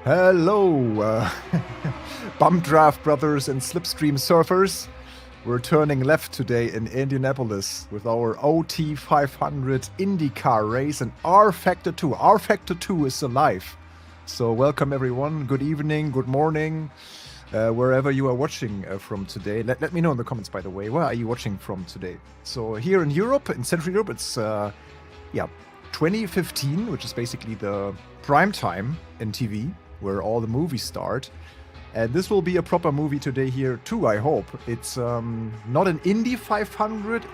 Hello, bump draft brothers and slipstream surfers. We're turning left today in Indianapolis with our OT500 Indycar race and rFactor 2. rFactor 2 is alive. So welcome everyone, good evening, good morning, wherever you are watching from today. Let me know in the comments, by the way, where are you watching from today? So here in Europe, in Central Europe, it's 2015, which is basically the prime time in TV, where all the movies start. And this will be a proper movie today here too, I hope. It's not an Indy 500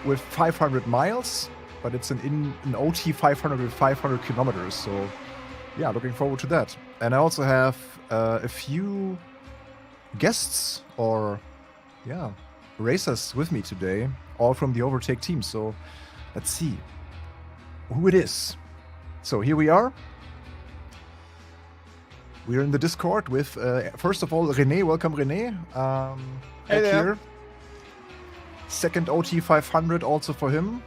with 500 miles, but it's an OT 500 with 500 kilometers. So yeah, looking forward to that. And I also have a few guests or racers with me today, all from the OverTake team. So let's see who it is. So here we are. We're in the Discord with, first of all, René. Welcome, René. Hey there. Here. Second OT500 also for him.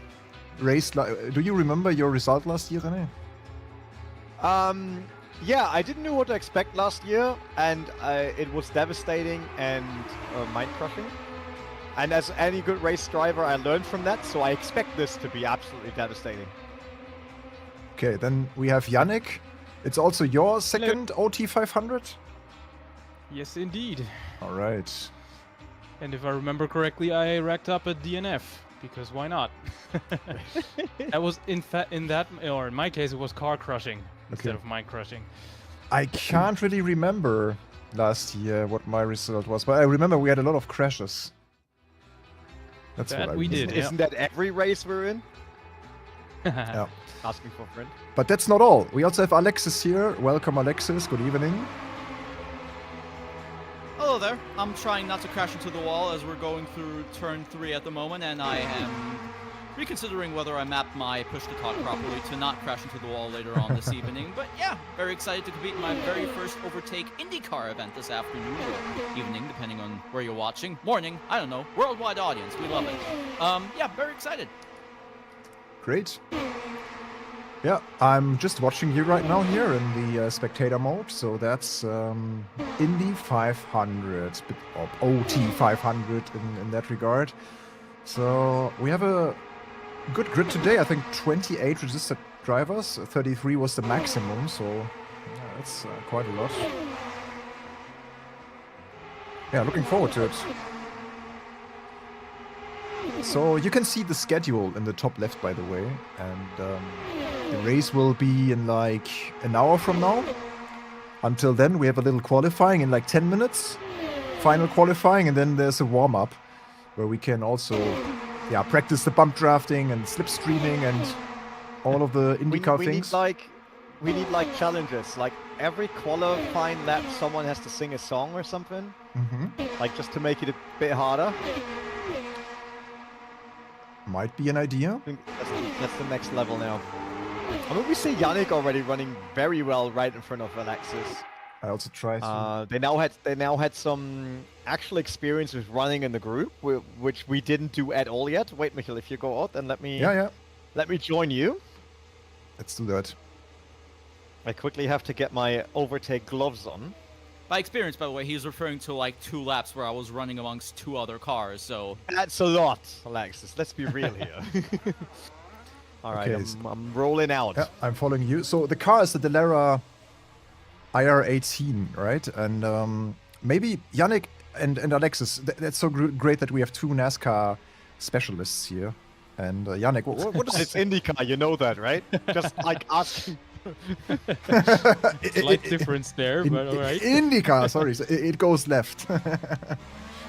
Race. Do you remember your result last year, René? Yeah, I didn't know what to expect last year, and it was devastating and mind-crushing. And as any good race driver, I learned from that, so I expect this to be absolutely devastating. Okay, then we have Yannick. It's also your second OT500? Yes, indeed. All right. And if I remember correctly, I racked up a DNF, because why not? That was in my case, it was car crushing instead of mind crushing. I can't really remember last year what my result was, but I remember we had a lot of crashes. That's That what I we remember. did. Isn't that every race we're in? Yeah. Asking for a friend. But that's not all. We also have Alexis here. Welcome, Alexis. Good evening. Hello there. I'm trying not to crash into the wall as we're going through turn 3 at the moment, and I am reconsidering whether I mapped my push-to-talk properly to not crash into the wall later on this evening. But yeah, very excited to compete in my very first OverTake Indycar event this afternoon or evening, depending on where you're watching. Morning, I don't know. Worldwide audience, we love it. Yeah, very excited. Great. Yeah, I'm just watching you right now here in the spectator mode. So that's Indy 500, or OT 500 in that regard. So we have a good grid today. I think 28 registered drivers. 33 was the maximum. So yeah, that's quite a lot. Yeah, looking forward to it. So you can see the schedule in the top left, by the way, and the race will be in like an hour from now. Until then, we have a little qualifying in like 10 minutes, final qualifying, and then there's a warm-up where we can also practice the bump drafting and slipstreaming and all of the IndyCar things. We need like challenges. Like every qualifying lap, someone has to sing a song or something. Like just to make it a bit harder. Might be an idea. I think that's the next level now. I mean, we see Yannick already running very well right in front of Alexis. I also tried to... They now had some actual experience with running in the group, which we didn't do at all yet. Wait, Michael, if you go out, then let me join you. Let's do that. I quickly have to get my OverTake gloves on. By experience, by the way, he's referring to like 2 laps where I was running amongst 2 other cars, so... That's a lot, Alexis. Let's be real here. Alright, Okay, I'm rolling out. Yeah, I'm following you. So the car is the Dallara IR18, right? And maybe Yannick and Alexis, that's so great that we have 2 NASCAR specialists here. And Yannick, what is... It's IndyCar, you know that, right? Just like asking... Slight difference there, but alright. IndyCar, sorry, so it goes left.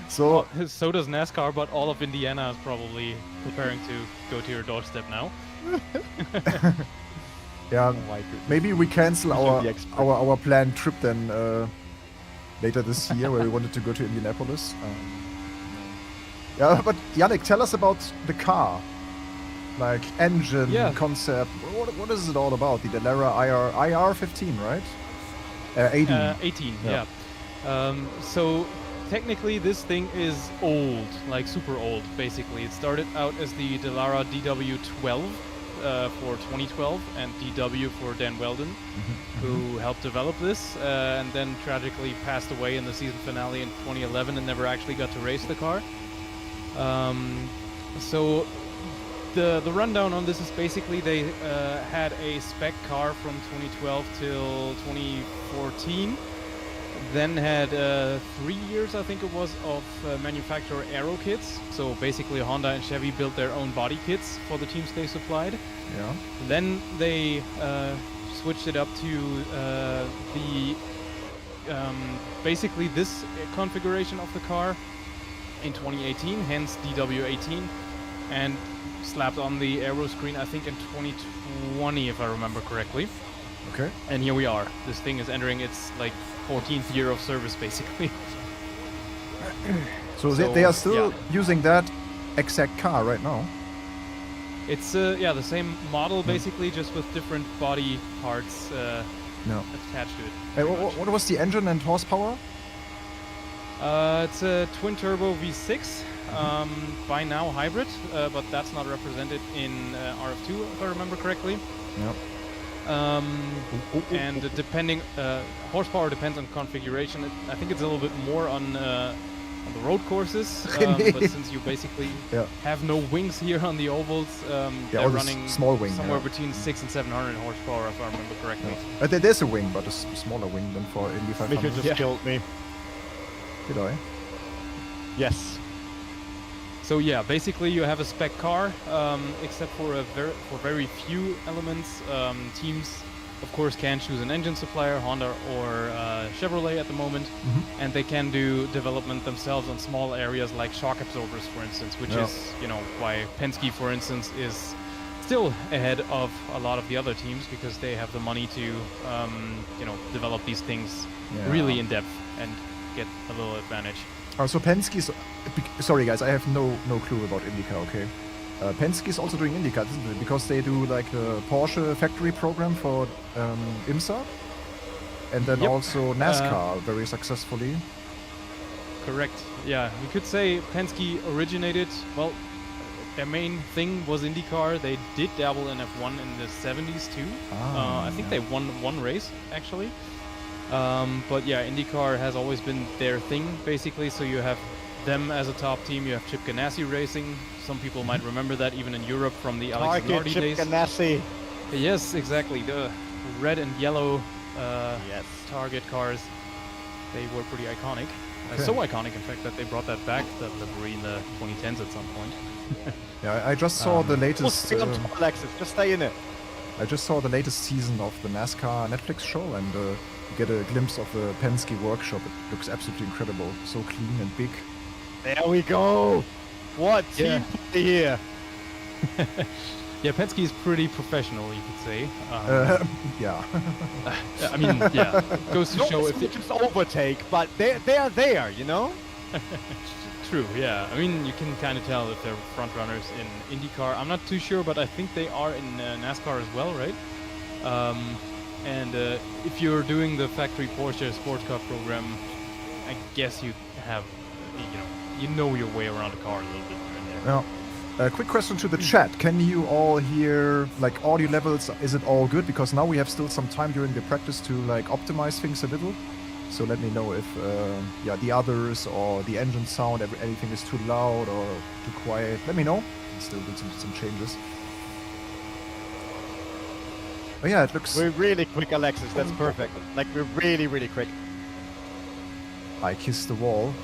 So So does NASCAR, but all of Indiana is probably preparing to go to your doorstep now. yeah, maybe we cancel our planned trip then later this year, where we wanted to go to Indianapolis. Yeah, but Yannick, tell us about the car. Like engine, concept. What is it all about? The Dallara IR15, right? 18. 18, yeah. So technically this thing is old, like super old, basically. It started out as the Dallara DW12 for 2012 and DW for Dan Weldon, who helped develop this and then tragically passed away in the season finale in 2011 and never actually got to race the car. So the rundown on this is basically they had a spec car from 2012 till 2014. Then had 3 years, I think it was, of manufacturer aero kits. So basically Honda and Chevy built their own body kits for the teams they supplied. Yeah. Then they switched it up to basically this configuration of the car in 2018, hence DW18, and slapped on the aero screen, I think in 2020, if I remember correctly. Okay. And here we are. This thing is entering its like 14th year of service, basically. So they are still using that exact car right now? It's yeah, the same model basically, just with different body parts attached to it. Hey, what was the engine and horsepower? It's a twin turbo V6, by now hybrid, but that's not represented in RF2 if I remember correctly. Yep. And depending, horsepower depends on configuration. I think it's a little bit more on the road courses, but since you basically have no wings here on the ovals, they're running small wing, somewhere between 600 and 700 horsepower, if I remember correctly. There's a wing, but a smaller wing than for Indy 500. Mika just killed me. Did I? Yes. So yeah, basically you have a spec car, except for very few elements. Teams, of course, can choose an engine supplier, Honda or Chevrolet at the moment, and they can do development themselves on small areas like shock absorbers, for instance, which is why Penske, for instance, is still ahead of a lot of the other teams because they have the money to develop these things really in depth and get a little advantage. So Penske's... Sorry guys, I have no clue about IndyCar, okay? Penske is also doing IndyCar, isn't it? Because they do like the Porsche factory program for IMSA. And then also NASCAR very successfully. Correct. Yeah, we could say Penske originated, well, their main thing was IndyCar. They did dabble in F1 in the 70s too. I think they won one race, actually. But yeah, IndyCar has always been their thing, basically. So you have them as a top team. You have Chip Ganassi Racing. Some people might remember that even in Europe from the Alex Zanardi days. Chip Ganassi. Yes, exactly. The red and yellow Target cars. They were pretty iconic. So iconic, in fact, that they brought that back, that livery, in the 2010s at some point. Yeah, I just saw the latest... Alexis, just stay in it. I just saw the latest season of the NASCAR Netflix show, and you get a glimpse of the Penske workshop. It looks absolutely incredible. So clean and big. There we go. What team play here? Yeah, Penske is pretty professional, you could say. Yeah. I mean, yeah, goes to show if they just overtake, but they are there, you know? True, yeah. I mean, you can kind of tell if they're front runners in IndyCar. I'm not too sure, but I think they are in NASCAR as well, right? And if you're doing the factory Porsche sports car program, I guess you have, you know your way around a car a little bit here and there. Yeah. Quick question to the chat. Can you all hear, like, audio levels? Is it all good? Because now we have still some time during the practice to, like, optimize things a little. So let me know if, the others or the engine sound, anything is too loud or too quiet. Let me know. I'll still do some changes. Oh yeah, it looks... We're really quick, Alexis. That's perfect. Like, we're really, really quick. I kissed the wall.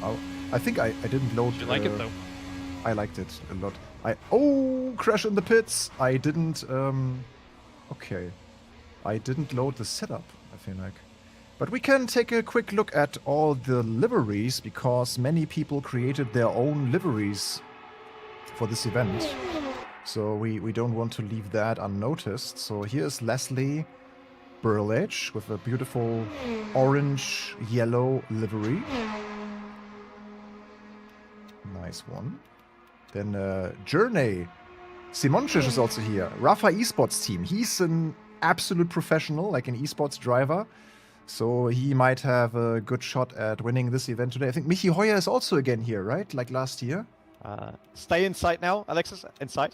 Oh, I think I didn't load... Did you like it, though? I liked it a lot. Crash in the pits! I didn't... Okay. I didn't load the setup, I feel like. But we can take a quick look at all the liveries, because many people created their own liveries for this event. So we don't want to leave that unnoticed. So here's Leslie Burledge with a beautiful orange-yellow livery. Nice one. Then Journey. Simončić is also here. Rafa Esports team. He's an absolute professional, like an esports driver. So he might have a good shot at winning this event today. I think Michi Hoyer is also again here, right? Like last year. Stay inside now, Alexis. Inside.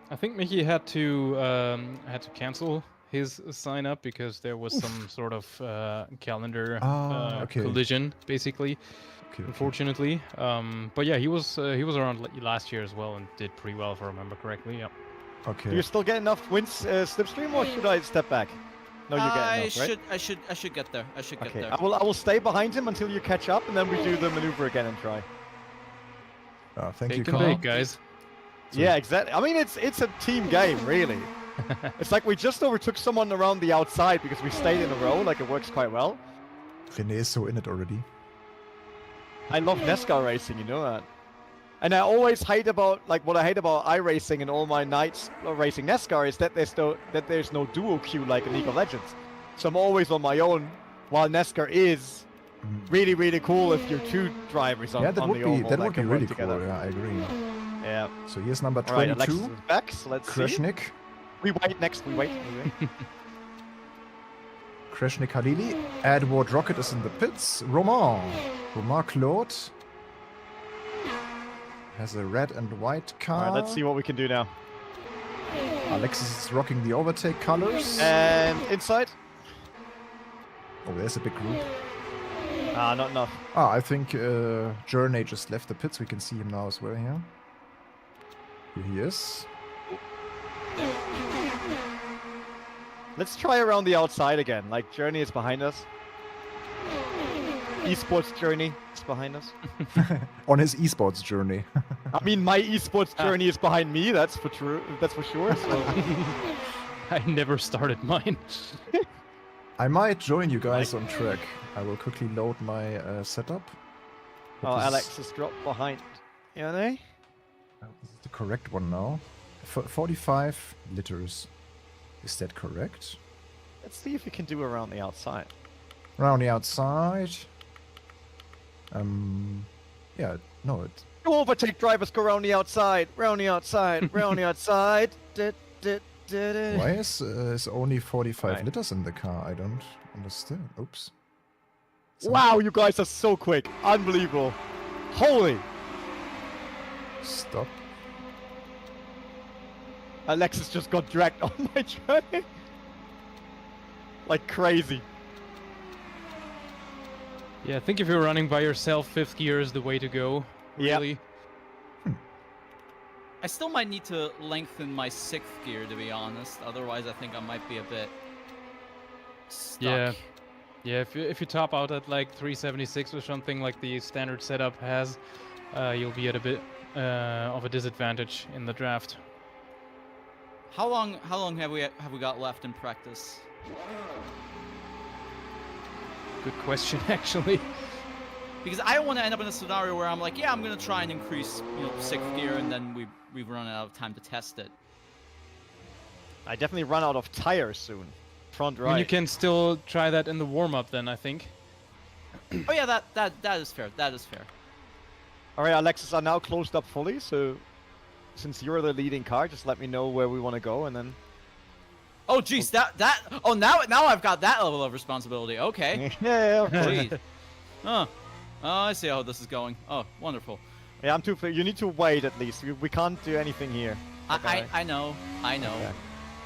I think Mickey had to cancel his sign up because there was some sort of calendar Okay. collision, basically. Okay. Unfortunately, but yeah, he was around last year as well and did pretty well if I remember correctly. Yeah. Okay. Do you still get enough wins, slipstream, or should I step back? No, you get enough, right? I should get there. I should get Okay, there. I will stay behind him until you catch up, and then we do the maneuver again and try. Thank you, Take and Carl. bake, guys. Yeah, exactly. I mean, it's a team game, really. It's like we just overtook someone around the outside because we stayed in a row. Like it works quite well. René is so in it already. I love NASCAR racing, you know that. And I always hate about what I hate about iRacing and all my nights racing NASCAR is that there's no duo queue like in League of Legends. So I'm always on my own. While NASCAR is really cool if you're two drivers on, Yeah, that on would the be oval that that would be can work really cool. together. Yeah, I agree. Yeah. So here's number All right, 22, Alexis is back. So let's see. Kreshnik. We wait next. We wait. Kreshnik Halili. Edward Rocket is in the pits. Romain Claude has a red and white All car. right, let's see what we can do now. Alexis is rocking the overtake colors. And inside. Oh, there's a big group. Ah, not enough. I think Journey just left the pits. We can see him now as well here. Here he is. Let's try around the outside again. Like Journey is behind us. Esports Journey is behind us. On his esports journey. I mean, my esports journey is behind me. That's for true. That's for sure. So. I never started mine. I might join you guys on track. I will quickly load my setup. Hope Oh, this Alex is dropped behind. Yeah, they? This is the correct one now. 45 liters. Is that correct? Let's see if we can do around the outside. Around the outside. Yeah, no, it. Overtake drivers go around the outside. Round the outside. Round the outside. Why is only 45 Right. liters in the car? I don't understand. Oops. Wow, you guys are so quick. Unbelievable. Holy. Stop. Alexis just got dragged on my journey. Like crazy. Yeah, I think if you're running by yourself, fifth gear is the way to go. Yep. Really. I still might need to lengthen my sixth gear, to be honest. Otherwise, I think I might be a bit stuck. Yeah. Yeah, if you top out at like 376 or something like the standard setup has, you'll be at a bit of a disadvantage in the draft. How long have we got left in practice? Good question, actually. Because I don't want to end up in a scenario where I'm like, yeah, I'm gonna try and increase, sixth gear, and then we've run out of time to test it. I definitely run out of tires soon. Front I right. mean, you can still try that in the warm-up then, I think. Oh yeah, that is fair. That is fair. All right, Alexis are now closed up fully. So since you're the leading car, just let me know where we want to go, and then. Oh geez, oh now I've got that level of responsibility. Okay. Yeah, of course. Jeez. Oh, I see how this is going. Oh, wonderful. Yeah, I'm too. You need to wait at least. We can't do anything here. I know. Okay.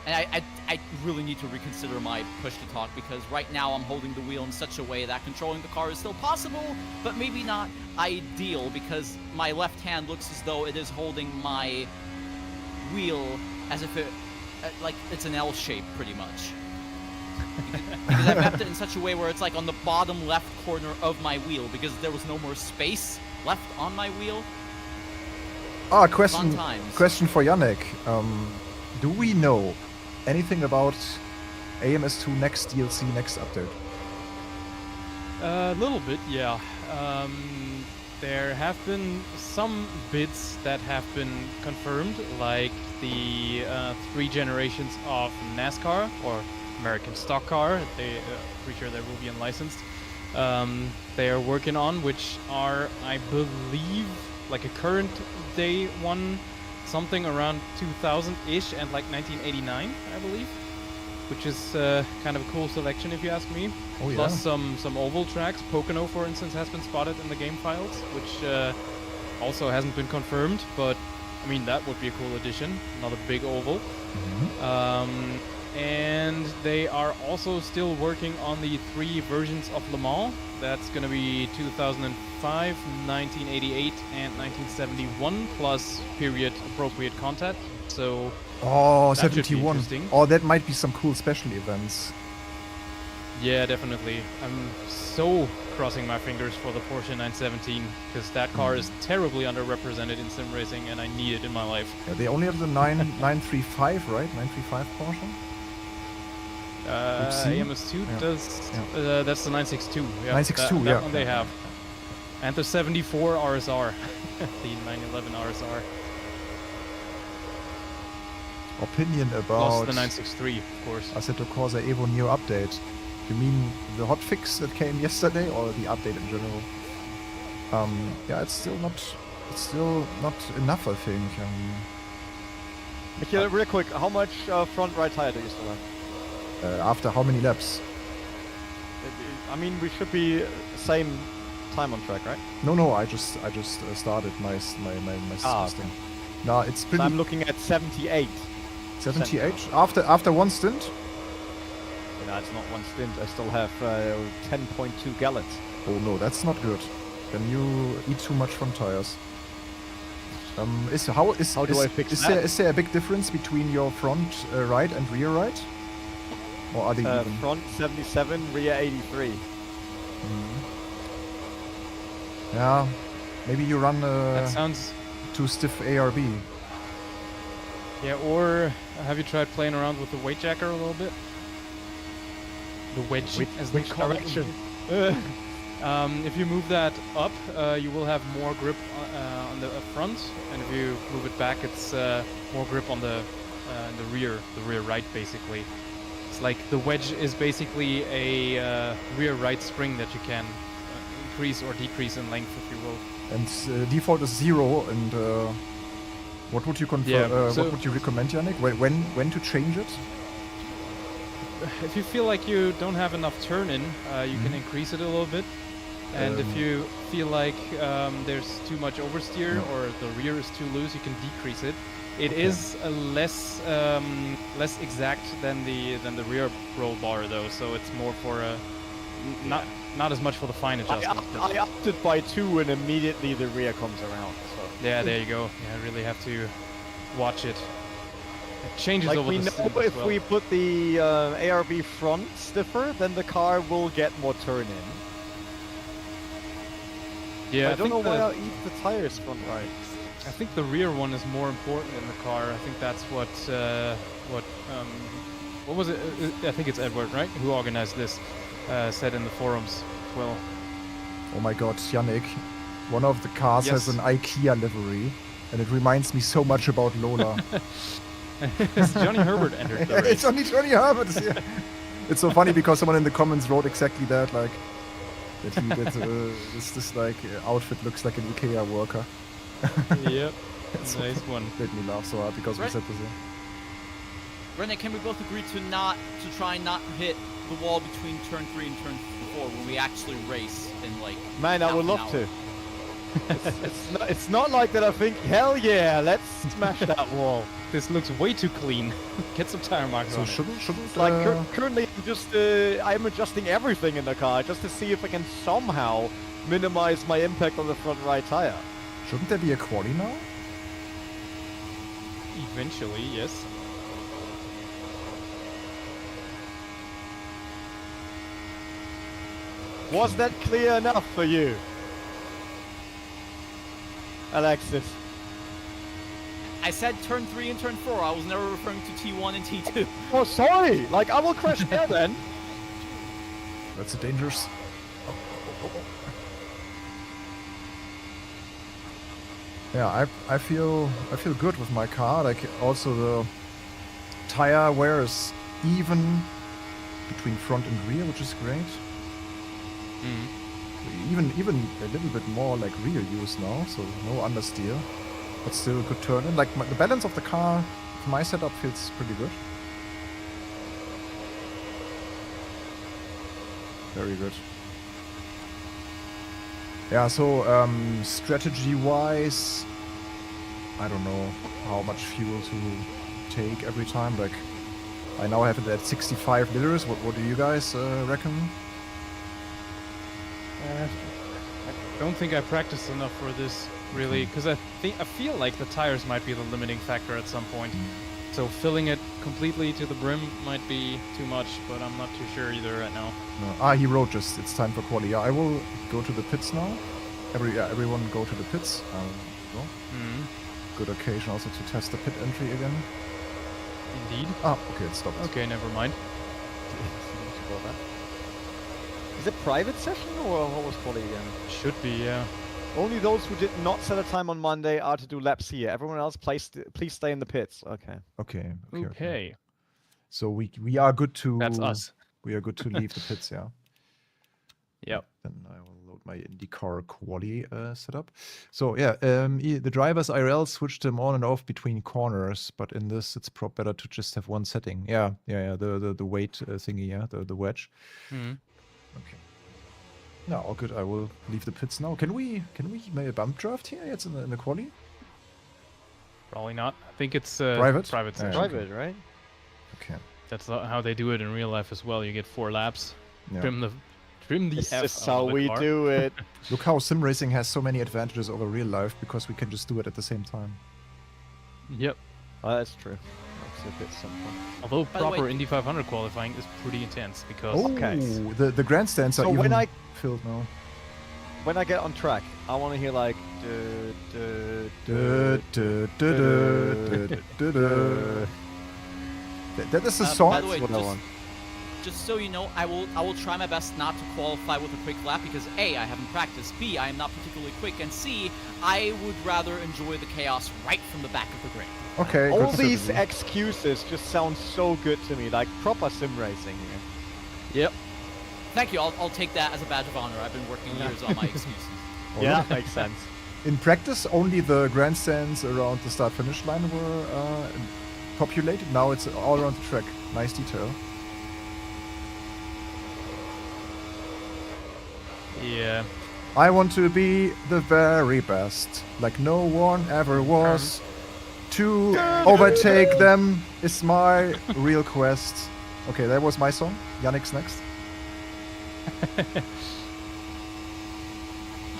And I really need to reconsider my push to talk because right now I'm holding the wheel in such a way that controlling the car is still possible, but maybe not ideal because my left hand looks as though it is holding my wheel as if it, like it's an L shape pretty much. Because I mapped it in such a way where it's like on the bottom left corner of my wheel because there was no more space left on my wheel. Question. Fun times. Question for Yannick. Do we know anything about AMS2 next DLC, next update? A little bit, yeah. There have been some bits that have been confirmed, like the 3 generations of NASCAR or American stock car. Pretty sure they will be unlicensed. They are working on, which are, I believe, like a current day one, something around 2000-ish and like 1989, I believe, which is kind of a cool selection if you ask me. Oh, yeah. Plus some oval tracks. Pocono, for instance, has been spotted in the game files, which also hasn't been confirmed, but I mean, that would be a cool addition. Another big oval. And they are also still working on the 3 versions of Le Mans. That's going to be 2005, 1988, and 1971, plus period-appropriate content. So, Oh, that should be 71. interesting. Oh, that might be some cool special events. Yeah, definitely. I'm so crossing my fingers for the Porsche 917, because that car is terribly underrepresented in sim racing, and I need it in my life. Yeah, they only have the 935, right? 935 Porsche? AMS2 Yeah. does. Yeah. That's the 962. Yeah, 962, that yeah. one they have. And the 74 RSR, the 911 RSR. Opinion Plus about the 963, of course. Assetto Corsa Evo Neo update. You mean the hotfix that came yesterday, or the update in general? Yeah, it's still not enough, I think. Michael, real quick, how much front right tire do you still have? After how many laps? I mean, we should be same time on track, right? No, I just started my testing. No, it's So pretty. I'm looking at 78. 78 after one stint. No, it's not one stint. I still have 10.2 gallons. Oh no, that's not good. Then you eat too much front tires. How do I fix that? Is there a big difference between your front right and rear right? Or are they even? Front 77, rear 83. Yeah, maybe you run That sounds. too stiff ARB. Yeah, or have you tried playing around with the weight jacker a little bit? The wedge, as they Which call direction? it. If you move that up, you will have more grip on the front, and if you move it back, it's more grip on the rear right, basically. It's like the wedge is basically a rear right spring that you can increase or decrease in length, if you will. And default is 0. And what would you what would you recommend, Yannick? When to change it? If you feel like you don't have enough turn-in, you can increase it a little bit. And if you feel like there's too much oversteer or the rear is too loose, you can decrease it. It is a less exact than the rear roll bar though, so it's more for a not as much for the fine adjustment. I upped it by 2 and immediately the rear comes around. So. Yeah, there you go. Yeah, I really have to watch it. It changes Like over we the know sim as if well. we put the ARB front stiffer, then the car will get more turn in. Yeah, I don't know why I eat the tires front right. I think the rear one is more important in the car. I think that's what was it? I think it's Edward, right? Who organized this? Said in the forums as well. Oh my God, Yannick! One of the cars has an IKEA livery, and it reminds me so much about Lola. Johnny Herbert entered the race. It's only Johnny Herbert. It's so funny because someone in the comments wrote exactly that, like that this like outfit looks like an IKEA worker. Yep, It's nice one. Made me laugh so hard because we said the same. Rene, can we both agree to try and not hit the wall between turn 3 and turn 4 when we actually race in like Man, I would love to. It's not like that I think, hell yeah, let's smash that wall. This looks way too clean. Get some tire marks So on it. shouldn't Like currently I'm adjusting everything in the car just to see if I can somehow minimize my impact on the front right tire. shouldn't there be a quali now? Eventually, yes. Was that clear enough for you, Alexis? I said turn 3 and turn 4. I was never referring to T1 and T2. Oh, sorry. Like I will crash there then. That's a dangerous. Yeah, I feel good with my car. Like also the tire wear is even between front and rear, which is great. Even a little bit more like rear use now, so no understeer, but still good turn in. Like the balance of the car, with my setup feels pretty good. Very good. Yeah, so strategy-wise, I don't know how much fuel to take every time. Like, I now have it at 65 liters. What do you guys reckon? I don't think I practiced enough for this, really, because I feel like the tires might be the limiting factor at some point. So filling it completely to the brim might be too much, but I'm not too sure either right now. No. He wrote just, it's time for quali. Yeah, I will go to the pits now. Everyone go to the pits. Go. Good occasion also to test the pit entry again. Indeed. Okay, it stopped. Okay, never mind. Is it private session or what was quali again? Should be, yeah. Only those who did not set a time on Monday are to do laps here. Everyone else, please stay in the pits. Okay. Okay. So we are good to. That's us. We are good to leave the pits, yeah. Yep. Then I will load my IndyCar quali setup. So yeah, the drivers IRL switched them on and off between corners, but in this it's better to just have one setting. Yeah. The weight thingy, yeah, the wedge. Okay. No, all good. I will leave the pits now. Can we make a bump draft here? It's in the quali. Probably not. I think it's private. Private Yeah. section. Private, right? Okay. That's how they do it in real life as well. You get 4 laps. Yeah. Trim the This F is out how of the we car. do it. Look how sim racing has so many advantages over real life because we can just do it at the same time. Yep. Oh, that's true. That's a bit simple. Although By the way- proper Indy 500 qualifying is pretty intense because Okay. The grandstands are So even when I filled now. when I get on track, I want to hear like. That is a By song. the way, That's what I want. just so you know, I will try my best not to qualify with a quick lap because A, I haven't practiced, B, I am not particularly quick, and C, I would rather enjoy the chaos right from the back of the grid. Okay. All good these strategy. excuses just sound so good to me, like proper sim racing here. Yep. Thank you. I'll take that as a badge of honor. I've been working years on my excuses. Yeah, that makes sense. In practice, only the grandstands around the start-finish line were populated. Now it's all around the track. Nice detail. Yeah. I want to be the very best, like no one ever was. To overtake them is my real quest. Okay, that was my song. Yannick's next.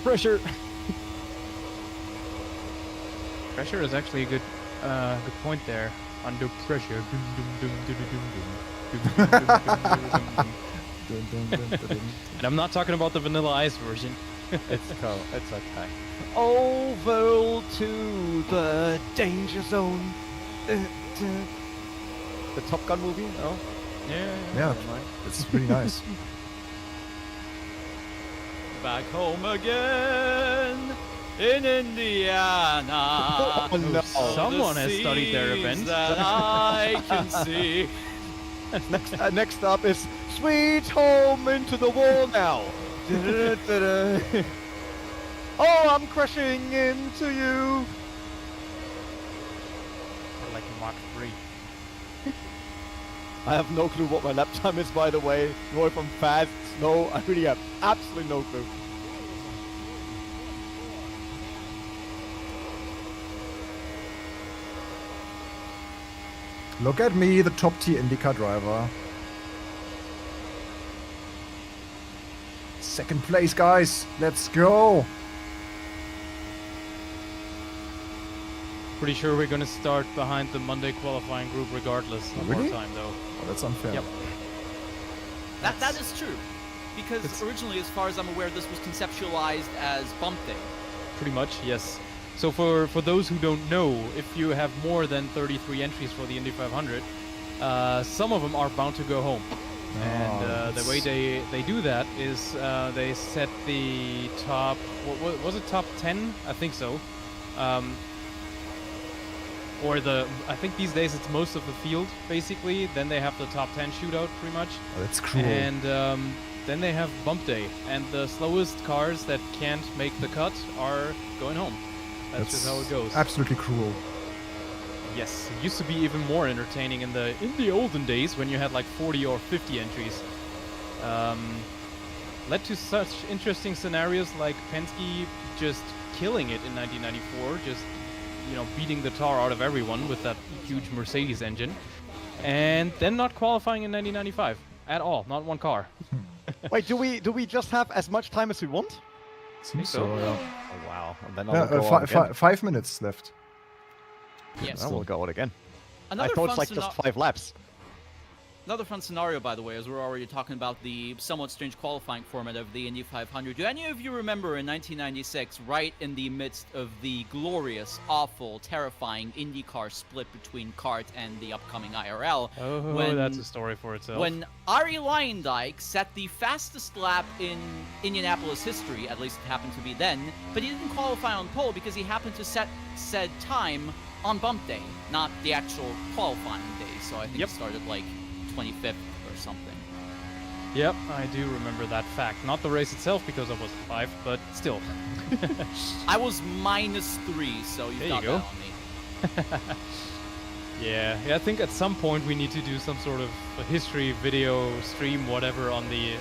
Pressure. Pressure is actually a good point there. Under pressure. And I'm not talking about the Vanilla Ice version. It's cool. It's okay. Over to the danger zone. The Top Gun movie? No? Yeah. Yeah, it's really nice. Back home again in Indiana. Oh, no. Someone has studied their scenes event. that I can see. Next up is Sweet Home into the Wall now. Oh, I'm crashing into you. Like Mach 3. I have no clue what my lap time is, by the way. Nor if I'm fast, slow. I really have absolutely no clue. Look at me, the top tier IndyCar driver. Second place, guys. Let's go. Pretty sure we're gonna start behind the Monday qualifying group regardless of Really? our time though. Oh, that's unfair. Yep. That is true. Because originally, as far as I'm aware, this was conceptualized as bump day. Pretty much, yes. So for those who don't know, if you have more than 33 entries for the Indy 500, some of them are bound to go home. And the way they do that is they set the top, what was it, top 10? I think so. Or I think these days it's most of the field, basically. Then they have the top 10 shootout, pretty much. Oh, that's cruel. And then they have bump day. And the slowest cars that can't make the cut are going home. That's just how it goes. Absolutely cruel. Yes, it used to be even more entertaining in the olden days when you had like 40 or 50 entries. Led to such interesting scenarios like Penske just killing it in 1994, just beating the tar out of everyone with that huge Mercedes engine, and then not qualifying in 1995 at all, not one car. Wait, do we just have as much time as we want? Seems so. so, yeah. Oh wow! And then Yeah, I'll go out again. 5 minutes left. Yes. Then we'll go out again. Another I thought fun it's like just 5 laps. Another fun scenario, by the way, as we're already talking about the somewhat strange qualifying format of the Indy 500. Do any of you remember in 1996, right in the midst of the glorious, awful, terrifying IndyCar split between kart and the upcoming IRL? Oh, that's a story for itself. When Ari Leyendijk set the fastest lap in Indianapolis history, at least it happened to be then, but he didn't qualify on pole because he happened to set said time on bump day, not the actual qualifying day. So I think he started like 25th or something. Yep, I do remember that fact. Not the race itself because I was 5, but still. I was -3, so you've There got you go. that on me. Yeah, I think at some point we need to do some sort of a history video stream, whatever, on the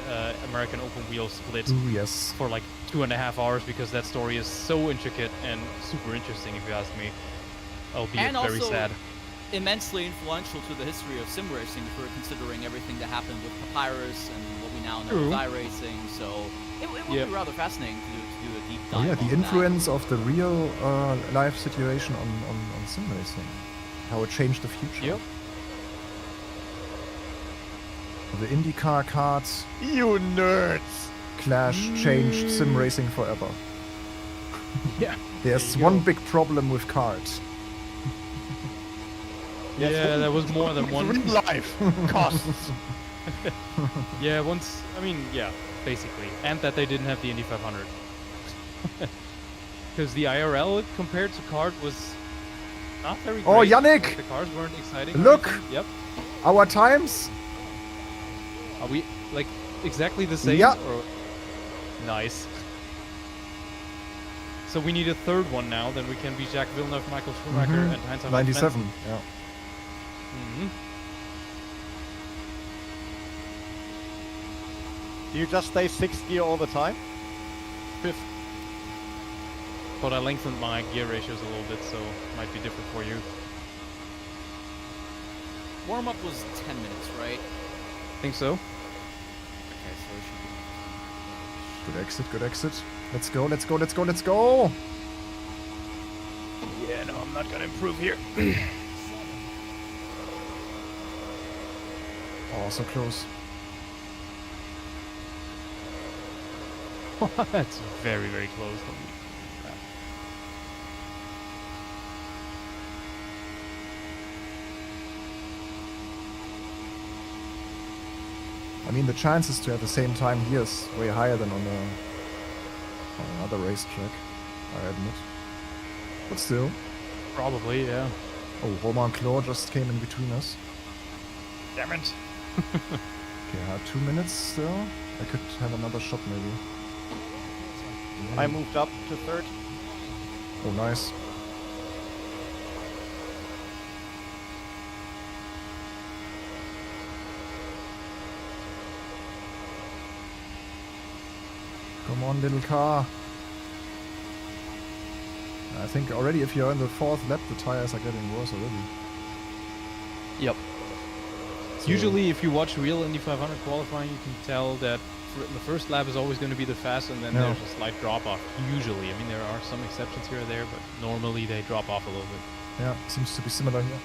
American open wheel split Ooh, yes. for like 2.5 hours, because that story is so intricate and super interesting, if you ask me. Albeit And very also sad. immensely influential to the history of sim racing, if we're considering everything that happened with Papyrus and what we now know True. as iRacing. So it would be rather fascinating to do a deep dive. Oh yeah, on the that. influence of the real life situation on sim racing. How it changed the future. Yep. The IndyCar carts You nerds! clash changed sim racing forever. Yeah. There's There you one go. big problem with carts. Yeah, there was more than one. Real life costs. Yeah, basically. And that they didn't have the Indy 500. Because the IRL compared to kart was not very great. Oh, Yannick! Like, the cars weren't exciting. or Look! anything. Yep. Our times? Are we like exactly the same? Yeah. Or... Nice. So we need a third one now, then we can be Jacques Villeneuve, Michael Schumacher, Mhm. and Heinz 97. Yeah. Do you just stay 6th gear all the time? 5th. But I lengthened my gear ratios a little bit, so might be different for you. Warm up was 10 minutes, right? Think so? Okay, so it should be. Good exit, good exit. Let's go, let's go, let's go, let's go! Yeah, no, I'm not gonna improve here. Oh, so close. That's very, very close. Holy crap. I mean, the chances to have the same time here is way higher than on another racetrack, I admit. But still. Probably, yeah. Oh, Romain Claude just came in between us. Damn it. Okay, I have 2 minutes still. I could have another shot maybe. I moved up to 3rd. Oh, nice. Come on, little car. I think already if you're in the 4th lap, the tires are getting worse already. Yep. So- Usually, if you watch real Indy 500 qualifying, you can tell that the first lap is always going to be the fastest, and then Yeah. there's a slight drop off. Usually, I mean, there are some exceptions here or there, but normally they drop off a little bit. Yeah, seems to be similar here.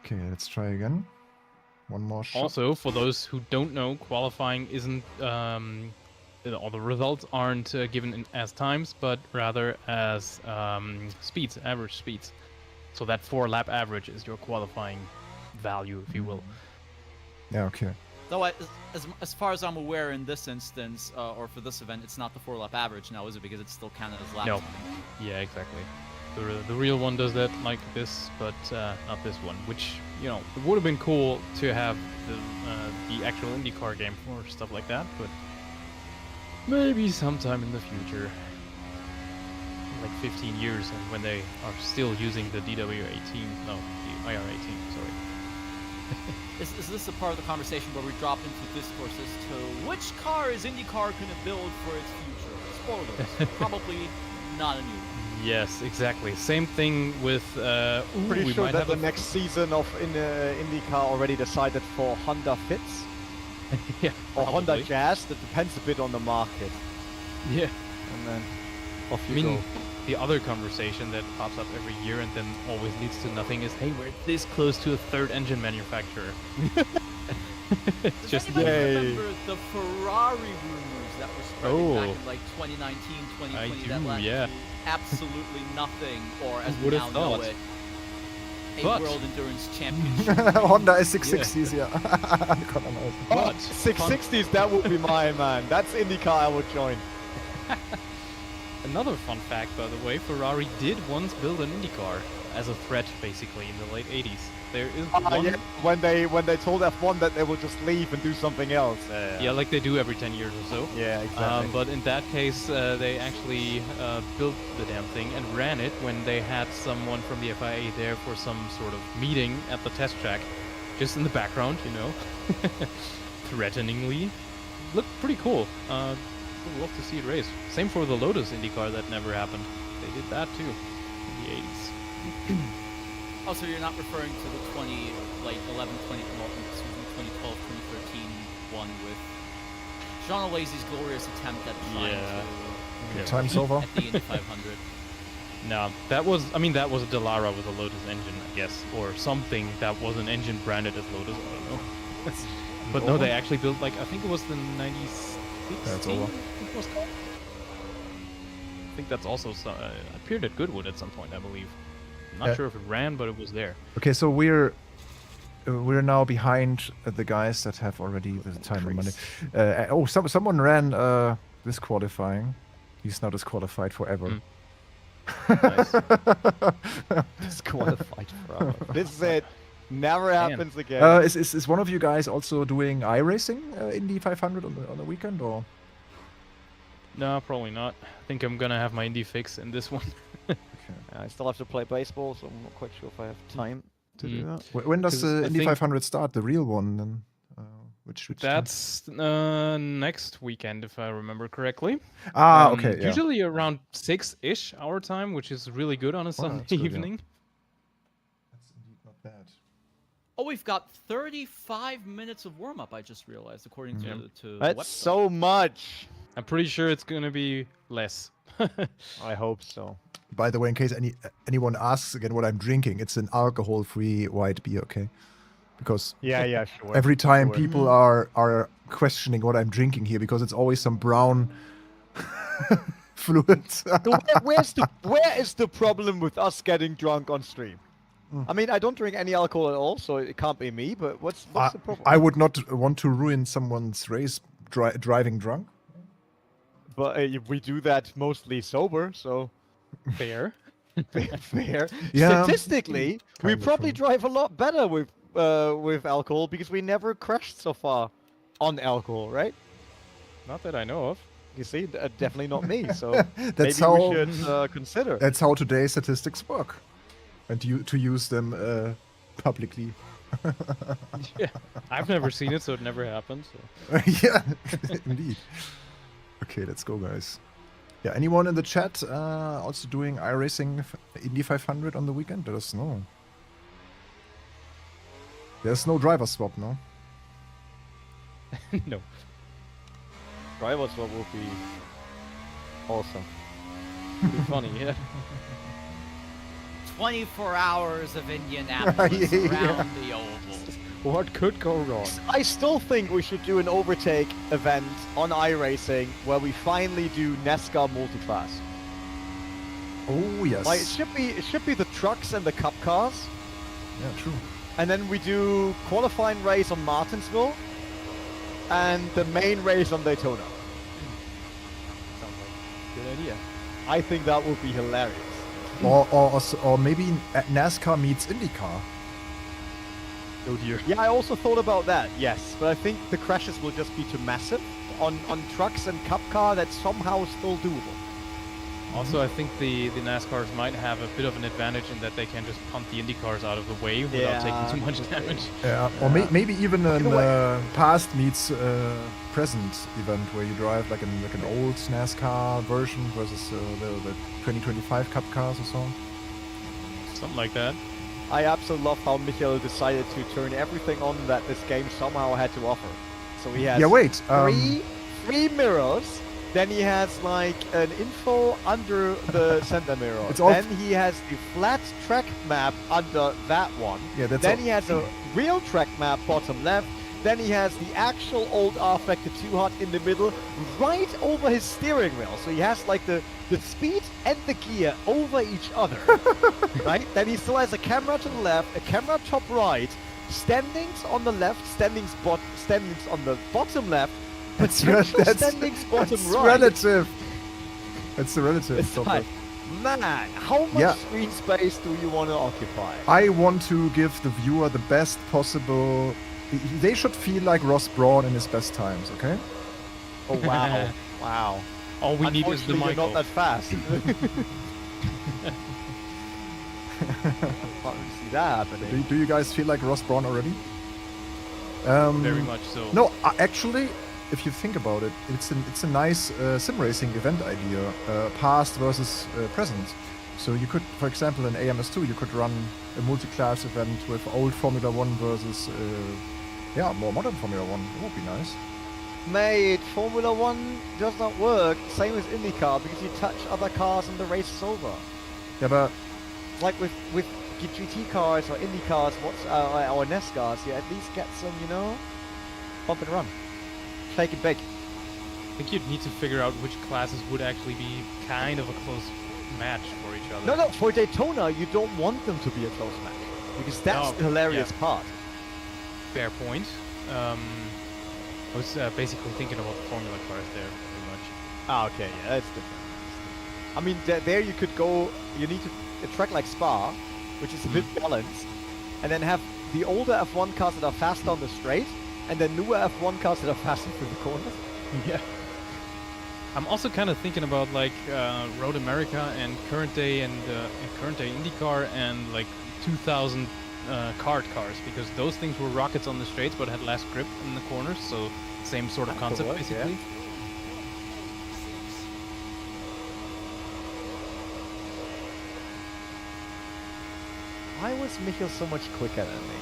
Okay, let's try again. One more shot. Also, for those who don't know, qualifying isn't, or the results aren't given as times, but rather as speeds, average speeds. So that 4-lap average is your qualifying value, if you will. Yeah, okay. Though, as far as I'm aware, in this instance, or for this event, it's not the 4-lap average now, is it? Because it's still counted as lap No. time. Yeah, exactly. The real one does that like this, but not this one. Which, you know, it would have been cool to have the actual IndyCar game for stuff like that, but maybe sometime in the future, like 15 years, and when they are still using the DW18, no, the IR18, sorry. Is this a part of the conversation where we drop into discourse as to which car is IndyCar going to build for its future? Spoilers. Probably not a new one. Yes, exactly. Same thing with. Pretty we sure might that have the a next season of IndyCar already decided for Honda Fits yeah, or Honda probably. Jazz. That depends a bit on the market. Yeah. And then off I you mean, go. the other conversation that pops up every year and then always leads to nothing is, hey, we're this close to a third engine manufacturer. It's Does just anybody Yay. remember the Ferrari rumors that were spreading back Oh. in like 2019, 2020 I that do, led yeah. to absolutely nothing, or as Who we would now have know thought? it, a But- World Endurance Championship. Honda S660s, yeah. Gonna know. Oh, But 660s, that would be mine, man. That's IndyCar I would join. Another fun fact, by the way, Ferrari did once build an Indycar as a threat, basically, in the late 80s. There is one... Yeah, when they told F1 that they will just leave and do something else. Yeah, like they do every 10 years or so. Yeah, exactly. But in that case, they actually built the damn thing and ran it when they had someone from the FIA there for some sort of meeting at the test track. Just in the background, you know. Threateningly. Looked pretty cool. Would love to see it race. Same for the Lotus IndyCar that never happened. They did that too in the 80s. Oh, so you're not referring to the 20, like 11, 20, well, excuse me, 2012, 2013 one with Jean Alesi's glorious attempt at trying Yeah. to Time's over. at the Indy 500. No, that was a Delara with a Lotus engine, I guess, or something that was an engine branded as Lotus. I don't know. But no, they actually built like I think it was the 96. That's over. It was called. I think that's also appeared at Goodwood at some point, I believe. I'm not Yeah. sure if it ran, but it was there. Okay, so we're now behind the guys that have already the time and money. Someone ran disqualifying. He's now disqualified forever. Nice. Disqualified forever. This is it. Never happens again. Is one of you guys also doing iRacing Indy 500 on the weekend or? No, probably not. I think I'm gonna have my Indy fix in this one. I still have to play baseball, so I'm not quite sure if I have time to do that. When does 'Cause the I Indy think- 500 start? The real one then? Which time? That's next weekend, if I remember correctly. Okay. Yeah. Usually around 6-ish our time, which is really good on a Sunday that's good, yeah. evening. That's indeed not bad. Oh, we've got 35 minutes of warm-up, I just realized, according to the That's website. so much. I'm pretty sure it's gonna be less. I hope so. By the way, in case anyone asks again what I'm drinking, it's an alcohol-free white beer. Okay. Because Yeah, sure. every time sure. people are questioning what I'm drinking here because it's always some brown fluid. So where is the problem with us getting drunk on stream? I mean, I don't drink any alcohol at all, so it can't be me. But what's the problem? I would not want to ruin someone's race driving drunk. But we do that mostly sober, so Fair. fair. Yeah, Statistically, we kinda probably true. drive a lot better with alcohol because we never crashed so far on alcohol, right? Not that I know of. You see, definitely not me. So That's maybe how we should consider. that's how today's statistics work, and to use them publicly. Yeah, I've never seen it, so it never happened. So. Yeah, indeed. Okay, let's go, guys. Yeah, anyone in the chat also doing iRacing Indy 500 on the weekend? Let us know. There's no driver swap, no? No. Driver swap would be awesome. Pretty funny, yeah. 24 hours of Indianapolis Yeah. around the oval. What could go wrong? I still think we should do an OverTake event on iRacing where we finally do NASCAR multiclass. Oh, yes. Like it should be the trucks and the cup cars, Yeah, true. and then we do qualifying race on Martinsville, and the main race on Daytona. Sounds like a good idea. I think that would be hilarious. Or maybe NASCAR meets IndyCar. Oh dear. Yeah, I also thought about that. Yes, but I think the crashes will just be too massive on trucks and cup car. That's somehow still doable. Also, I think the NASCARs might have a bit of an advantage in that they can just punt the IndyCars out of the way without taking too much damage. Yeah, or maybe even an past meets present event where you drive like an old NASCAR version versus the 2025 Cup cars or so. Something like that. I absolutely love how Michael decided to turn everything on that this game somehow had to offer. So he has three mirrors. Then he has like an info under the center mirror. Then he has the flat track map under that one. Yeah, that's then he has a real track map bottom left. Then he has the actual old rFactor 200 in the middle, right over his steering wheel. So he has like the speed and the gear over each other. Right? Then he still has a camera to the left, a camera top right, standings on the left, standings on the bottom left. That's standings bottom right. Relative. That's the relative. It's like, man, how much screen space do you want to occupy? I want to give the viewer the best possible. They should feel like Ross Brawn in his best times, okay? Oh wow, wow. All we need is the you're Michael. not that fast. Can't see that happening. Do you guys feel like Ross Brawn already? Very much so. No, actually, if you think about it, it's a nice sim racing event idea, past versus present. So you could, for example, in AMS2, you could run a multi-class event with old Formula 1 versus, more modern Formula 1. It would be nice. Mate, Formula 1 does not work, same as IndyCar, because you touch other cars and the race is over. Yeah, but... Like with GT cars or IndyCars, or NASCARs, you at least get some, bump and run. Take it big. I think you'd need to figure out which classes would actually be kind of a close match for each other. No, for Daytona, you don't want them to be a close match. Because that's the hilarious part. Fair point. I was basically thinking about the Formula cars there, pretty much. Ah, okay, yeah, that's different. I mean, there you could go, you need a track like Spa, which is a bit balanced, and then have the older F1 cars that are fast down the straight, and then newer F1 cars that are faster through the corners. Yeah. I'm also kind of thinking about like Road America and current day IndyCar and like 2000 kart cars, because those things were rockets on the straights but had less grip in the corners, so same sort of concept basically. Yeah. Why was Michael so much quicker than me?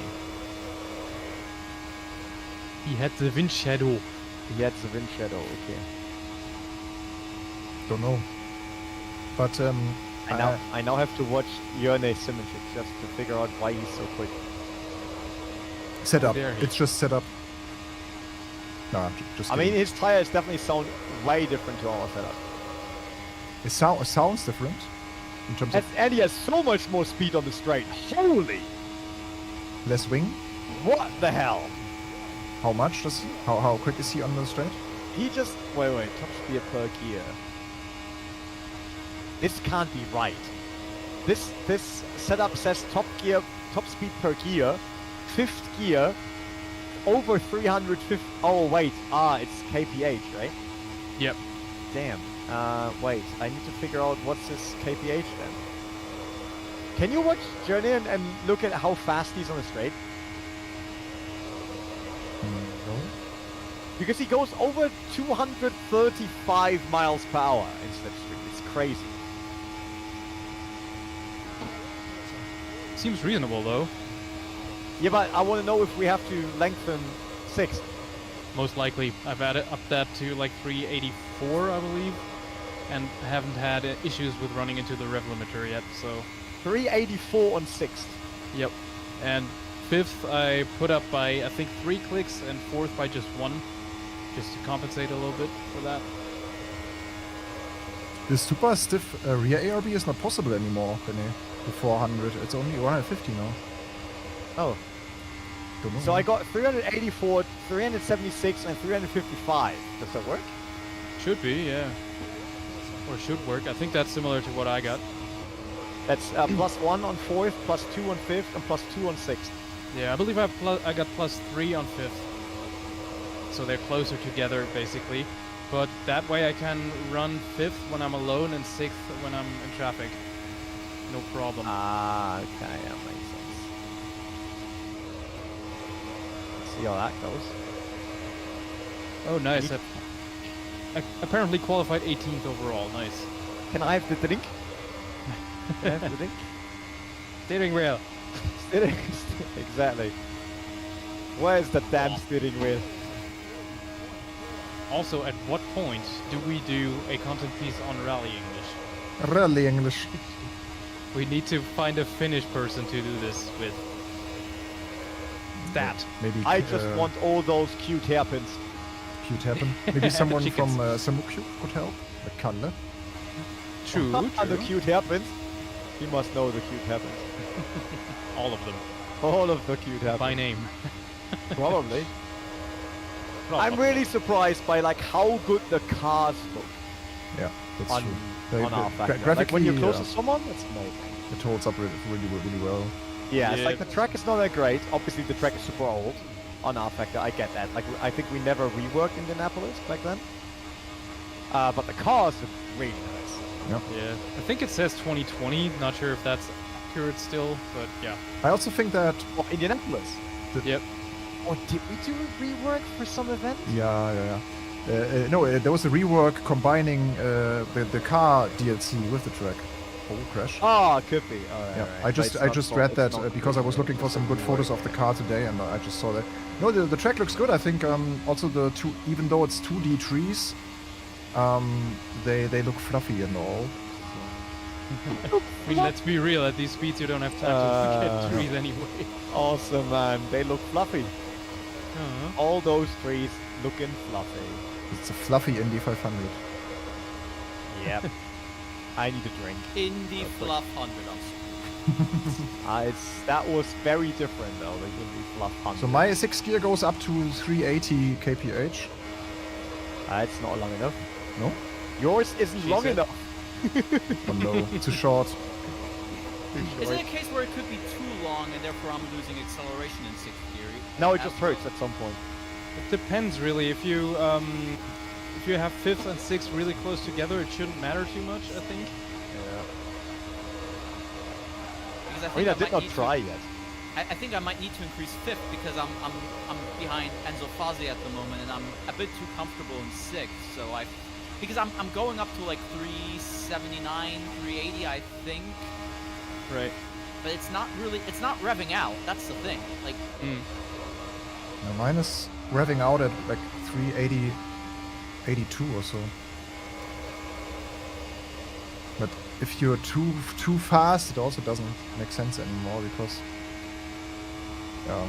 He had the wind shadow. He had the wind shadow, okay. Don't know. But I now have to watch Jörne Simoncic just to figure out why he's so quick. Set up. It's just set up. Nah, just I mean, his tires definitely sound way different to our setup. It sounds different in terms of And he has so much more speed on the straight. Holy! less wing. What the hell? How much does he? How quick is he on the straight? He just wait. Top speed per gear. This can't be right. This setup says top speed per gear, fifth gear, over 350. Oh wait, it's kph, right? Yep. Damn. Wait, I need to figure out what's this kph then. Can you watch Journey and look at how fast he's on the straight? No. Because he goes over 235 miles per hour in slipstream. It's crazy. Seems reasonable though. Yeah, but I want to know if we have to lengthen 6. Most likely. I've added up that to like 384, I believe, and haven't had issues with running into the rev limiter yet, so... 384 on 6th. Yep. And 5th I put up by, I think, 3 clicks, and 4th by just 1, just to compensate a little bit for that. The super stiff rear ARB is not possible anymore, René. The 400. It's only 150 now. Oh. Don't know. So I got 384, 376, and 355. Does that work? Should be, yeah. Or should work. I think that's similar to what I got. That's plus 1 on 4th, plus 2 on 5th, and plus 2 on 6th. Yeah, I believe I got plus 3 on 5th. So they're closer together, basically. but that way I can run 5th when I'm alone and 6th when I'm in traffic. No problem. Ah, okay, that makes sense. Let's see how that goes. Oh, nice. I apparently qualified 18th overall. Nice. Can I have the drink? Can I have the drink? Steering wheel. Steering, exactly. Where's the damn steering wheel? Also, at what point do we do a content piece on Rally English? Rally English. We need to find a Finnish person to do this with. That. Maybe. I just want all those cute hairpins. Cute happen. Maybe someone Chickens. from Samukyu could help. Like Kalle. True, And the true. cute hairpins. He must know the cute hairpins. All of them. All of the cute hairpins. By name. Probably. I'm really surprised by like how good the cars look Yeah, that's on, true. on our factor. Graphically, Like when you're close to someone, it's amazing. it holds up really well. Yeah, it's Yeah. like the track is not that great. Obviously, the track is super old on our factor. I get that. Like I think we never reworked Indianapolis back then. But the cars are really nice. Yeah. I think it says 2020. Not sure if that's accurate still, but yeah. I also think that. Oh, Indianapolis. Yep. Or did we do a rework for some event? Yeah. No, there was a rework combining the car DLC with the track. Oh, crash. Ah, could be. Alright, Yeah, alright. I But just it's I not just for- read it's that not because I was looking for some good photos of the car today, and I just saw that. No, the track looks good. I think also the two, even though it's 2D trees, they look fluffy and all. I mean, let's be real. At these speeds, you don't have time to get trees anyway. Awesome, man. They look fluffy. All those trees looking fluffy. It's a fluffy Indy 500. Yep. I need a drink. Indy That's Fluff 100. That was very different though. The Indy Fluff 100. So my 6th gear goes up to 380 kph. It's not long enough. No? Yours isn't She long said- enough. Oh no, too short. Is it a case where it could be too long and therefore I'm losing acceleration in 6th gear? No, it just hurts at some point. It depends really. If you have 5th and 6th really close together, it shouldn't matter too much. I think. Because I mean, I did might not need to- try yet. I think I might need to increase 5th because I'm behind Enzo Fazzi at the moment and I'm a bit too comfortable in 6th. So because I'm going up to like 379, 380, I think. Right. But it's not revving out. That's the thing. Like, Now mine is revving out at like 380, 82 or so. But if you're too fast, it also doesn't make sense anymore because. Yeah.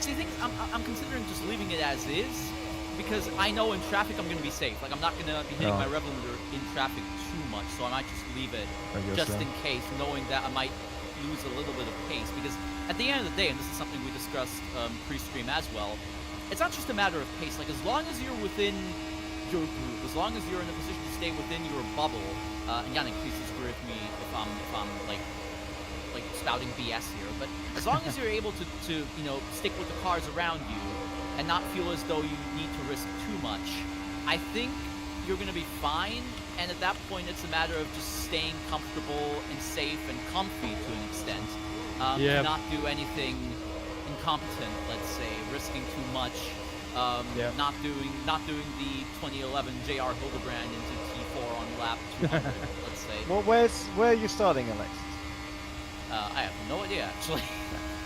see, the thing is, I'm considering just leaving it as is because I know in traffic I'm going to be safe. Like, I'm not going to be hitting Yeah. my rev limiter in traffic too much, so I might just leave it I guess, just yeah. in case, knowing that I might lose a little bit of pace. Because at the end of the day, and this is something we discussed pre-stream as well, it's not just a matter of pace. Like, as long as you're within your group, as long as you're in a position to stay within your bubble, and Yannick, please disagree with me if I'm like spouting BS here, but as long as you're able to stick with the cars around you and not feel as though you need to risk too much, I think you're going to be fine. And at that point, it's a matter of just staying comfortable and safe and comfy to an extent. Yeah. To not do anything incompetent, let's say, risking too much. Yeah. Not doing the 2011 JR Hildebrand into T4 on lap 200, let's say. Well, where are you starting, Alex? I have no idea, actually.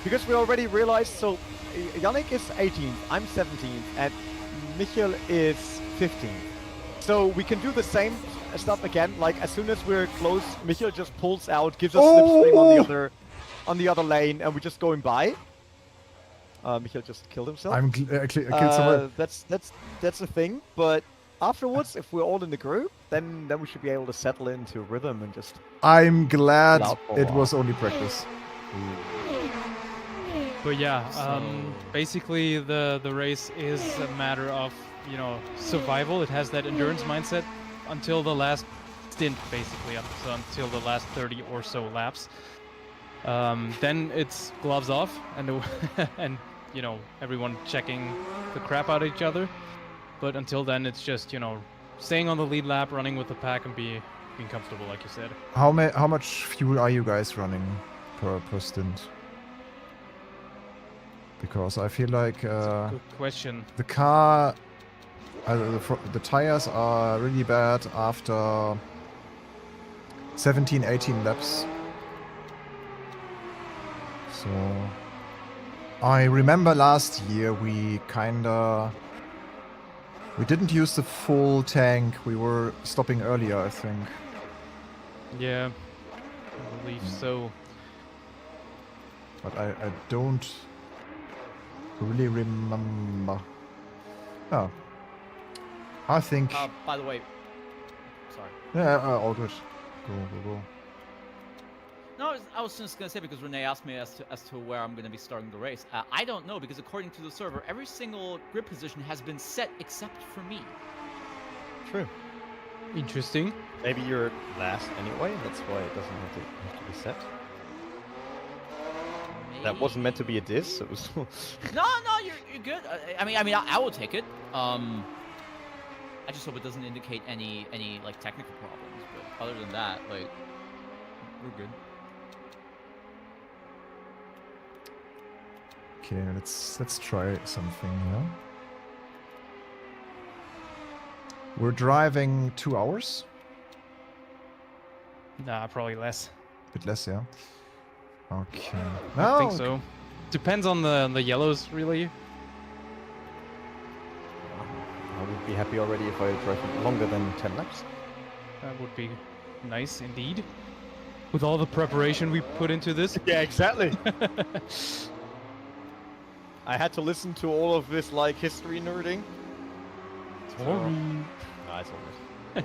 Because we already realized, so Yannick is 18th, I'm 17th, and Michael is 15th. So we can do the same stuff again. Like as soon as we're close, Michael just pulls out, gives us slipstream on the other lane, and we're just going by. Michael just killed himself. I killed someone. That's a thing. But afterwards, if we're all in the group, then we should be able to settle into rhythm and just. I'm glad Loud for a it while. was only practice. But yeah, basically the race is a matter of survival. It has that endurance mindset until the last stint, basically, until the last 30 or so laps. Then it's gloves off and everyone checking the crap out of each other. But until then, it's just, staying on the lead lap, running with the pack, and being comfortable, like you said. How much fuel are you guys running per stint? Because I feel like Good question. the car, the tires are really bad after 17, 18 laps. So I remember last year we didn't use the full tank. We were stopping earlier, I think. Yeah, I believe so. But I don't really remember. Oh. I think... By the way, sorry. Yeah, all good. Go. No, I was just gonna say, because Renee asked me as to where I'm gonna be starting the race. I don't know, because according to the server, every single grid position has been set except for me. True. Interesting. Maybe you're last anyway. That's why it doesn't have to be set. That wasn't meant to be a diss. It was. No, you're good. I mean, I will take it. I just hope it doesn't indicate any like technical problems. But other than that, like, we're good. Okay, let's try something here. We're driving 2 hours. Nah, probably less. Bit less, yeah. Okay. I think so. Depends on the yellows, really. I would be happy already if I drive longer than 10 laps. That would be nice indeed. With all the preparation we put into this. Yeah, exactly. I had to listen to all of this like history nerding. No, it's all good.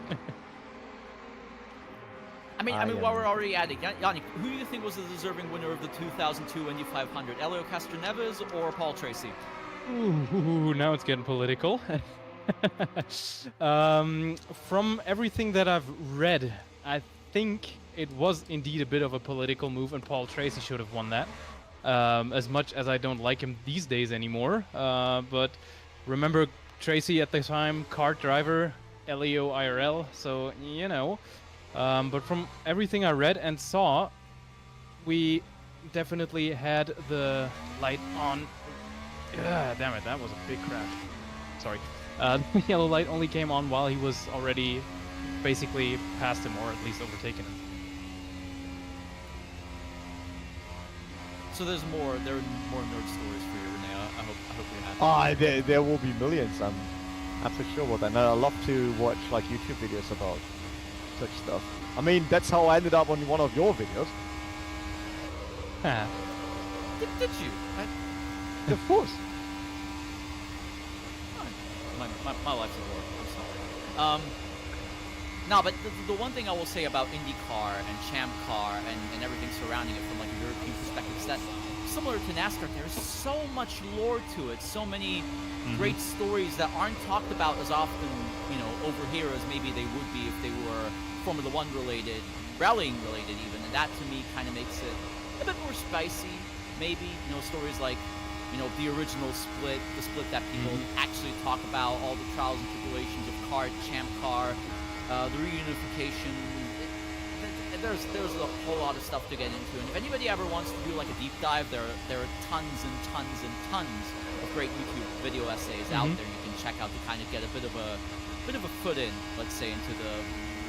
I mean, while we're already at it, Yannick, who do you think was the deserving winner of the 2002 Indy 500? Elio Castroneves or Paul Tracy? Ooh, now it's getting political. From everything that I've read, I think it was indeed a bit of a political move, and Paul Tracy should have won that. As much as I don't like him these days anymore. But remember Tracy at the time, kart driver, Elio IRL, so, but from everything I read and saw, we definitely had the light on. Damn it, that was a big crash. Sorry. The yellow light only came on while he was already basically past him, or at least overtaken him. So there are more nerd stories for you, Renee. I hope you're happy. There will be millions. I'm absolutely sure about that. And I love to watch like YouTube videos about such stuff. I mean, that's how I ended up on one of your videos. Did you? Of course. My life's a war. I'm sorry. No, but the one thing I will say about IndyCar and Champ Car and everything surrounding it from like a European perspective is that similar to NASCAR, there's so much lore to it, so many great stories that aren't talked about as often, over here as maybe they would be if they were Formula One related, rallying related even, and that to me kind of makes it a bit more spicy, maybe, stories like, the original split, the split that people actually talk about, all the trials and tribulations of kart, Champ Car, the reunification. There's a whole lot of stuff to get into, and if anybody ever wants to do like a deep dive, there are tons and tons and tons of great YouTube video essays out there you can check out to kind of get a bit of a foot in, let's say, into the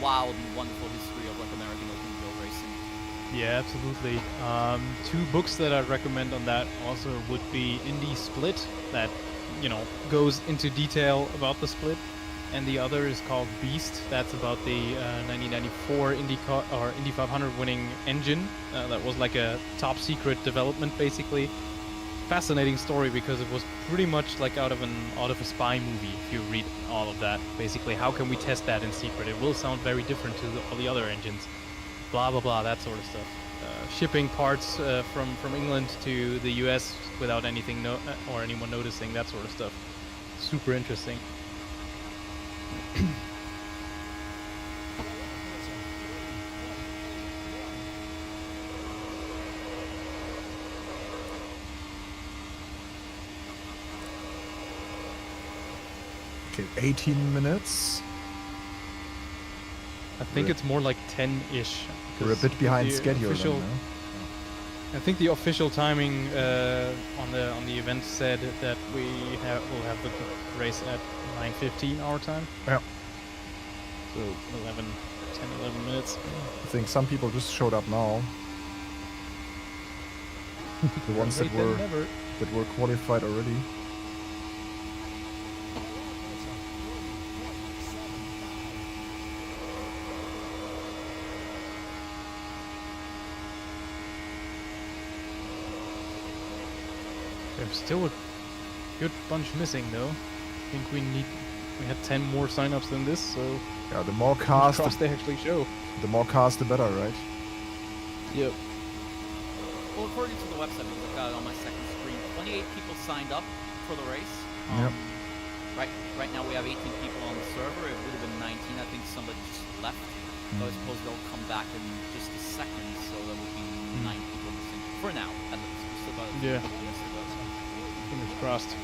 wild and wonderful history of like American automobile racing. Yeah, absolutely. 2 books that I'd recommend on that also would be Indy Split, that, goes into detail about the split. And the other is called Beast. That's about the 1994 Indycar or Indy 500 winning engine. That was like a top secret development, basically. Fascinating story because it was pretty much like out of a spy movie. If you read all of that, basically, how can we test that in secret? It will sound very different to all the other engines. Blah blah blah, that sort of stuff. Shipping parts from England to the US without anything or anyone noticing, that sort of stuff. Super interesting. Okay, 18 minutes. I think it's more like 10-ish. We're a bit behind schedule. Official, Then, no? I think the official timing on the event said that will have the race at 9:15 our time. Yeah. So 11 minutes. I think some people just showed up now. The ones that were qualified already. There's still a good bunch missing though. I think we had 10 more signups than this, so Yeah, the more cars, they actually show. the more cars, the better, right? Yep. Well, according to the website, because I've got it on my second screen, 28 people signed up for the race. Yep. Right now we have 18 people on the server. It would have been 19. I think somebody just left. So I suppose they'll come back in just a second. So there will be 9 people missing for now. At least. We still got a few people missing. Fingers crossed.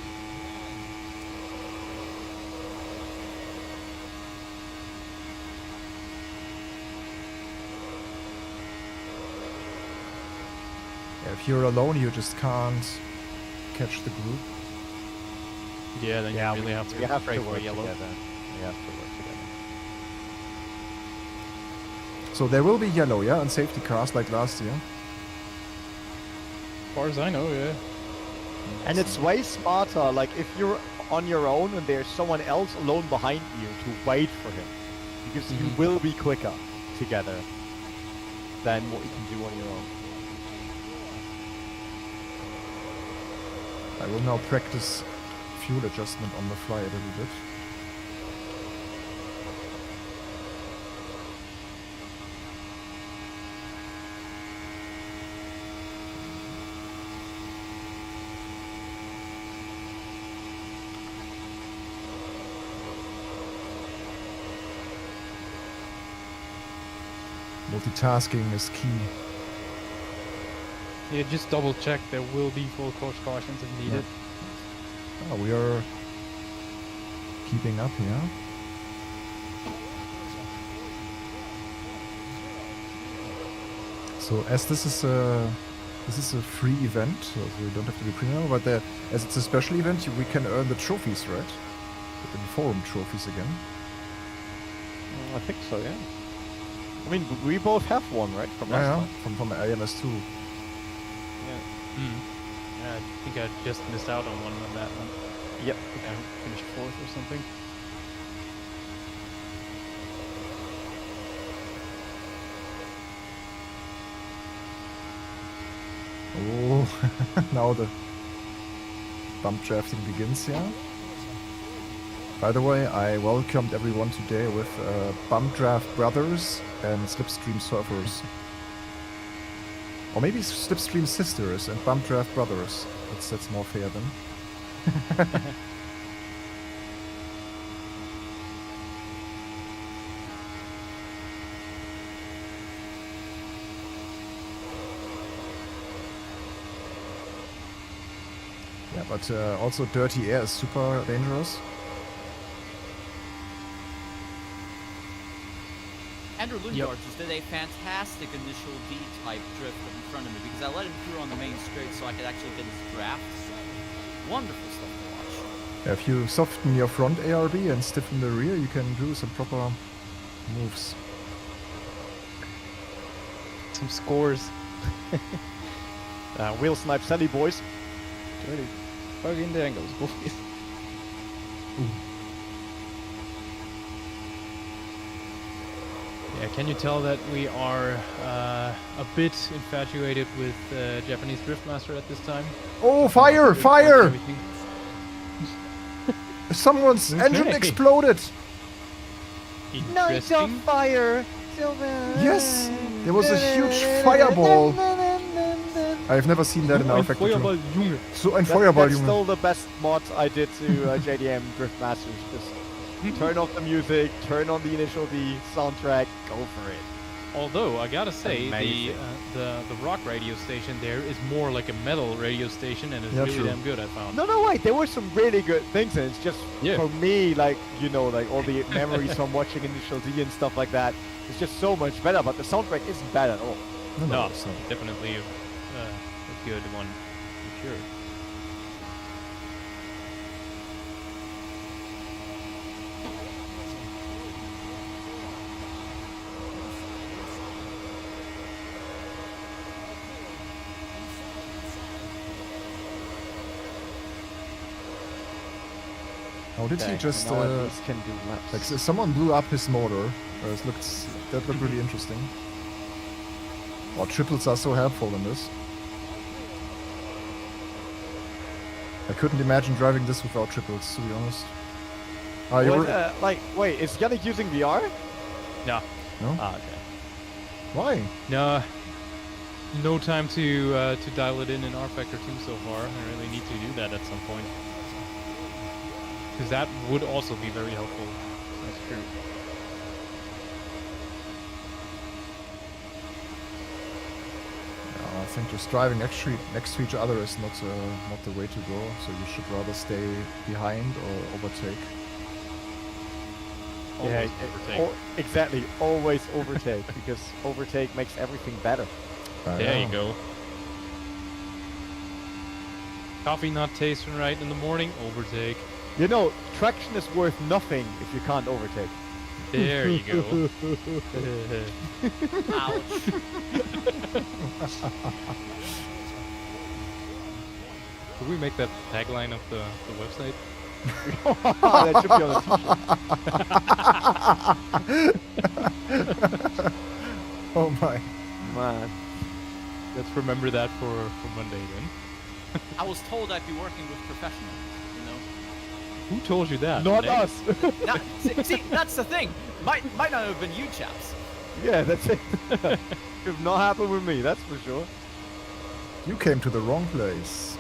Yeah, if you're alone, you just can't catch the group. Yeah, then you really have to We have to pray for work yellow. together. We have to work together. So there will be yellow, yeah, and safety cars like last year. As far as I know, yeah. And it's way smarter, like if you're on your own and there's someone else alone behind you to wait for him. Because you will be quicker together than what you can do on your own. I will now practice fuel adjustment on the fly a little bit. Multitasking is key. Yeah, just double check. There will be full course cautions if needed. Oh, we are keeping up here. So as this is a free event, so you don't have to be premium, but as it's a special event, we can earn the trophies, right? The forum trophies again. I think so, yeah. I mean, we both have one, right? From last time. From IMS2. Yeah. Yeah, I think I just missed out on that one. Yep. I think I finished 4th or something. Oh, now the bump drafting begins here. By the way, I welcomed everyone today with Bump Draft Brothers and Slipstream Surfers. Or maybe Slipstream Sisters and Bump Draft Brothers. That's more fair then. Yeah, but also dirty air is super dangerous. Andrew Lundgaard just did a fantastic initial D-type drift in front of me because I let him through on the main straight so I could actually get his drafts. Wonderful stuff to watch. Yeah, if you soften your front ARB and stiffen the rear, you can do some proper moves. Some scores. Wheel snipe Sally, boys. Dirty. Bug in the angles, boys. Yeah, can you tell that we are a bit infatuated with Japanese Driftmaster at this time? Oh, fire! Fire! Someone's engine exploded! Night of fire! Yes! There was a huge fireball! I've never seen that in rFactor 2. So ein Feuerball, That's Junge. still the best mod I did to JDM Driftmasters. Just turn off the music, turn on the initial D soundtrack, go for it. Although I gotta say, Amazing. the rock radio station there is more like a metal radio station, and it's really true. damn good. I found. No, wait. There were some really good things, and it's just Yeah. for me, like like all the memories from watching Initial D and stuff like that. It's just so much better, but the soundtrack isn't bad at all. No, it's not. definitely a good one for sure. Oh, did he just now at least can do laps. like someone blew up his motor? That looked really interesting. Oh, triples are so helpful in this. I couldn't imagine driving this without triples, to be honest. Wait, is Yannick using VR? No. No? Ah, okay. Why? No. No time to dial it in rFactor 2 so far. I really need to do that at some point. Because that would also be very helpful. That's true. I think just driving next to each other is not the way to go. So you should rather stay behind or overtake. Always overtake. Exactly. Always overtake because overtake makes everything better. There you go. Coffee not tasting right in the morning, overtake. Traction is worth nothing if you can't overtake. There you go. Ouch. Could we make that tagline of the website? That should be on a t-shirt. Oh my. Man. Let's remember that for Monday then. I was told I'd be working with professionals, Who told you that? Not Nick? us. Now, see, that's the thing. Might not have been you chaps. Yeah, that's it. Could not happen with me, that's for sure. You came to the wrong place.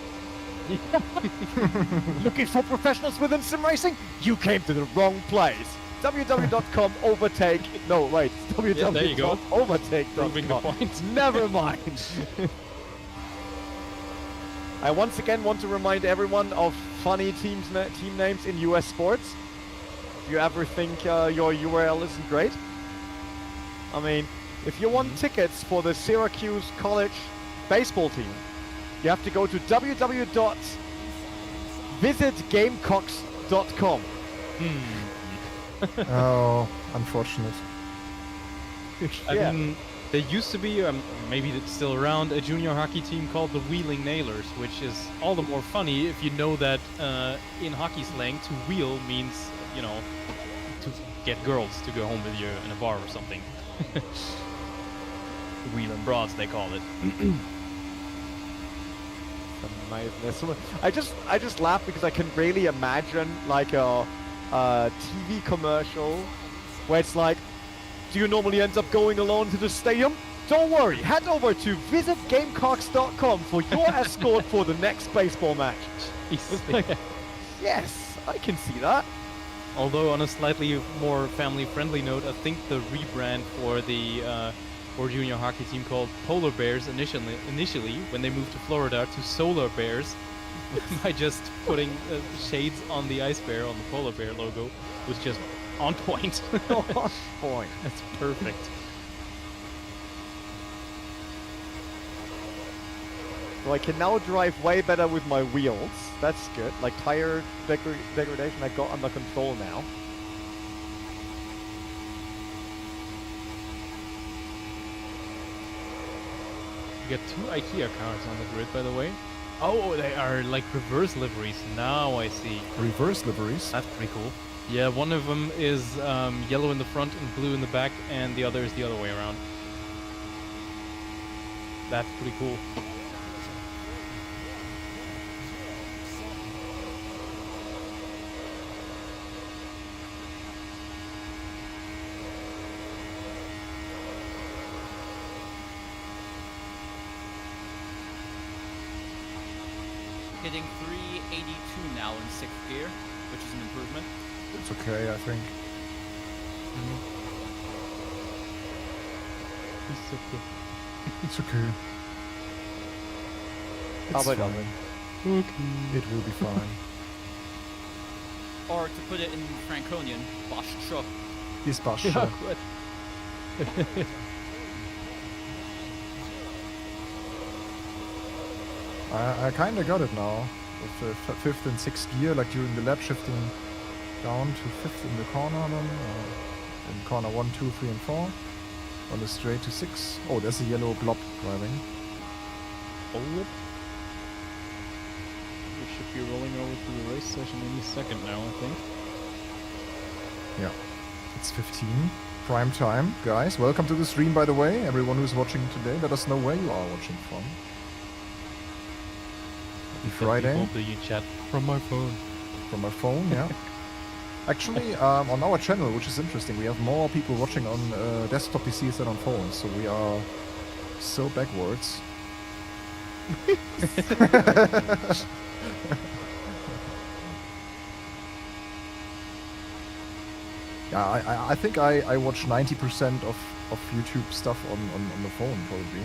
Looking for professionals within sim racing? You came to the wrong place. www.com overtake. No, wait. Yeah, there you go. www.overtake.com. Proving the point. Never mind. I once again want to remind everyone of funny team names in US sports. If you ever think your URL isn't great. I mean, if you want tickets for the Syracuse College baseball team, you have to go to www.visitgamecocks.com. Oh, unfortunate. I mean, there used to be, maybe it's still around, a junior hockey team called the Wheeling Nailers, which is all the more funny if you know that in hockey slang, to wheel means, to get girls to go home with you in a bar or something. Wheeling Broads, they call it. I just laugh because I can really imagine like a TV commercial where it's like, do you normally end up going alone to the stadium? Don't worry, head over to visitgamecocks.com for your escort for the next baseball match. It's like, yes, I can see that. Although on a slightly more family-friendly note, I think the rebrand for the for junior hockey team called Polar Bears initially when they moved to Florida to Solar Bears by just putting shades on the ice bear on the Polar Bear logo was just on point. On point. That's perfect. So I can now drive way better with my wheels. That's good. Like tire degradation I got under control now. You got 2 IKEA cars on the grid, by the way. Oh, they are like reverse liveries. Now I see. Reverse liveries? That's pretty cool. Yeah, one of them is yellow in the front and blue in the back, and the other is the other way around. That's pretty cool. Hitting 382 now in 6th gear, which is an improvement. It's okay, I think. It's okay. It's okay. It's Aber fine. Okay. It will be fine. Or to put it in Franconian, Bosch Scho. He's Bosch. Ja, gut. I kind of got it now. With the fifth and sixth gear, like during the lap, shifting down to fifth in the corner, then in corner 1, 2, 3, and 4. On the straight to 6. Oh, there's a yellow blob driving. Oh, yep. We should be rolling over to the race session any second now, I think. Yeah. It's 15. Prime time. Guys, welcome to the stream, by the way. Everyone who's watching today, let us know where you are watching from. Happy Friday. The chat from my phone. From my phone, yeah. Actually, on our channel, which is interesting, we have more people watching on desktop PCs than on phones, so we are so backwards. Yeah, I think I watch 90% of YouTube stuff on the phone, probably.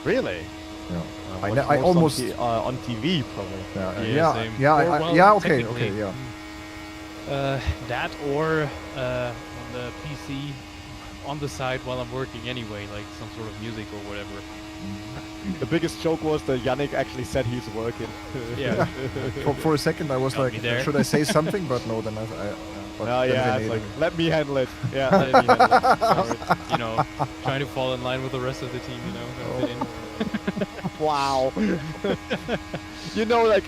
Really? Yeah. Watch I most almost... on TV probably. Same. Or, well, yeah, okay, technically, yeah. That or on the PC on the side while I'm working anyway, like some sort of music or whatever. The biggest joke was that Yannick actually said he's working. Yeah. For a second, I was Got like, me there. should I say something? But no, then but Oh then yeah, they it's made like, it. let me handle it. Yeah. You know, trying to fall in line with the rest of the team, you know, fit in. Wow. You know, like,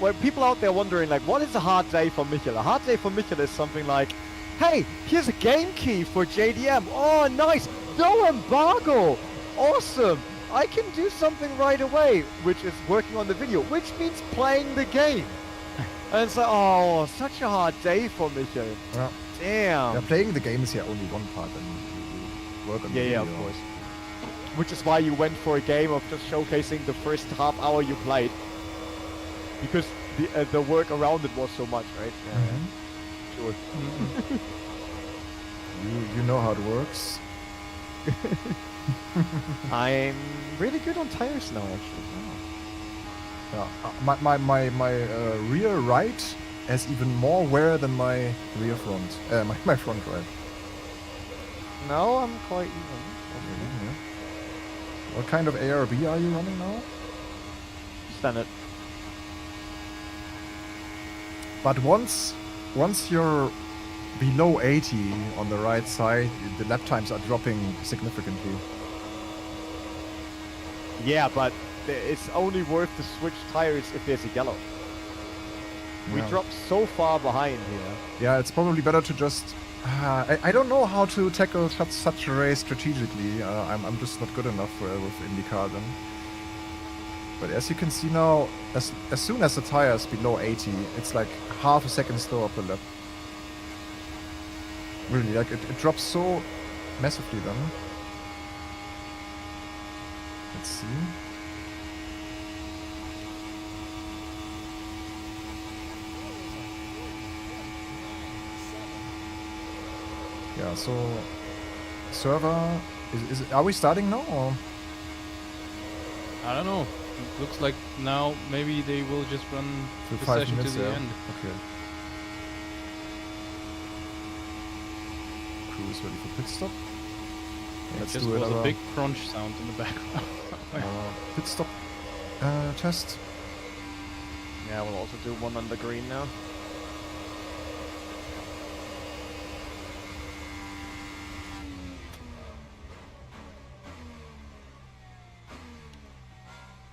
when people out there wondering, like, what is a hard day for Michael? A hard day for Michael is something like, hey, here's a game key for JDM. Oh, nice. No embargo. Awesome. I can do something right away, which is working on the video, which means playing the game. And it's like, oh, such a hard day for Michael. Yeah. Damn. Yeah, playing the game is yeah only one part, and you work on the Yeah, video. of course. Which is why you went for a game of just showcasing the first half hour you played, because the work around it was so much, right? Mhm. Sure. You know how it works. I'm really good on tires now, actually. Yeah. My rear right has even more wear than my rear front. My front right. No, I'm quite even. Yeah. What kind of ARB are you running now? Standard. But once you're below 80 on the right side, the lap times are dropping significantly. Yeah, but it's only worth to switch tires if there's a yellow. We Yeah. dropped so far behind here. Yeah, it's probably better to just... I don't know how to tackle such a race strategically. I'm just not good enough with IndyCar then. But as you can see now, as soon as the tire is below 80, it's like half a second slower per lap. Really, like it drops so massively then. Let's see. Yeah, so server are we starting now or? I don't know. It looks like now maybe they will just run For the 5 session minutes, to the yeah. end. Okay. Crew is ready for pit stop. It Let's just do was another a big crunch sound in the background. pit stop test. Yeah, we'll also do one on the green now.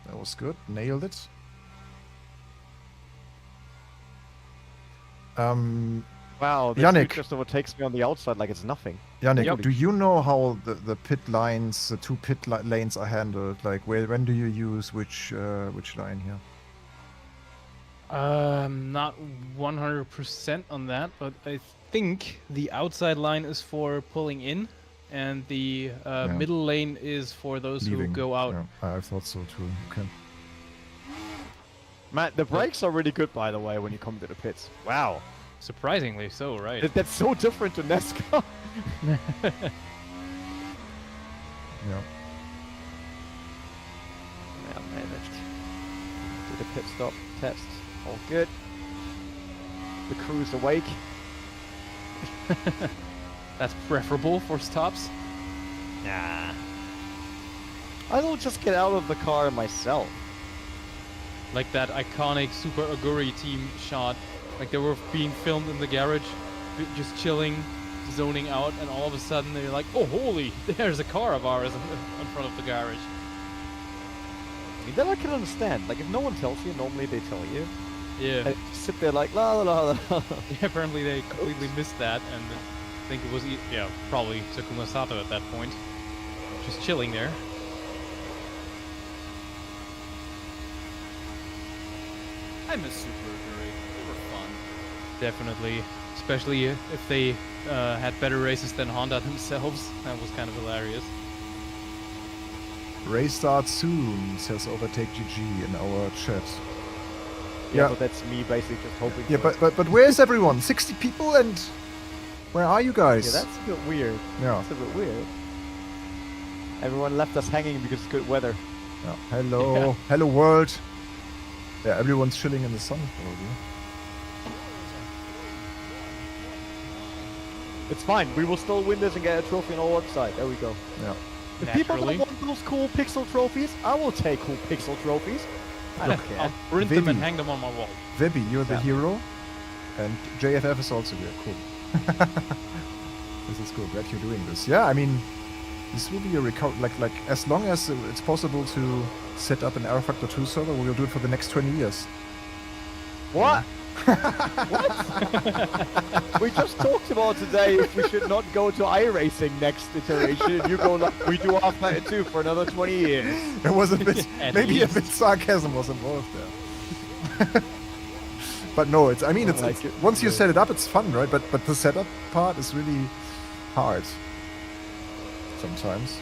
That was good. Nailed it. Wow, this Yannick. dude just overtakes me on the outside like it's nothing. Yannick, Yep. do you know how the pit lines, the two pit lanes are handled? Like when do you use which line here? Not 100% on that, but I think the outside line is for pulling in, and the middle lane is for those who Leaving. go out. Yeah, I thought so too. Okay. Man, the brakes are really good, by the way, when you come to the pits. Wow. Surprisingly so, right? That's so different to NASCAR. Yeah. Yeah, managed. Did a pit stop test. All good. The crew's awake. That's preferable for stops. Nah. I'll just get out of the car myself. Like that iconic Super Aguri team shot. Like they were being filmed in the garage, just chilling, zoning out, and all of a sudden they're like, oh holy, there's a car of ours in front of the garage. I mean, that I can understand. Like, if no one tells you, normally they tell you. Yeah. And you sit there like, la la la la. Apparently they completely missed that, and I think it was, probably Takuma Sato at that point. Just chilling there. I miss Super Aguri. They were fun. Definitely. Especially if they had better races than Honda themselves. That was kind of hilarious. Race starts soon, says OverTake GG in our chat. Yeah, Yeah. but that's me basically just hoping Yeah, for it. but where's everyone? 60 people, and where are you guys? Yeah, that's a bit weird. Yeah. That's a bit weird. Everyone left us hanging because it's good weather. Yeah. Hello. Yeah. Hello, world. Yeah, everyone's chilling in the sun, probably. It's fine. We will still win this and get a trophy on our website. There we go. Yeah. If people Naturally. don't want those cool pixel trophies, I will take cool pixel trophies. I don't care. I'll print them and Vivi. hang them on my wall. Vibi, you're the Yeah. hero. And JFF is also here. Cool. This is cool. Glad you're doing this. Yeah, I mean, this will be a like as long as it's possible to set up an rFactor 2 server, we'll do it for the next 20 years. What? We just talked about today if we should not go to iRacing next iteration. You go like, we do rFactor 2 for another 20 years. It was a bit, At maybe least. a bit sarcasm was involved there. But no, it's. I mean, I it's, like it's it. once you set it up, it's fun, right? But the setup part is really hard sometimes.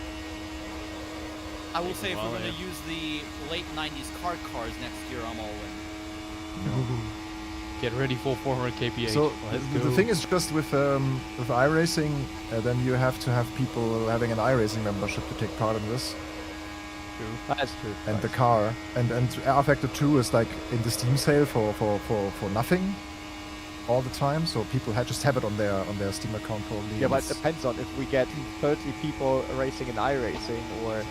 I will say if we're Well, going to yeah. use the late 90s kart cars next year, I'm all in. Get ready for 400 kph. So Let's the go. thing is just with iRacing, then you have to have people having an iRacing membership to take part in this, That's true. and the car, and rFactor 2 is like in the Steam sale for nothing all the time. So people just have it on their Steam account probably. Yeah, and but it it's- depends on if we get 30 people racing in iRacing or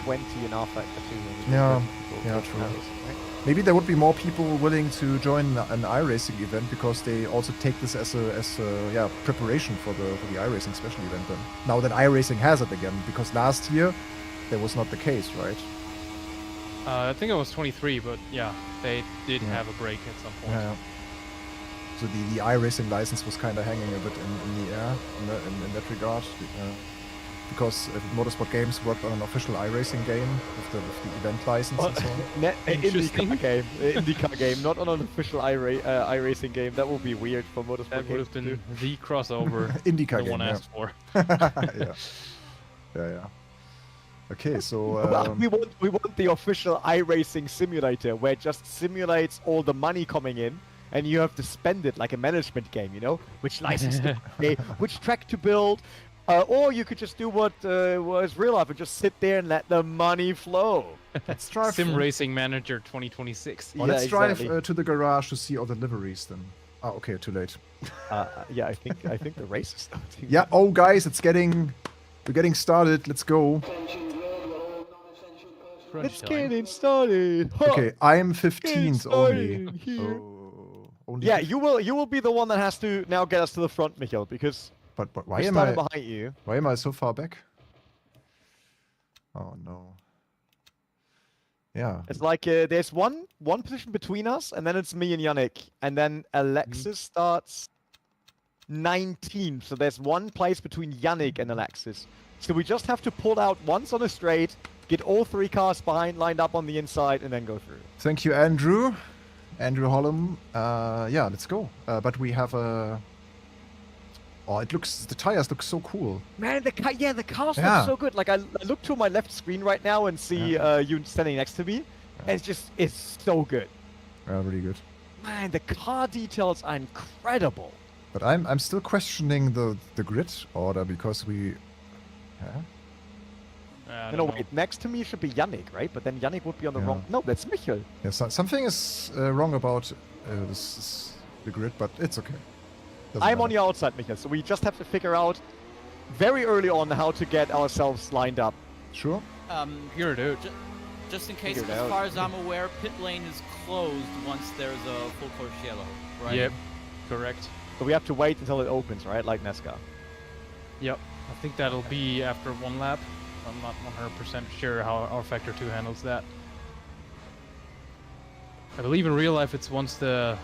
20 in rFactor 2. Yeah, People yeah, racing true. iRacing, right? Maybe there would be more people willing to join an iRacing event because they also take this as a preparation for the iRacing special event. Then now that iRacing has it again, because last year that was not the case, right? I think it was 23, but yeah, they did Yeah. have a break at some point. Yeah. So the iRacing license was kind of hanging a bit in the air in that regard, because Motorsport Games worked on an official iRacing game with the event license and so on. Interesting. IndyCar game, IndyCar game, not on an official iRacing game. That would be weird for Motorsport That would Games have been to do. the crossover IndyCar no game. one Yeah. asked for. yeah. Okay, so Well, we want the official iRacing simulator where it just simulates all the money coming in, and you have to spend it like a management game, you know, which license to pay, which track to build, or you could just do what was real life and just sit there and let the money flow. let's drive. Sim Racing Manager 2026. Oh, Yeah, let's drive exactly. to the garage to see all the liveries then. Oh, okay, too late. Yeah, I think the race is starting. Yeah. Oh, guys, we're getting started. Let's go. Crunch It's time. getting started. Huh. Okay, I am Getting 15th only. started here. Oh, only. Yeah, you will be the one that has to now get us to the front, Michael, because But why we're am starting I? behind you. Why am I so far back? Oh no. Yeah. It's like there's one position between us, and then it's me and Yannick, and then Alexis starts 19th. So there's one place between Yannick and Alexis. So we just have to pull out once on a straight, get all three cars behind, lined up on the inside, and then go through. Thank you, Andrew. Andrew Hollum. Yeah, let's go. But we have a. Oh, the tires look so cool. Man, the cars Yeah. look so good. Like I look to my left screen right now and see you standing next to me, and it's so good. Really good. Man, the car details are incredible. But I'm still questioning the grid order because we. Yeah. I No, don't know. wait. Next to me should be Yannick, right? But then Yannick would be on the Yeah. wrong. No, that's Michael. Yeah, something is wrong about the grid, but it's okay. Doesn't I'm on matter. your outside, Michael. So we just have to figure out very early on how to get ourselves lined up. Sure. Figure it out. Just in case, Figure it as out. far as I'm aware, pit lane is closed once there's a full course yellow, right? Yep, correct. So we have to wait until it opens, right? Like NASCAR. Yep, I think that'll be after one lap. I'm not 100% sure how rFactor 2 handles that. I believe in real life it's once the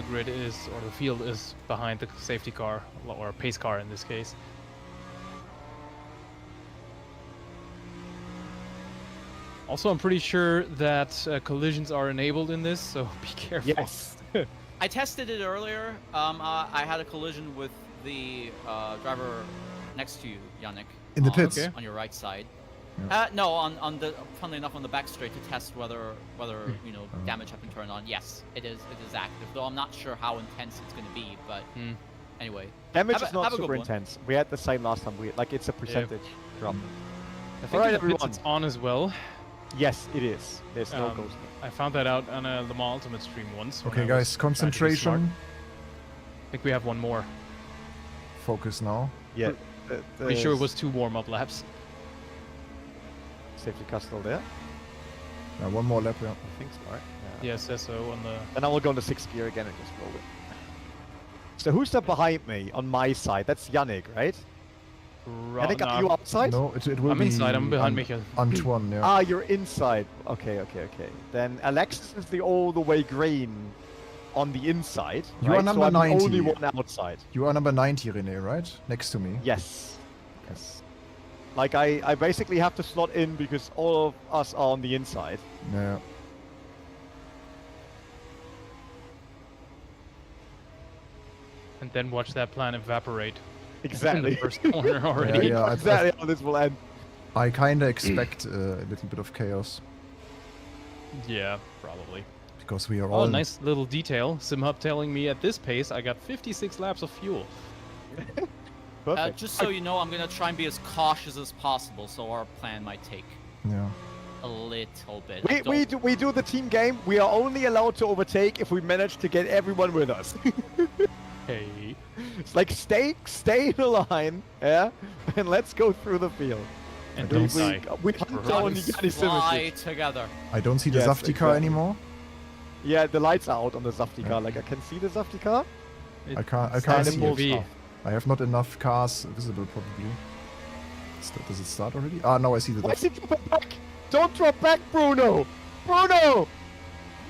grid is, or the field is behind the safety car, or pace car in this case. Also, I'm pretty sure that collisions are enabled in this, so be careful. Yes. I tested it earlier. I had a collision with the driver next to you, Yannick. In the on- pits? Okay. On your right side. Yeah. No, on the, funnily enough, on the back straight to test whether you know, damage had been turned on. Yes, it is active. Though I'm not sure how intense it's going to be. But anyway, Damage Have is a- not have a good super one. intense. We had the same last time. Like it's a percentage drop. I think Alright, in the pits everyone. it's on as well. Yes, it is. There's no Um, ghost. I found that out on a Le Mans Ultimate stream once. when I Okay, was guys, trying to be smart. concentration. I think we have one more. Focus now. Yeah. Pretty sure it was 2 warm-up laps. Safety car still there. One more lap, yeah. I think so, right? Yeah. Yes, SO on the... Then I will go into 6th gear again and just roll it. So who's that behind me on my side? That's Yannick, right? Yannick, no, are you outside? No, it will I'm be inside, I'm behind Michael. Antoine, yeah. Ah, you're inside. Okay. Then Alexis is the all the way green on the inside. You are right? number so I'm 90. the only one outside. You are number 90, René, right? Next to me. Yes. Like I basically have to slot in because all of us are on the inside. Yeah. And then watch that plan evaporate. In Exactly. the first corner already. Yeah, exactly how this will end. I kinda expect a little bit of chaos. Yeah, probably. Because we are Oh, all... nice little detail. SimHub telling me at this pace I got 56 laps of fuel. Perfect. just so you know, I'm gonna try and be as cautious as possible, so our plan might take Yeah. a little bit. We do the team game. We are only allowed to overtake if we manage to get everyone with us. Hey. It's like stay in a line, yeah, and let's go through the field. And don't die. We hunt Right. down Let's Yanni fly Simmons. together. I don't see the Yes, Safety car exactly. anymore. Yeah, the lights are out on the Safety Yeah. car. Like I can see the Safety car. I can't And see it it. moves off. I have not enough cars visible, probably. Does it start already? Ah, now I see the... Why is he dropping back? Don't drop back, Bruno! Bruno!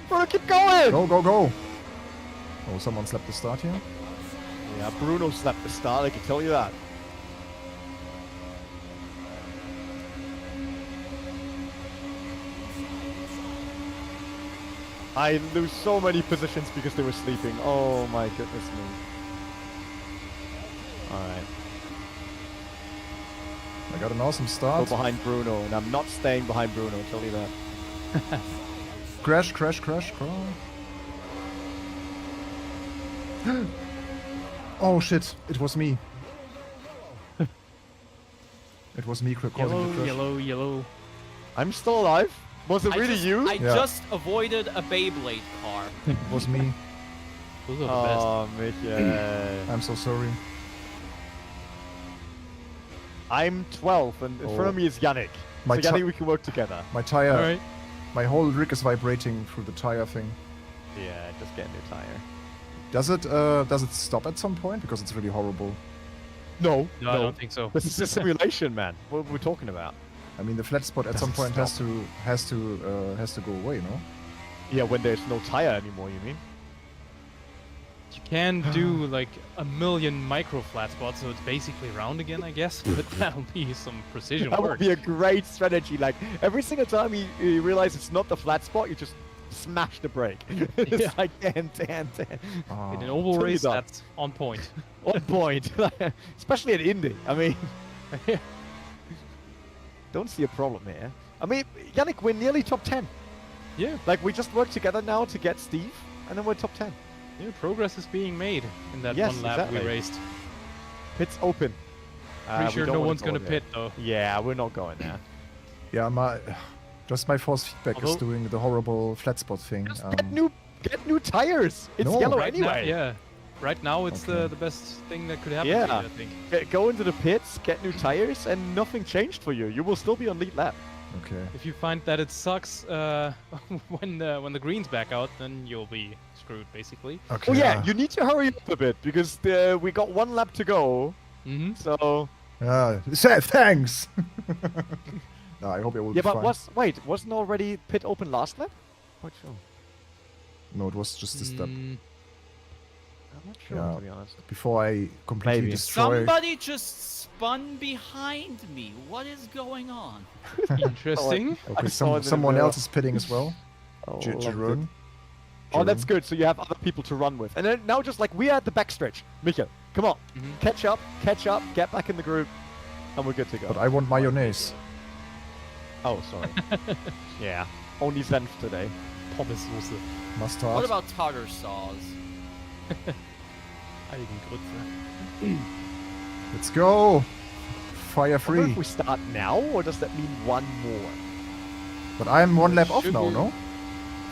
Bruno, keep going! Go, go, go! Oh, someone slapped the start here. Yeah, Bruno slapped the start, I can tell you that. I lose so many positions because they were sleeping. Oh my goodness me. Alright. I got an awesome Go start. behind Bruno, and I'm not staying behind Bruno, I'll tell you that. Crash, crash, crash, crash. Oh shit, it was me. It was me causing Yellow, the crash. yellow, yellow. I'm still alive? Was it really you? I Yeah. just avoided a Beyblade car. It was me. Those are the best. Oh, Michael. I'm so sorry. I'm 12, and in front of me is Yannick. My So ti- Yannick, we can work together. My tire, Alright. my whole rig is vibrating through the tire thing. Yeah, just get a new tire. Does it stop at some point? Because it's really horrible. No, No, I don't think so. This is a simulation, man. What are we talking about? I mean, the flat spot at some Doesn't point stop. has to go away, no? Yeah, when there's no tire anymore, you mean? You can do like a million micro flat spots, so it's basically round again, I guess. But that'll be some precision That work. would be a great strategy. Like, every single time you realize it's not the flat spot, you just smash the brake. It's Yeah. like, damn. Ah. In an oval Totally race, dumb. that's on point. On point. Especially at Indy. I mean, don't see a problem here. I mean, Yannick, we're nearly top 10. Yeah, Like, we just worked together now to get Steve, and then we're top 10. yeah, progress is being made in that Yes, one lap exactly. we raced. Pit's open. Pretty We sure don't no wanna one's go gonna there. pit though. Yeah, we're not going there. Yeah, just my force feedback is Although- doing the horrible flat spot thing. Just get new tires. It's No. yellow Right now, anyway. yeah. Right now, it's Okay. the best thing that could happen Yeah. to you, I think. Go into the pits, get new tires, and nothing changed for you. You will still be on lead lap. Okay. If you find that it sucks when the green's back out, then you'll be screwed, basically. Okay. Oh yeah, you need to hurry up a bit because we got 1 lap to go. Mm-hmm. So Thanks. No, I hope it will yeah, be but fine. wasn't already pit open last lap? Quite sure. No, it was just a step I'm not sure Yeah. to be honest. before I completely Maybe. destroy. Somebody just spun behind me. What is going on? Interesting. Okay, I saw it in the someone mirror. else is pitting as well. Oh, loved it. Jeroen. Oh, that's good. So you have other people to run with. And then now just like we are at the backstretch. Mika, come on. Mhm. Catch up, get back in the group, and we're good to go. But I want mayonnaise. Oh, sorry. Yeah. Only Senf today. Pommessoße. Mustard. What about tartar saws? Heiligengrütze. Let's go. Fire I wonder free. if we start now, or does that mean 1 more? But I'm 1 lap off Should now, be. no?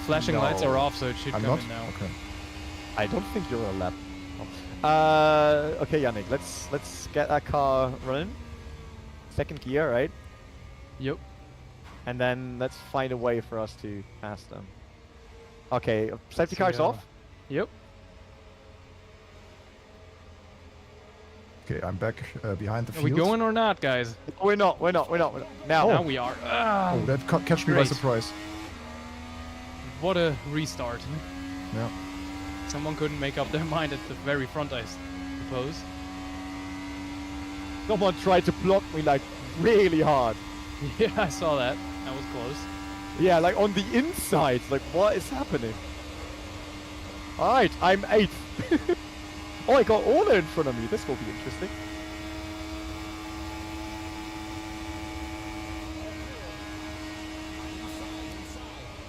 Flashing lights No. are off, so it should I'm come not. in now. Okay. I don't think you're a lap. Okay, Yannick, let's get our car running. 2nd gear, right? Yep. And then let's find a way for us to pass them. Okay, safety So, car's yeah. off. Yep. Okay, I'm back behind the Are field. we going or not, guys? We're not. Now. Now we are. Oh, that catch me by Great. surprise. What a restart. Yeah. Someone couldn't make up their mind at the very front, I suppose. Someone tried to block me like really hard. Yeah, I saw that. That was close. Yeah, like on the inside. Like, what is happening? Alright, I'm 8th. Oh, I got Ola in front of me. This will be interesting.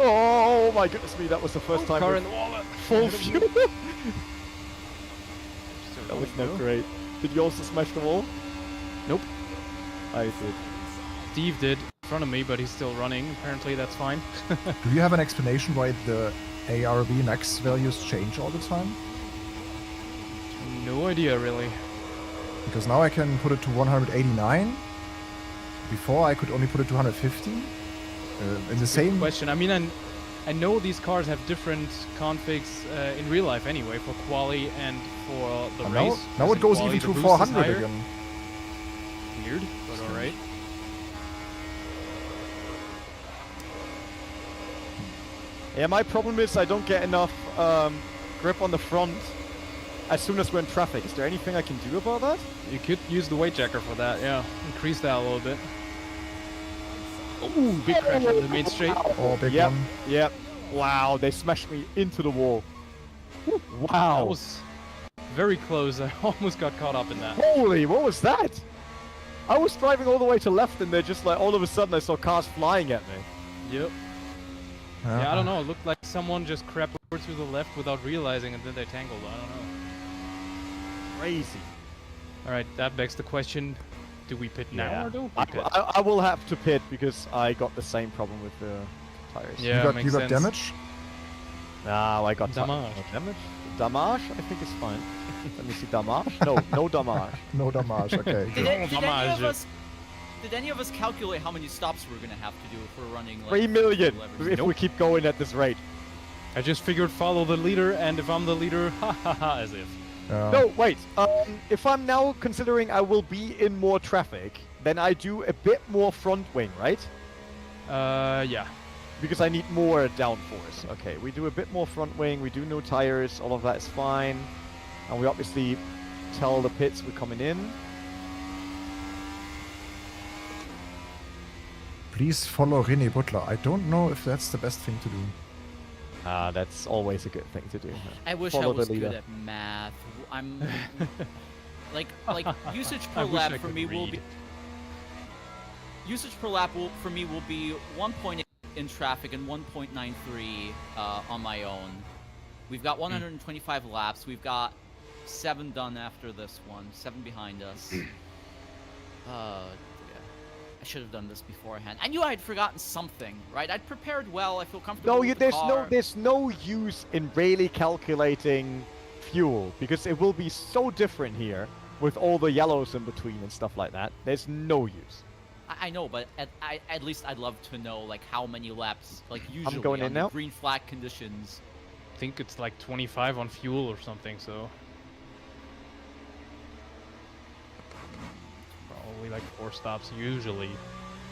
Oh my goodness me, that was the first time Car with in the wall. full fuel. That was not great. Did you also smash the wall? Nope. I did. Steve did in front of me, but he's still running. Apparently, that's fine. Do you have an explanation why the ARB max values change all the time? No idea, really. Because now I can put it to 189. Before I could only put it to 150. In the same. Question. I mean, I know these cars have different configs in real life anyway, for quali and for the Now, race. now it In goes quali, even the to boost is 400 higher. again. Weird, but alright. Yeah, my problem is I don't get enough grip on the front as soon as we're in traffic. Is there anything I can do about that? You could use the weight checker for that, yeah. Increase that a little bit. Ooh, big crash on the main straight. Oh, big Yep, one. yep. Wow, they smashed me into the wall. That Wow. was very close. I almost got caught up in that. Holy, what was that? I was driving all the way to left and they're just like, all of a sudden I saw cars flying at me. Yep. Yeah, I don't know. It looked like someone just crept over to the left without realizing, and then they tangled. I don't know. Crazy. All right, that begs the question: do we pit now or don't we pit? I will have to pit because I got the same problem with the tires. Yeah, you makes got sense. damage? No, I got Damage. Damage? Damage? I think it's fine. Let me see. Damage? No, no damage. No damage. Okay. Did, good. did any of us calculate how many stops we're gonna have to do if we're running like 3 million levers? if we keep going at this rate. I just figured follow the leader, and if I'm the leader, ha ha ha, as if. No, wait. If I'm now considering I will be in more traffic, then I do a bit more front wing, right? Yeah. Because I need more downforce. Okay, we do a bit more front wing, we do no tires, all of that is fine. And we obviously tell the pits we're coming in. Please follow René Butler. I don't know if that's the best thing to do. That's always a good thing to do. I wish Follow I the was good leader. at math. I'm like usage I per wish lap I for could me will read. be usage per lap for me will be 1.8 in traffic and 1.93 on my own. We've got 125 laps. We've got 7 done after this one. 7 behind us. Yeah. I should have done this beforehand. I knew I had forgotten something, right? I'd prepared well. I feel comfortable. No, with the car. there's no use in really calculating fuel because it will be so different here with all the yellows in between and stuff like that. There's no use. I know, but at least I'd love to know like how many laps, like usually going on in the now. green flag conditions. I think it's like 25 on fuel or something, so probably like 4 stops usually.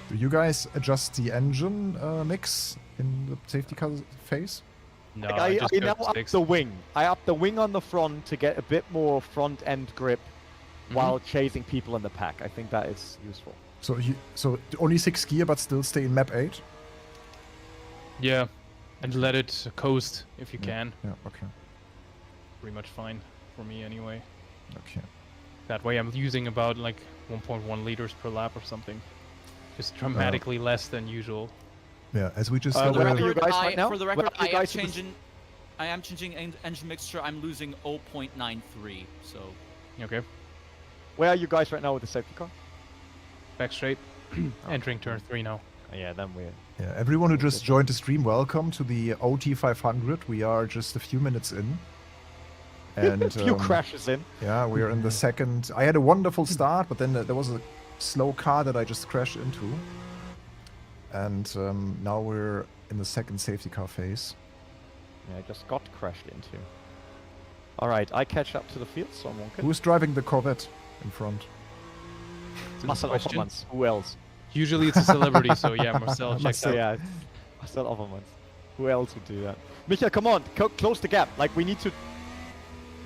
Do you guys adjust the engine mix in the safety car phase? No, Like, I I just now go up 6. the wing. I up the wing on the front to get a bit more front end grip while chasing people in the pack. I think that is useful. So only 6 gear, but still stay in map 8. Yeah, and let it coast if you can. Yeah. Okay. Pretty much fine for me anyway. Okay. That way I'm using about like 1.1 liters per lap or something. Just dramatically less than usual. Yeah. As we just For the said, record, you guys right now? For the Where record, are you guys? I am changing engine mixture. I'm losing 0.93. So Okay, Where are you guys right now with the safety car? back straight. Entering turn 3 now. Yeah, then we're. yeah, everyone who just joined the stream, welcome to the OT500. We are just a few minutes in. And A few crashes in. yeah, we are in the second. I had a wonderful start, but then there was a slow car that I just crashed into. And now we're in the second safety car phase. Yeah, I just got crashed into. Alright, I catch up to the field, so I'm okay. Who's driving the Corvette in front? Marcel question. Offermans. Who else? Usually it's a celebrity, so yeah, Marcel checks out. Yeah, Marcel Offermans. Who else would do that? Michael, come on, close the gap. Like, we need to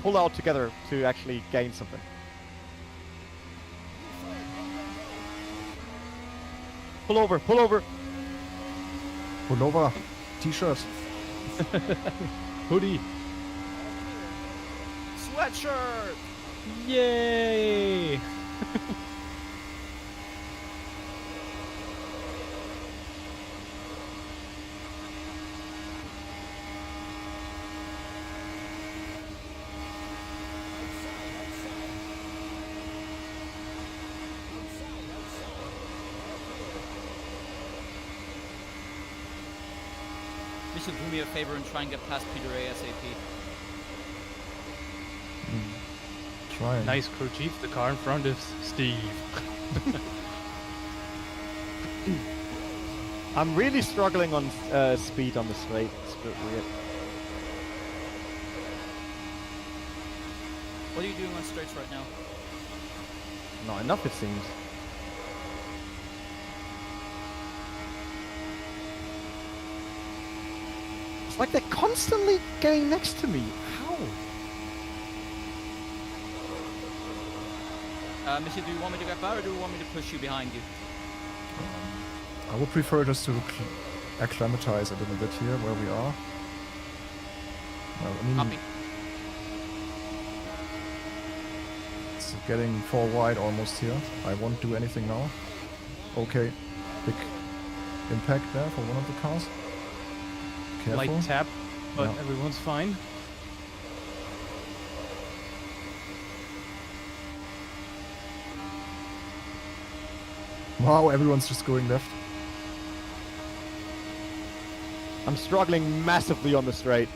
pull out together to actually gain something. Pull over, pull over. Pullover, T-shirt. Hoodie. sweatshirt. Yay! You should do me a favor and try and get past Peter ASAP. Try. Nice kerchief, the car in front is Steve. I'm really struggling on speed on the straight. It's a bit weird. What are you doing on straights right now? Not enough, it seems. It's like they're constantly getting next to me. How? Missy, do you want me to get by or do you want me to push you behind you? I would prefer just to acclimatize a little bit here where we are. Well, I mean, Copy. it's getting 4 wide almost here. I won't do anything now. Okay, big impact there for one of the cars. Careful. Light tap, but Yeah. everyone's fine. Wow, everyone's just going left. I'm struggling massively on the straight.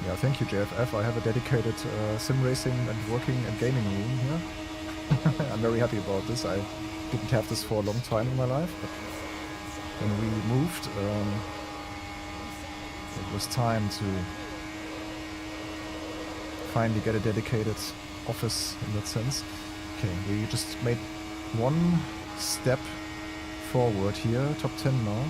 Yeah, thank you, JFF. I have a dedicated sim racing and working and gaming room here. I'm very happy about this. I didn't have this for a long time in my life, but when we moved, it was time to finally get a dedicated office in that sense. Okay, we just made one step forward here, top 10 now.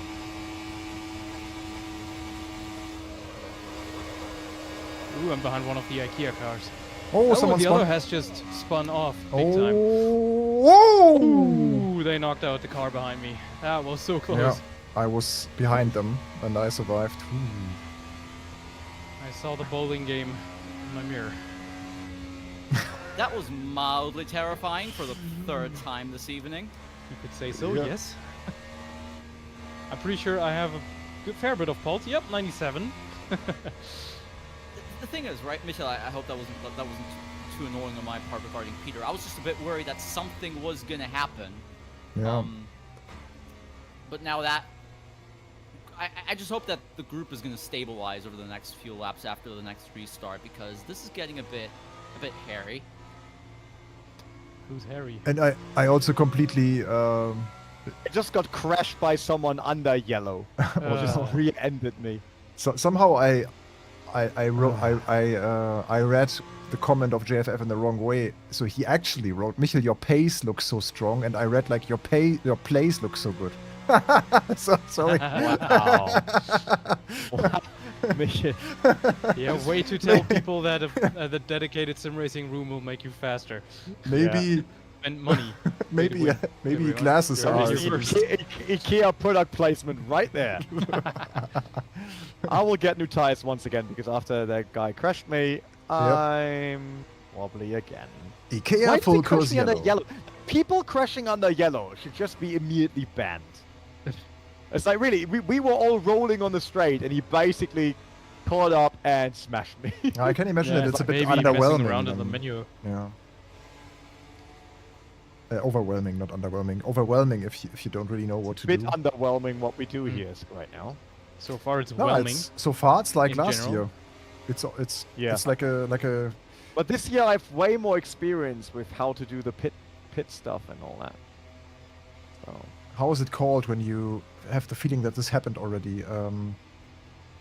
Ooh, I'm behind one of the IKEA cars. Oh, Oh, someone the spun. other has just spun off big time. Oh! Ooh, they knocked out the car behind me. That was so close. Yeah, I was behind them and I survived. I saw the bowling game in my mirror. That was mildly terrifying for the third time this evening. You could say so, Yeah. yes. I'm pretty sure I have good fair bit of pulse. Yep, 97. The thing is, right, Michael, I hope that wasn't too annoying on my part regarding Peter. I was just a bit worried that something was gonna happen. Yeah. But now that I just hope that the group is gonna stabilize over the next few laps after the next restart, because this is getting a bit hairy. Who's Harry? And I also completely I just got crashed by someone under yellow. Or just rear-ended me. so somehow I read the comment of JFF in the wrong way. So he actually wrote, Michael, your pace looks so strong, and I read like your place looks so good. So sorry. Wow. Michael. Yeah, way to tell people that the dedicated sim racing room will make you faster. Maybe And money. maybe maybe glasses You're are. really first. IKEA product placement right there. I will get new tires once again, because after that guy crashed me, I'm wobbly again. IKEA Why is full he course crashing under yellow. yellow? People crashing under yellow should just be immediately banned. It's like, really, we were all rolling on the straight, and he basically caught up and smashed me. I can imagine that it's a bit maybe messing underwhelming. around in the then. menu. Yeah. Overwhelming, not underwhelming. Overwhelming if you don't really know what to Bit do. underwhelming what we do here right now. So far, it's No, whelming. so far it's like in last general. year. It's Yeah. like a But this year I have way more experience with how to do the pit stuff and all that. So how is it called when you have the feeling that this happened already?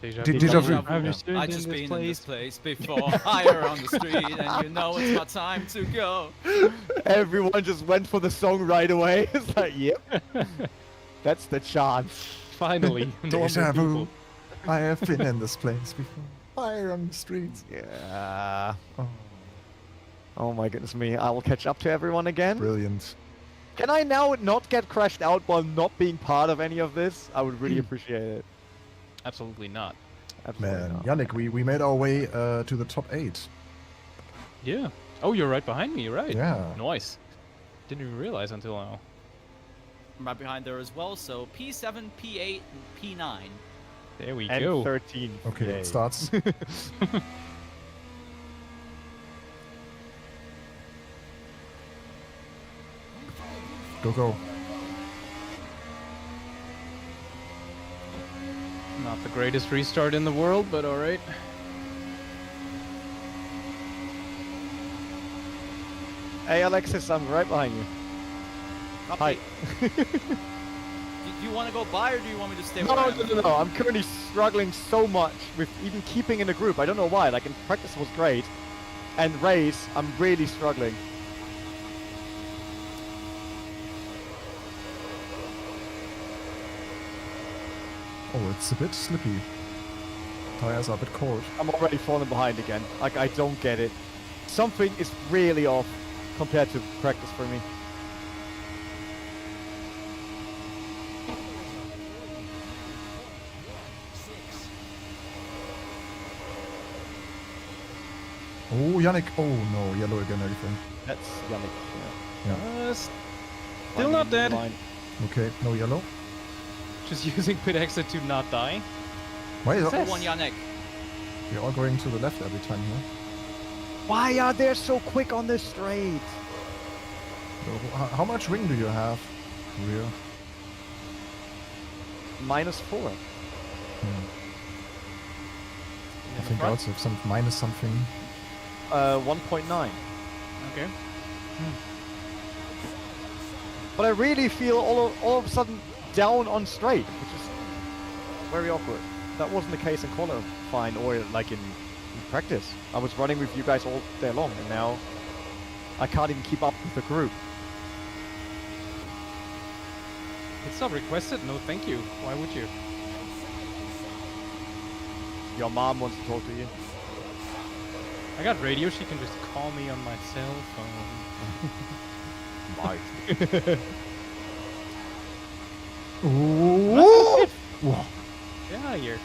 Deja vu. vu. I just been in this place before, higher on the street, and you know it's my time to go. everyone just went for the song right away. It's like, yep, that's the chance. Finally, normal Deja vu. people. I have been in this place before. Fire on the streets. Yeah. Oh, Oh my goodness me! I will catch up to everyone again. brilliant. Can I now not get crashed out while not being part of any of this? I would really appreciate it. Absolutely not. Absolutely Man, not. Yannick, we made our way to the top 8. Yeah. Oh, you're right behind me, right? Yeah. Nice. Didn't even realize until now. I'm right behind there as well, so P7, P8, and P9. There we And go. 13. Okay, Yay. it starts. Go. Not the greatest restart in the world, but alright. Hey Alexis, I'm right behind you. Hi. Do you want to go by, or do you want me to stay No, where I no, am? no, no. I'm currently struggling so much with even keeping in a group. I don't know why. Like in practice was great, and race, I'm really struggling. Oh, it's a bit slippy. Tires are a bit cold. I'm already falling behind again. Like I don't get it. Something is really off compared to practice for me. Oh, Yannick. Oh no, yellow again, everything. That's Yannick. Still not dead. Okay, no yellow. Just using pit exit to not die. Why is Go on, Yannick. We're all going to the left every time here. Why are they so quick on this straight? So, how much ring do you have? Rear. -4. I think I also have some minus something. 1.9. Okay. But I really feel all of a sudden down on straight, which is very awkward. That wasn't the case in qualifying or like in practice. I was running with you guys all day long, and now I can't even keep up with the group. It's not requested? No, thank you. Why would you? Your mom wants to talk to you. I got radio. She can just call me on my cell phone. Mike. Ooh. Whoa. Get out of here.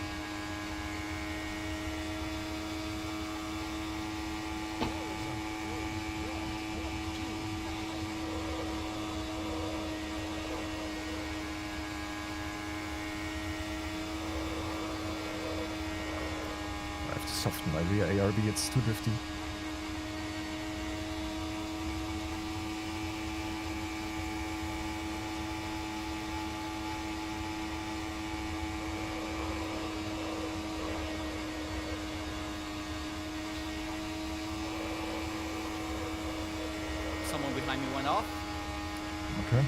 soften my rear ARB, it's too drifty. Someone behind me went off. Okay.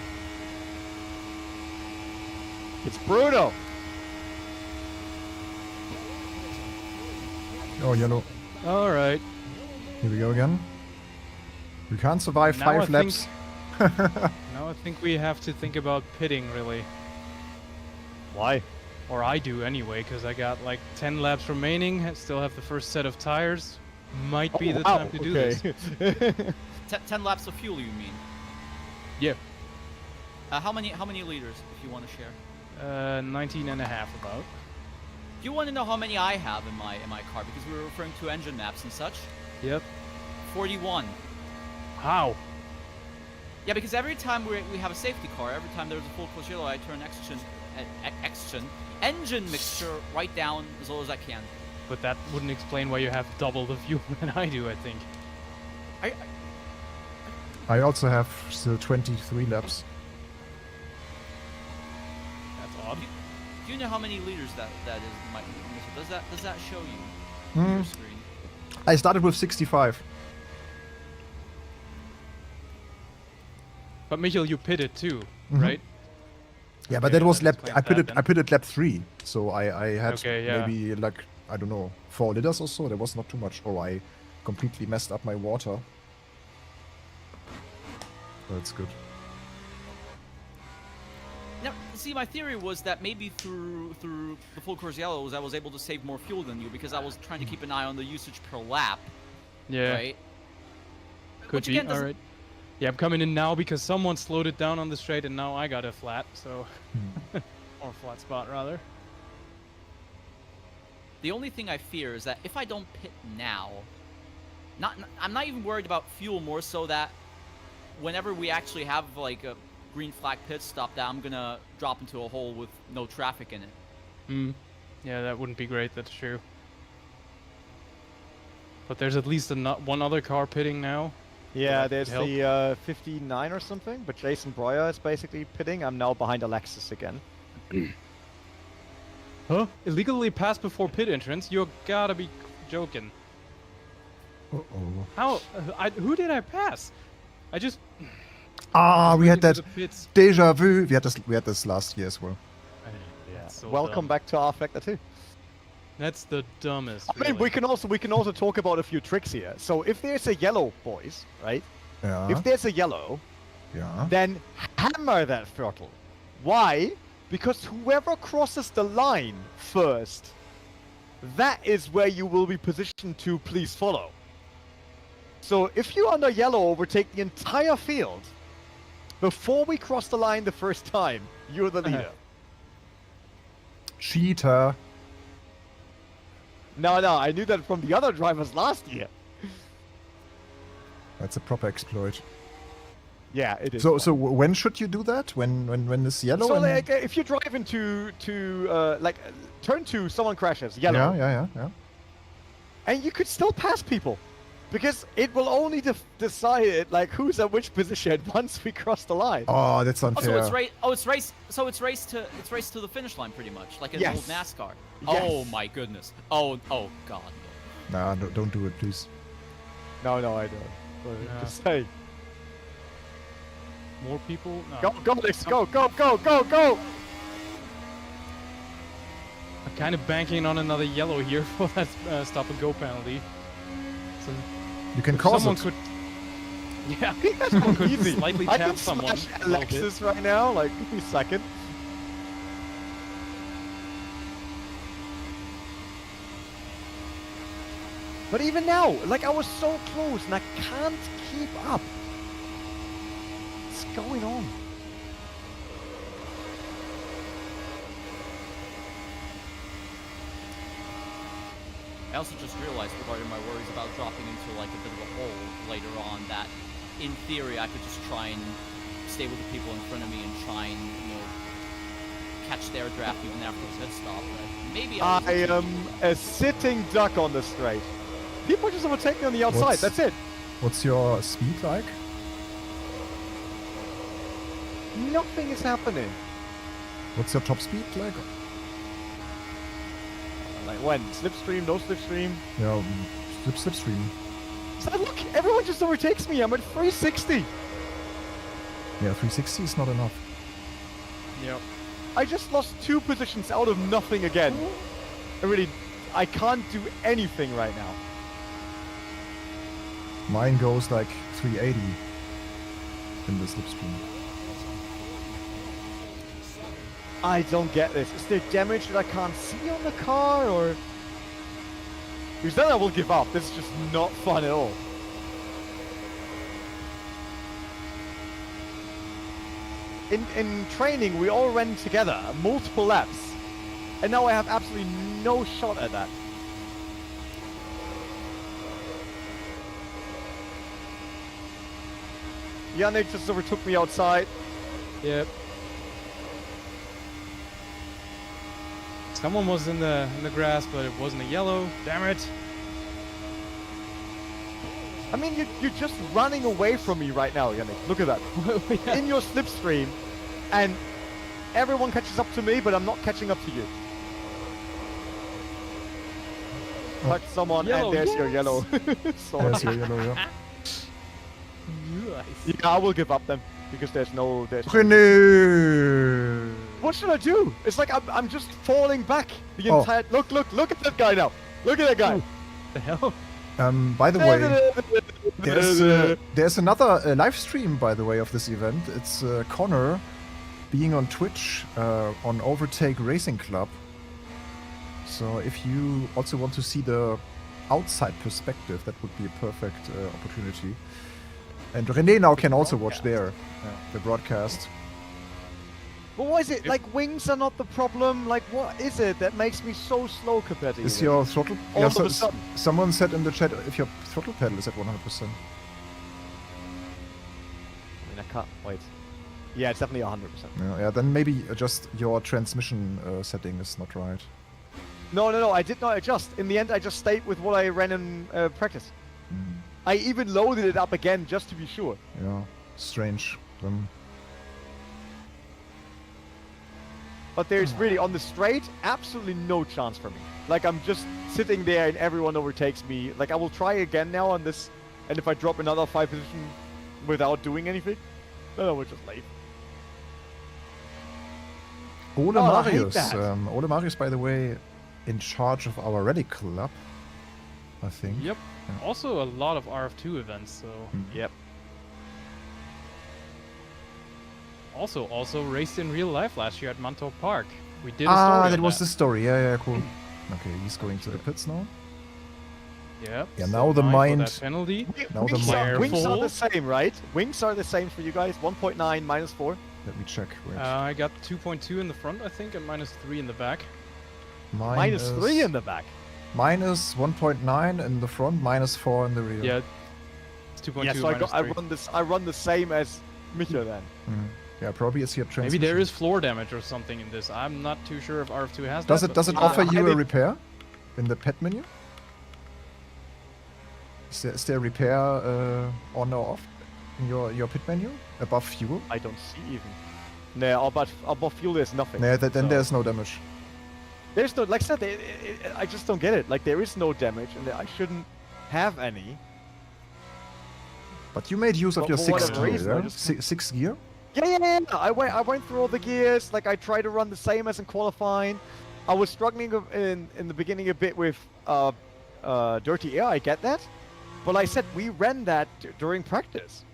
It's Bruno. Oh, yellow. All right. Here we go again. We can't survive Now 5 I laps. Now I think we have to think about pitting, really. Why? Or I do anyway, because I got like 10 laps remaining. I still have the first set of tires. Might be the time to do this. 10 laps of fuel, you mean? Yeah. How many liters, if you want to share? 19 and a half about. Do you want to know how many I have in my car? Because we were referring to engine maps and such. Yep. 41. How? Yeah, because every time we have a safety car, every time there's a full course yellow, I turn engine mixture right down as low as I can. But that wouldn't explain why you have double the fuel than I do, I think. I also have still 23 laps. That's odd. Do you know how many liters that is? Does that show you on your screen? I started with 65. But Michael, you pitted too, right? Yeah, but Okay, that was that lap. explains I that pitted lap 3, so I had Okay, yeah. maybe like, I don't know, 4 liters or so. That was not too much. Oh, I completely messed up my water. That's good. Now, see, my theory was that maybe through the full course yellows, I was able to save more fuel than you because I was trying to keep an eye on the usage per lap. Yeah. Right. Could Which be. again All doesn't- right. Yeah, I'm coming in now because someone slowed it down on the straight, and now I got a flat. So, or flat spot rather. The only thing I fear is that if I don't pit now, I'm not even worried about fuel. More so that whenever we actually have like a green flag pit stop, that I'm gonna drop into a hole with no traffic in it. Hmm. Yeah, that wouldn't be great. That's true. But there's at least one other car pitting now. Yeah, that there's help? the 59 or something, but Jason Breuer is basically pitting. I'm now behind Alexis again. Huh? Illegally passed before pit entrance? You gotta be joking. Uh-oh. How? Who did I pass? I just. Ah, we had waiting that for the pits. deja vu. We had this last year as well. Yeah. So Welcome dumb. back to rFactor 2. That's the dumbest. I mean, really. we can also talk about a few tricks here. So if there's a yellow, boys, right? Yeah. If there's a yellow, Yeah. then hammer that throttle. Why? Because whoever crosses the line first, that is where you will be positioned to please follow. So if you under yellow overtake the entire field, before we cross the line the first time, you're the leader. Cheater. No, I knew that from the other drivers last year. That's a proper exploit. Yeah, it is. So when should you do that? When it's yellow? So and like, if you drive into turn 2, someone crashes yellow, yeah. and you could still pass people, because it will only decide like who's at which position once we cross the line. Oh, that's Oh, unfair. so it's race. Oh, it's race. So it's race to the finish line, pretty much, like in Yes. old NASCAR. Yes. Oh my goodness. Oh God. Nah, don't do it, please. No, I don't. But Yeah. just say, More people? No. go, Lex, go! I'm kind of banking on another yellow here for that stop and go penalty. So You can cause someone it. could. Yeah, someone could Easy. slightly I tap can someone. smash a little bit. Alexis right now, like give me a second. But even now, like I was so close and I can't keep up. What's going on? I also just realized regarding my worries about dropping into like a bit of a hole later on that, in theory, I could just try and stay with the people in front of me and try and catch their draft even after the pit stop. But maybe I was am a sitting duck on the straight. People just overtake me on the outside. That's it. What's your speed like? Nothing is happening. What's your top speed like? Like when? Slipstream, no slipstream. Yeah, slipstream. So look, everyone just overtakes me. I'm at 360. Yeah, 360 is not enough. Yep. I just lost 2 positions out of nothing again. I can't do anything right now. Mine goes like 380 in the slipstream. I don't get this. Is there damage that I can't see on the car, or? Because then I will give up. This is just not fun at all. In training, we all ran together, multiple laps. And now I have absolutely no shot at that. Yannick just overtook me outside. Yep. Someone was in the grass, but it wasn't a yellow. Damn it! I mean, you're just running away from me right now, Yannick. Look at that. Yeah. In your slipstream, and everyone catches up to me, but I'm not catching up to you. Touch someone, Yellow, and there's yes! your yellow. Sorry. Yes, yeah, yellow, yeah. Nice. Yeah, I will give up then, because there's no... René! What should I do? It's like I'm just falling back the Oh. entire... Look at that guy now. Look at that guy. The hell? By the way, there's another live stream, by the way, of this event. It's Connor being on Twitch on OverTake Racing Club. So if you also want to see the outside perspective, that would be a perfect opportunity. And René now can also watch there, the broadcast. But why is it like wings are not the problem? Like what is it that makes me so slow compared to you? Is your throttle... All of a sudden. Someone said in the chat if your throttle pedal is at 100%. I mean, I can't wait. Yeah, it's definitely 100%. Yeah, then maybe just your transmission setting is not right. No, I did not adjust. In the end, I just stayed with what I ran in practice. Mm. I even loaded it up again just to be sure. Yeah, strange. But there's really, on the straight, absolutely no chance for me. Like, I'm just sitting there and everyone overtakes me. Like, I will try again now on this, and if I drop another 5 position without doing anything, then I will just leave. Ole Oh, I hate Marius. that. Ole Marius, by the way, in charge of our rally club, I think. Yep. Yeah. Also a lot of RF2 events, so... Yep. Also raced in real life last year at Montauk Park. We did a story Ah, on that was the story. Yeah, cool. Okay, he's going to the pits now. Yep. Yeah, so now the 9 for mind- that penalty. Now the Wings are Careful. the same, right? Wings are the same for you guys. 1.9 -4. Let me check. Wait. I got 2.2 in the front, I think, and -3 in the back. Mine is -3 in the back. minus 1.9 in the front, -4 in the rear. Yeah. It's 2.2 Yeah, so -3. I run the same as Micha then. Mhm. Yeah, probably it's your transmission. Maybe there is floor damage or something in this. I'm not too sure if RF2 has Does that. it but offer yeah. you a think- repair in the pet menu? Is there a repair on or off in your pit menu above fuel? I don't see even. No, above fuel there's nothing. No, then So- there's no damage. There's no, like I said, I just don't get it. Like there is no damage, and I shouldn't have any. But you made use of But your for sixth whatever gear, reason, I yeah? just- Sixth gear? Yeah. I went through all the gears. Like I tried to run the same as in qualifying. I was struggling in the beginning a bit with dirty air. I get that, but like I said, we ran that during practice.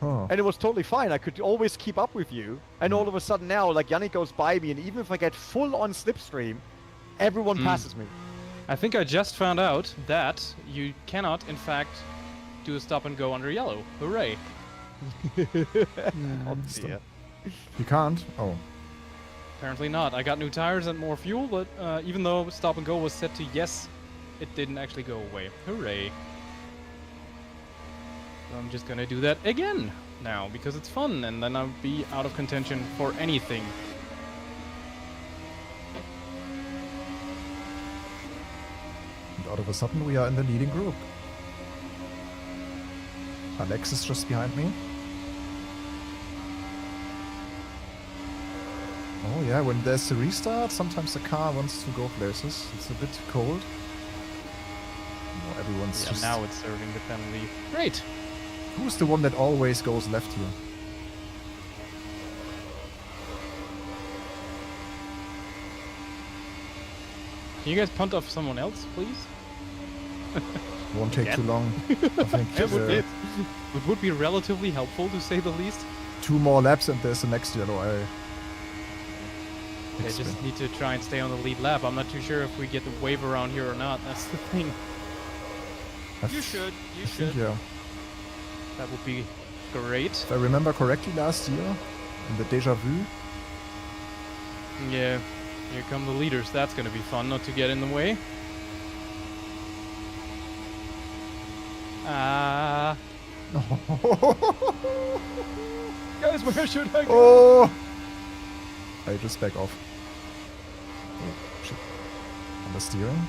Oh. And it was totally fine. I could always keep up with you. And all of a sudden now, like Yannick goes by me, and even if I get full on slipstream, everyone passes me. I think I just found out that you cannot, in fact, do a stop and go under yellow. Hooray! Oh, Stop. dear. You can't? Oh. Apparently not. I got new tires and more fuel, but even though stop and go was set to yes, it didn't actually go away. Hooray! So I'm just gonna do that again now because it's fun, and then I'll be out of contention for anything. Out of a sudden, we are in the leading group. Alex is just behind me. Oh yeah, when there's a restart, sometimes the car wants to go places. It's a bit cold. No, everyone's just... now it's serving the penalty. Great! Who's the one that always goes left here? Can you guys punt off someone else, please? Won't take too long. I think It would be relatively helpful, to say the least. 2 more laps and there's the next yellow. I just need to try and stay on the lead lap. I'm not too sure if we get the wave around here or not. That's the thing. You should. Yeah. That would be great. If I remember correctly, last year in the Deja Vu. Yeah. Here come the leaders. That's going to be fun, not to get in the way. Guys, where should I go? Oh! I just back off. Oh, shit. On the steering.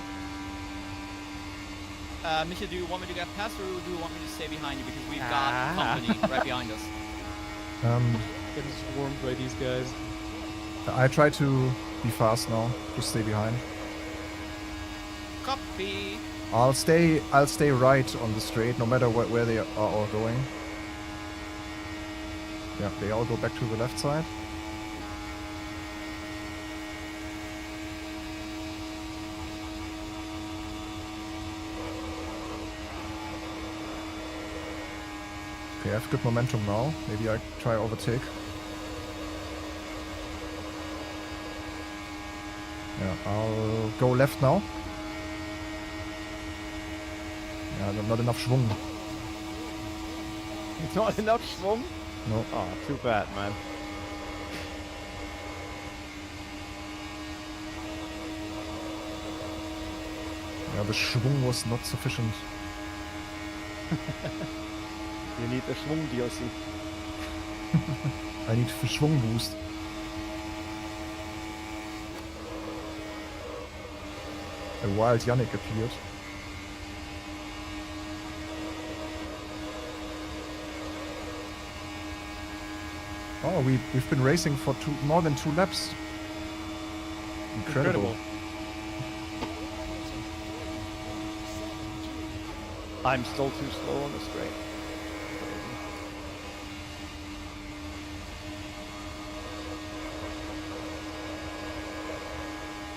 Micha, do you want me to get past, or do you want me to stay behind you, because we've got company right behind us? Getting swarmed by these guys. I try to be fast now. Just stay behind. Copy. I'll stay right on the straight, no matter where they are all going. Yeah, they all go back to the left side. Okay, I have good momentum now. Maybe I try overtake. Yeah, I'll go left now. Yeah, not enough schwung. Not enough schwung? No. Oh, too bad, man. Yeah, the schwung was not sufficient. You need the schwung DLC. I need a schwung boost. A wild Yannick appeared. Oh, we've been racing for more than 2 laps. Incredible. I'm still too slow on the straight.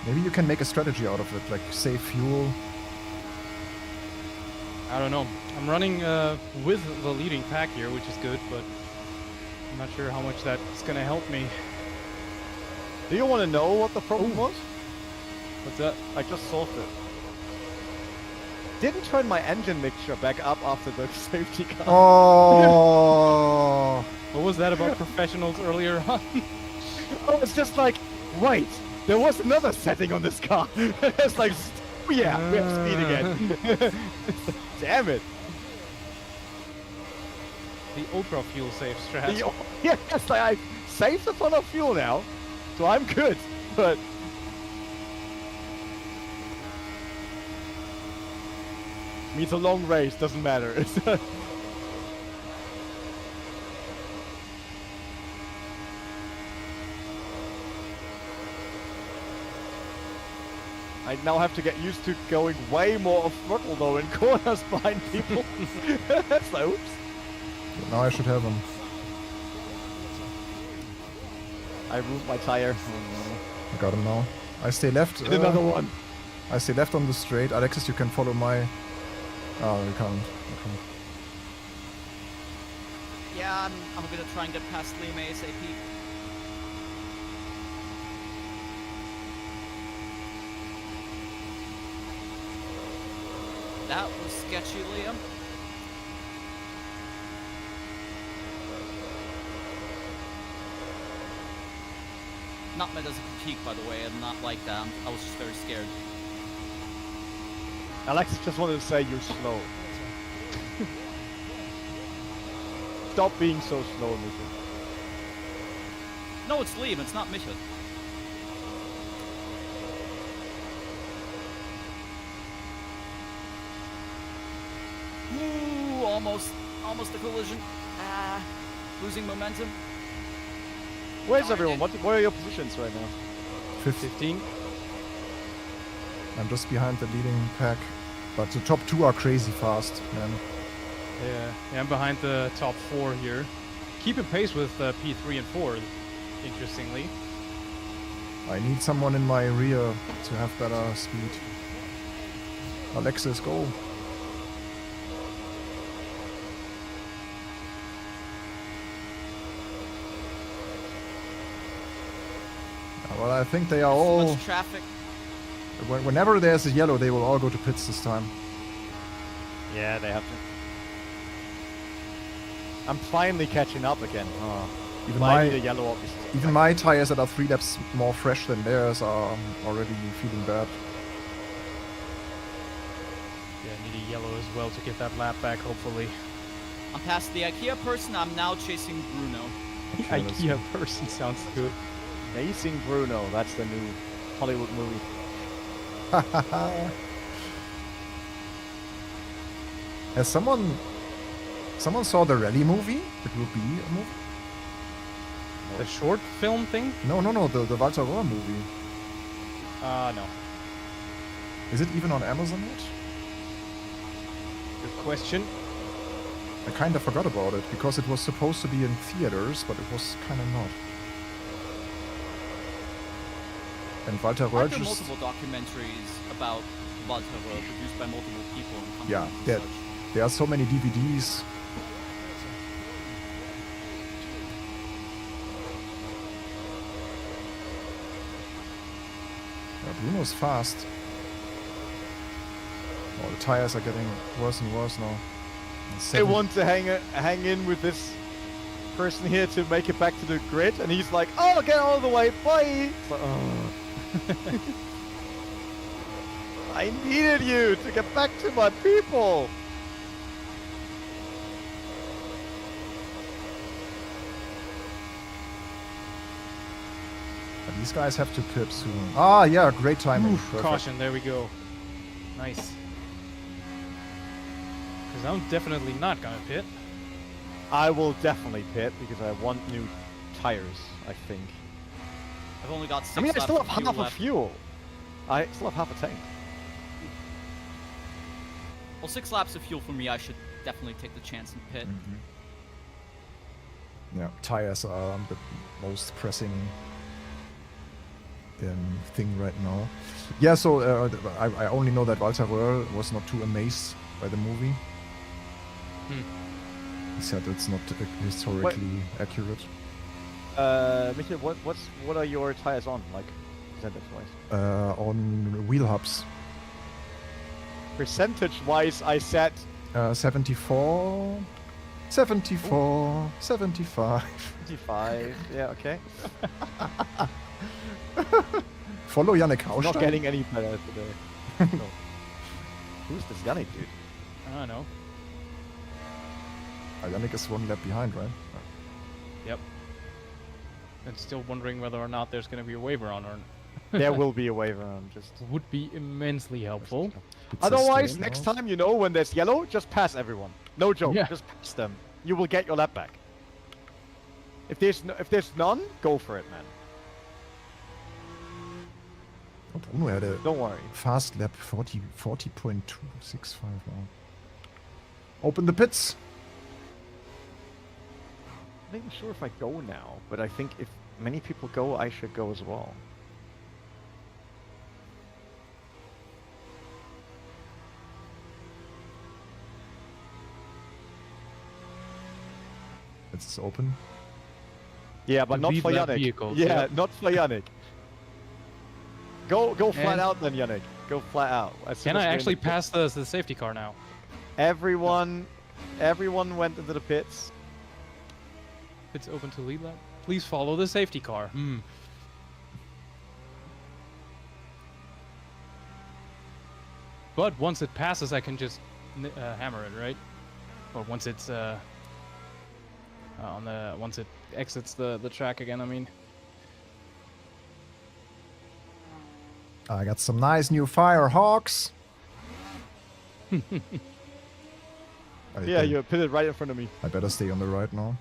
Maybe you can make a strategy out of it, like save fuel. I don't know. I'm running with the leading pack here, which is good, but I'm not sure how much that's going to help me. Do you want to know what the problem was? What's that? I just solved it. Didn't turn my engine mixture back up after the safety car. Oh! What was that about professionals earlier on? Oh, it's just like, wait, there was another setting on this car. It's like, oh yeah, we have speed again. Damn it. The ultra fuel safe strat. Yeah, it's like I saved a ton of fuel now, so I'm good, but... Means a long race, doesn't matter. I now have to get used to going way more off throttle though in corners behind people. That's like, oops. Now I should have him. I ruined my tire. I got him now. I stay left. Another one. I stay left on the straight. Alexis, you can follow my... Oh, you can't. Okay. Yeah, I'm gonna try and get past Liam ASAP. That was sketchy, Liam. Not meant as a critique, by the way, and not like that. I was just very scared. Alexis just wanted to say you're slow. Stop being so slow, Micha. No, it's Liam, it's not Micha. almost a collision. Losing momentum. Where's everyone? What are your positions right now? 15. I'm just behind the leading pack. But the top 2 are crazy fast, man. Yeah, I'm behind the top 4 here. Keeping pace with P3 and 4, interestingly. I need someone in my rear to have better speed. Alexis, go. Well, I think they are all... Much traffic. Whenever there's a yellow, they will all go to pits this time. Yeah, they have to. I'm finally catching up again. Oh. Even the yellow, obviously. even my tires that are 3 laps more fresh than theirs are already feeling bad. Yeah, I need a yellow as well to get that lap back, hopefully. I'm past the IKEA person. I'm now chasing Bruno. Okay, let's IKEA person sounds good. Chasing Bruno. That's the new Hollywood movie. Has someone saw the rally movie? It will be a movie? The short film thing? No, the Walter Rohr movie. No. Is it even on Amazon yet? Good question. I kind of forgot about it because it was supposed to be in theaters, but it was kind of not. And Walter Rohr Aren't there just... multiple documentaries about Walter Rohr produced by multiple people and companies Yeah, and there, such? there are so many DVDs. Yeah, Bruno's fast. Oh, the tires are getting worse and worse now. They want to hang in with this person here to make it back to the grid, and he's like, "Oh, get all the way, bye." But, I needed you to get back to my people. But these guys have to pit soon. Ah, yeah, great timing. Perfect. Caution, there we go. Nice. Because I'm definitely not gonna pit. I will definitely pit because I want new tires, I think. I've only got 6 I mean, I laps still of have fuel half a left. fuel. I still have half a tank. Well, 6 laps of fuel for me, I should definitely take the chance and pit. Yeah, tires are the most pressing thing right now. Yeah, so I only know that Walter Röhrl was not too amazed by the movie. He said it's not historically accurate. Michael, what are your tires on, like, percentage-wise? On wheel hubs. Percentage-wise, I set 74, 74, 75. 55. Yeah, okay. Follow Yannick I'm not Haustein. getting any better today. No. Who's this Yannick dude? I don't know. Yannick is 1 lap behind, right? Yep. And still wondering whether or not there's gonna be a waiver on or There will be a waiver on just. would be immensely helpful. It's a Otherwise, stay next now. time, when there's yellow, just pass everyone. No joke, Yeah. just pass them. You will get your lap back. If there's none, go for it, man. Oh, Bruno had a Don't worry. fast lap 40.265. Wow. Open the pits. I'm not even sure if I go now, but I think if many people go, I should go as well. It's open. Yeah, but not Lead for lap Yannick. vehicles, Yeah, yeah. not for Yannick. Go flat And- out then, Yannick. Go flat out. As soon Can as I we're in actually the pit. pass the safety car now? Everyone went into the pits. It's open to lead lap. Please follow the safety car. But once it passes, I can just hammer it, right? Or once it's once it exits the track again. I mean, I got some nice new Firehawks. Yeah, you're pitted right in front of me. I better stay on the right now.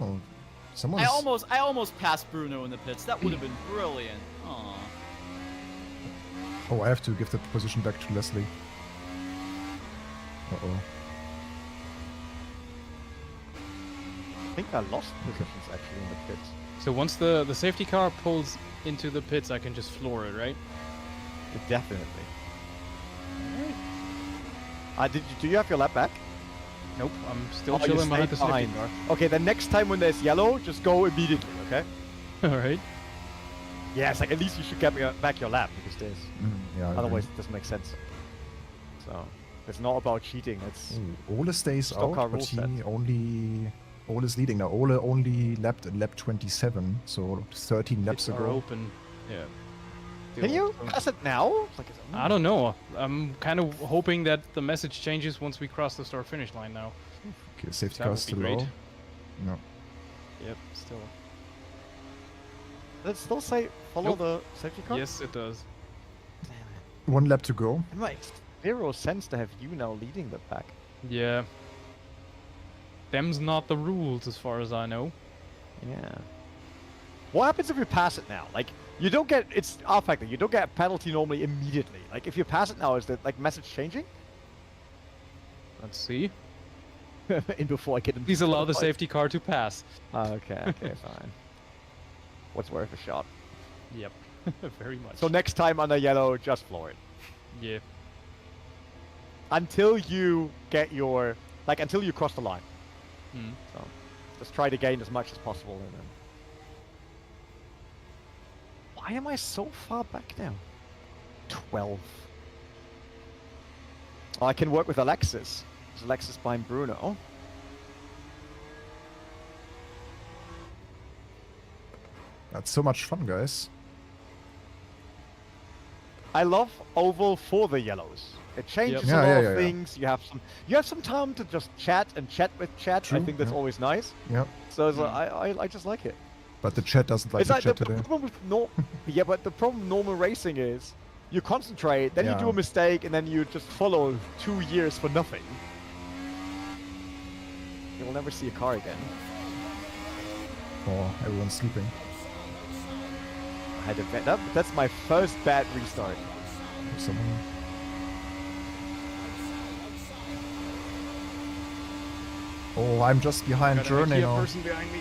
Oh, someone's... I almost passed Bruno in the pits. That would have been brilliant. Aw. Oh, I have to give the position back to Leslie. Uh-oh. I think I lost positions actually in the pits. So once the safety car pulls into the pits, I can just floor it, right? Definitely. Do you have your lap back? Nope, I'm still you chilling behind stayed the safety behind. Okay, then next time when there's yellow, just go immediately, okay? car. All right. Yeah, it's like at least you should get back your lap because there's... Yeah, I Otherwise, agree. it doesn't make sense. So, it's not about cheating. It's Ole stays Stock car out, but rule he set. Ole is leading now. Ole only lapped in lap 27, so 13 laps Pits are ago. open. Yeah. Can you pass it now? Like, I don't know. I'm kind of hoping that the message changes once we cross the start-finish line now. Okay, safety That car would is be still great. low. No. Yep, still. Does it still say follow Nope. the safety car? Yes, it does. Damn it. 1 lap to go. It makes zero sense to have you now leading the pack. Yeah. Them's not the rules as far as I know. Yeah. What happens if you pass it now? Like, you don't get... It's rFactor. You don't get a penalty normally immediately. Like, if you pass it now, is the message changing? Let's see. In before I get into Please allow the fight. safety car to pass. Okay, fine. What's worth a shot? Yep. Very much. So next time under yellow, just floor it. Yeah. Until you get your... Like, until you cross the line. Hmm. So, just try to gain as much as possible and then... Why am I so far back now? 12. Oh, I can work with Alexis. There's Alexis behind Bruno. That's so much fun, guys. I love oval for the yellows. It changes Yeah, a lot yeah, of yeah. things. You have some time to just chat with chat. True, I think that's yeah. always nice. Yeah. So it's I just like it. But the chat doesn't like It's the like chat the today. problem with yeah, but the problem with normal racing is you concentrate, then you do Yeah. a mistake, and then you just follow 2 years for nothing. You'll never see a car again. Oh, everyone's sleeping. I had to bet up. That's my first bad restart. Someone... Oh, I'm just behind Got an Journey IKEA now. person behind me.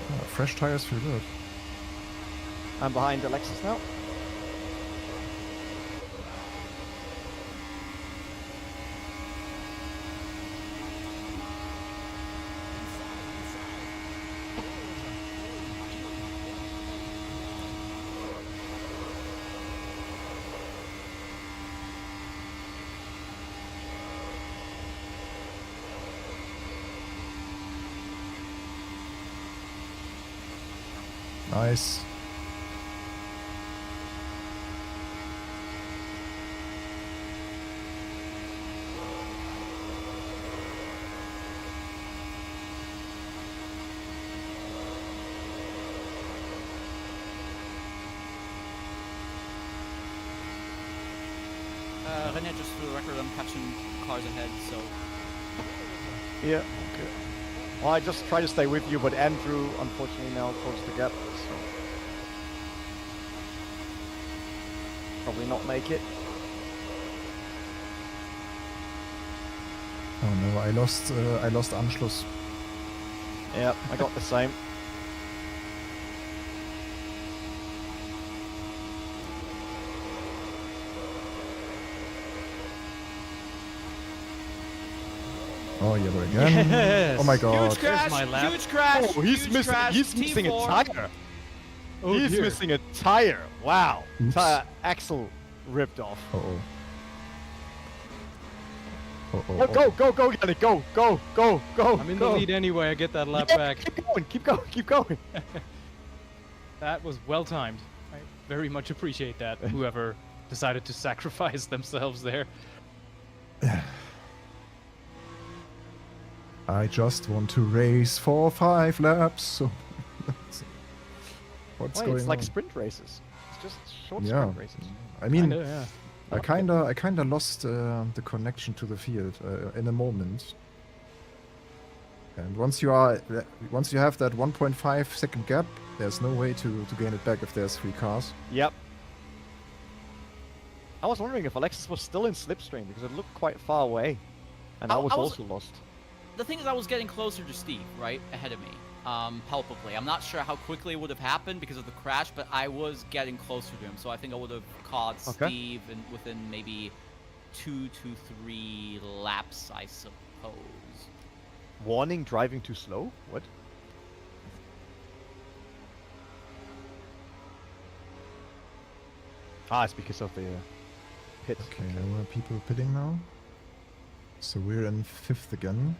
Yeah, fresh tires feel good. I'm behind Alexis now. Nice. René, just for the record, I'm catching cars ahead, so... Yeah. Okay. Well, I just try to stay with you, but Andrew, unfortunately, now closed the gap, so probably not make it. Oh no, I lost Anschluss. Yeah, I got the same. Oh, yellow again. Yes! Oh my god. Huge crash! my lap. Huge crash! Oh, he's huge missing. crash, He's missing a T4. tire. Oh, He's dear. missing a tire. Wow. Oops. Tire axle ripped off. Uh-oh. Uh-oh. Oh, go, Yannick, go. I'm in the lead anyway. I get that lap Yeah, back. Keep going. That was well timed. very much appreciate that. Whoever decided to sacrifice themselves there. I just want to race for 5 laps. So what's Wait, going it's like on? sprint races. It's just short Yeah. sprint races. I mean, Yeah. I kinda lost the connection to the field in a moment. And once you have that 1.5 second gap, there's no way to gain it back if there's 3 cars. Yep. I was wondering if Alexis was still in slipstream because it looked quite far away, and I was also lost. The thing is, I was getting closer to Steve, right ahead of me, palpably. I'm not sure how quickly it would have happened because of the crash, but I was getting closer to him, so I think I would have caught Steve within maybe 2 to 3 laps, I suppose. Warning: driving too slow. What? Ah, it's because of the pit. Okay, there are people pitting now. So we're in 5th again.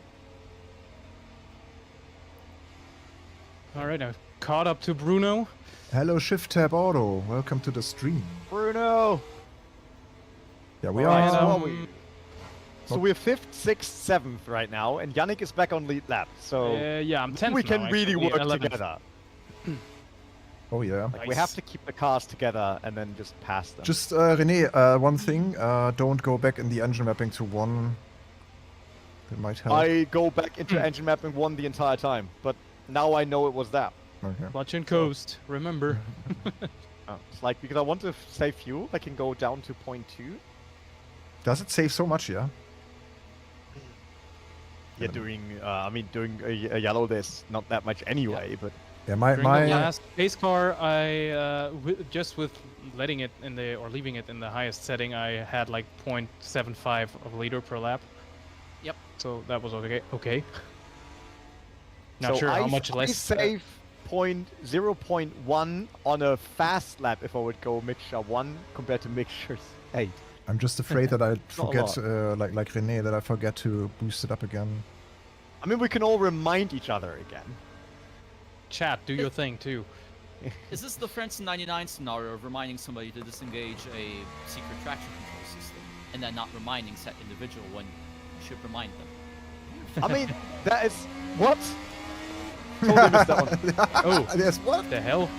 All right, I've caught up to Bruno. Hello, Shift Tab Auto. Welcome to the stream. Bruno. Yeah, we Alright, are. so we're 5th, 6th, 7th right now, and Yannick is back on lead lap. So Yeah, I'm 10th we now, can really actually, work 11th. together. Oh yeah. Like, we have to keep the cars together and then just pass them. Just René, one thing. Don't go back in the engine mapping to 1. That might help. I go back into engine mapping 1 the entire time, but now I know it was that. Okay. Clutch and coast, remember. It's like, because I want to save fuel, I can go down to 0.2. Does it save so much? Yeah. Yeah, doing a yellow, there's not that much anyway, but Yeah, my During the last pace car, I just with letting it in the or leaving it in the highest setting, I had like 0.75 of a liter per lap. Yep. So that was okay. Okay. Not so sure how I much less. save 0.1 on a fast lap if I would go mixture 1 compared to mixture 8. I'm just afraid that I Not a forget, like René, that I forget to boost it up again. I mean, we can all remind each other again. Chat, do your thing too. Is this the French 99 scenario of reminding somebody to disengage a secret traction control system, and then not reminding said individual when you should remind them? I mean, that is... What? Totally missed that one. Oh, Yes, what? the hell?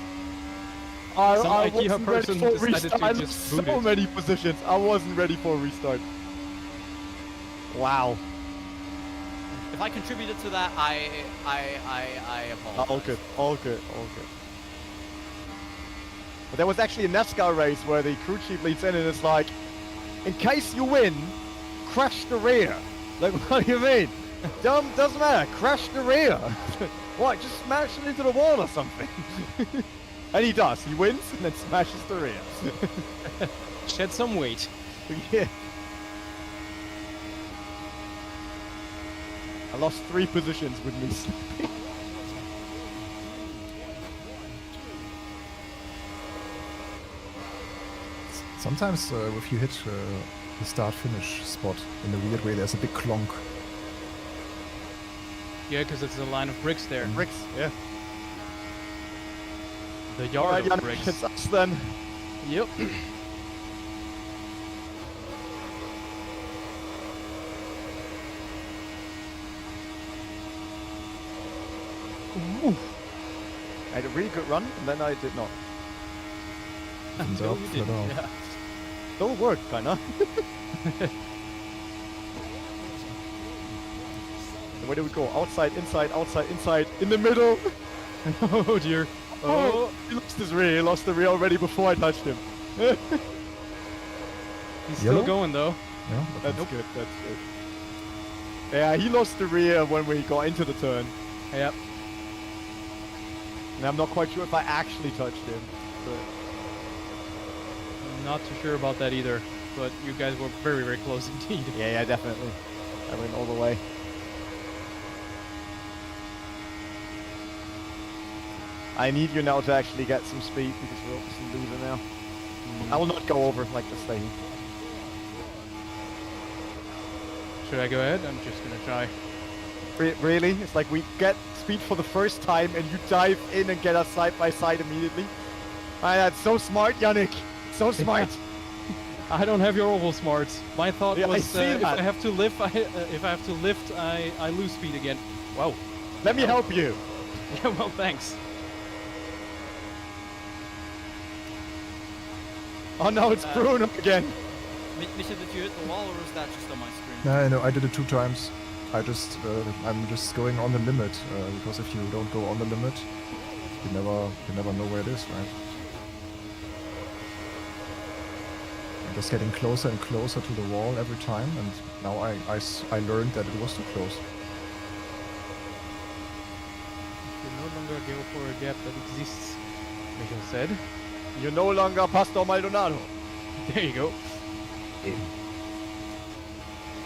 I Some IKEA wasn't person ready for decided to restart. just So boot it. many positions. I wasn't ready for a restart. Wow. If I contributed to that, I apologize. All good. All good. All good. But there was actually a NASCAR race where the crew chief leads in and it's like, in case you win, crash the rear. Like, what do you mean? Doesn't matter. Crash the rear. What? Just smash it into the wall or something. And he does. He wins and then smashes the rear. Shed some weight. Yeah. I lost 3 positions with me sleeping. Sometimes if you hit the start-finish spot in a weird way, there's a big clonk. Yeah, because it's a line of bricks there. Bricks, yeah. The yard Alright, of Yannick, bricks. it's us then. Yep. I had a really good run, and then I did not. Until up, you flat didn't. out. Yeah. Still worked, kinda. Where do we go? Outside, inside, in the middle. Oh dear. Oh, he lost his rear. He lost the rear already before I touched him. He's still Yellow? going though. Yeah. That's good. That's good. Yeah, he lost the rear when we got into the turn. Yep. And I'm not quite sure if I actually touched him. But I'm not too sure about that either, but you guys were very, very close indeed. yeah, definitely. I went all the way. I need you now to actually get some speed because we're obviously losing now. I will not go over like this thing. Should I go ahead? I'm just gonna try. Really? It's like we get speed for the first time and you dive in and get us side by side immediately. That's so smart, Yannick. So smart. I don't have your oval smarts. My thought Yeah, I was see if that. I have to lift, I lose speed again. Wow. Let me help you. Yeah, well, thanks. Oh no, it's Bruno again. Micha, did you hit the wall, or is that just on my screen? No, I did it 2 times. I'm just going on the limit because if you don't go on the limit, you never know where it is, right? I'm just getting closer and closer to the wall every time, and now I learned that it was too close. You no longer go for a gap that exists, Michael said. You're no longer Pastor Maldonado. There you go.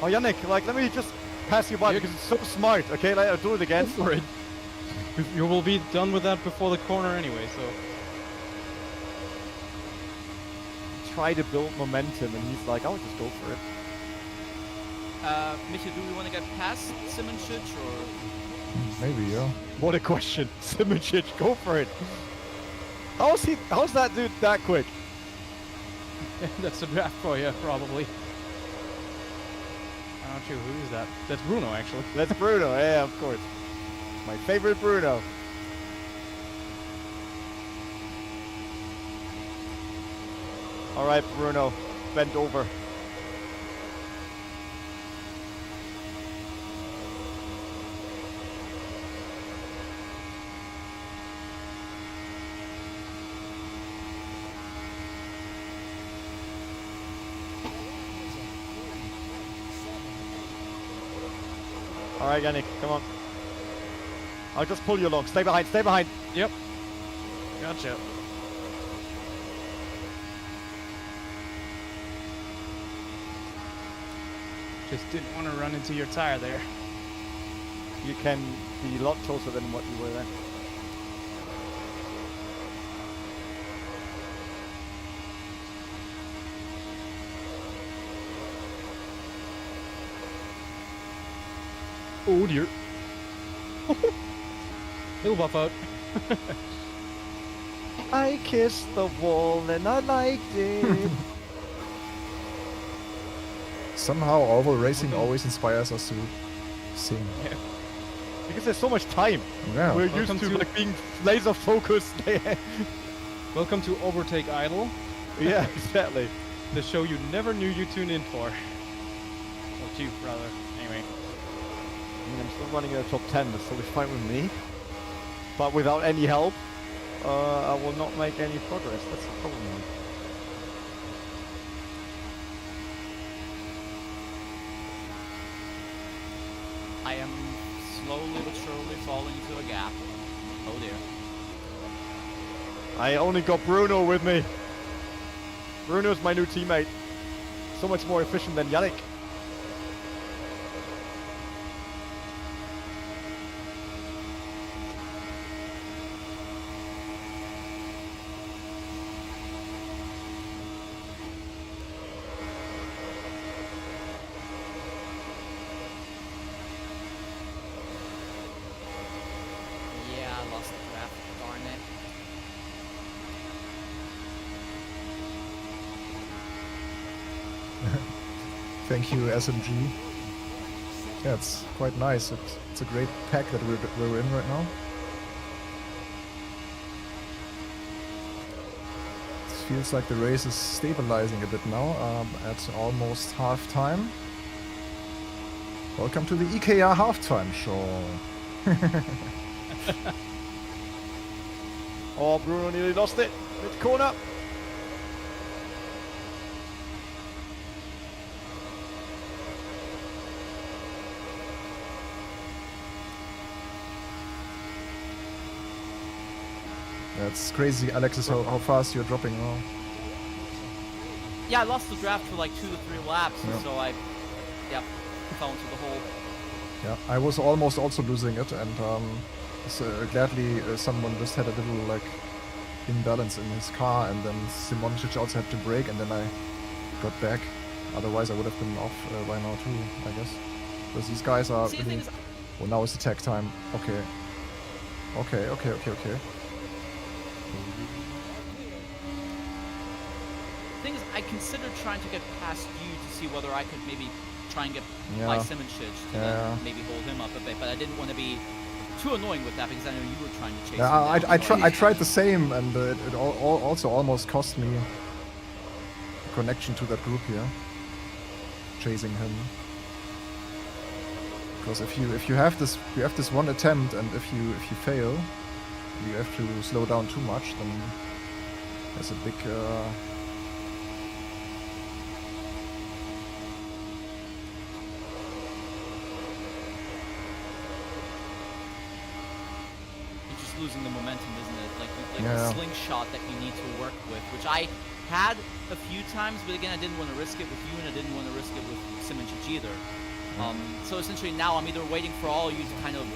Oh, Yannick, like, let me just pass you by because it's so smart. Okay, like, I'll do it again. Go for it. You will be done with that before the corner anyway, so... Try to build momentum, and he's like, I'll just go for it. Micha, do we want to get past Simonsich, or...? Maybe, yeah. What a question. Simicic, go for it. How's that dude that quick? That's a draft for you, probably. Aren't you? Who is that? That's Bruno, actually. That's Bruno, yeah, of course. My favorite Bruno. Alright, Bruno, bend over. Alright, Yannick, come on. I'll just pull you along. Stay behind, stay behind. Yep. Gotcha. Just didn't want to run into your tire there. You can be a lot closer than what you were then. Oh dear. He'll buff out. I kissed the wall and I liked it. Somehow oval racing always inspires us to sing. Yeah. Because there's so much time. Yeah. We're Welcome used to to- like being laser focused. Welcome to OverTake Idle, Yeah, exactly. the show you never knew you tuned in for. Or two, rather. Anyway. I mean, I'm still running in the top 10, that's totally fine with me. But without any help, I will not make any progress. That's the problem. I am slowly but surely falling into a gap. Oh dear. I only got Bruno with me. Bruno's my new teammate. So much more efficient than Yannick. Yeah, I lost the draft. Darn it. Thank you, SMG. Yeah, it's quite nice. It's a great pack that we're in right now. It feels like the race is stabilizing a bit now at almost half time. Welcome to the IKEA halftime show. Oh, Bruno nearly lost it. Mid corner. That's crazy, Alexis, how fast you're dropping now. Yeah, I lost the draft for like 2 to 3 laps, Yeah. so I, fell into the hole. Yeah, I was almost also losing it, and gladly someone just had a little like imbalance in his car, and then Simonic also had to brake, and then I got back. Otherwise, I would have been off by now too, I guess. Because these guys are See, the really... thing is, Oh, now it's attack time. Okay. Okay. considered trying to get past you to see whether I could maybe try and get Yeah. by Simonchich to Yeah. then maybe hold him up a bit, but I didn't want to be too annoying with that because I know you were trying to chase him Yeah, down. I tried the same, and it also almost cost me a connection to that group here, chasing him. Because if you have this one attempt, and if you fail, you have to slow down too much, then there's a big You're just losing the momentum, isn't it? Like Yeah. the slingshot that you need to work with, which I had a few times, but again, I didn't want to risk it with you, and I didn't want to risk it with Simonchich either. So essentially now I'm either waiting for all of you to kind of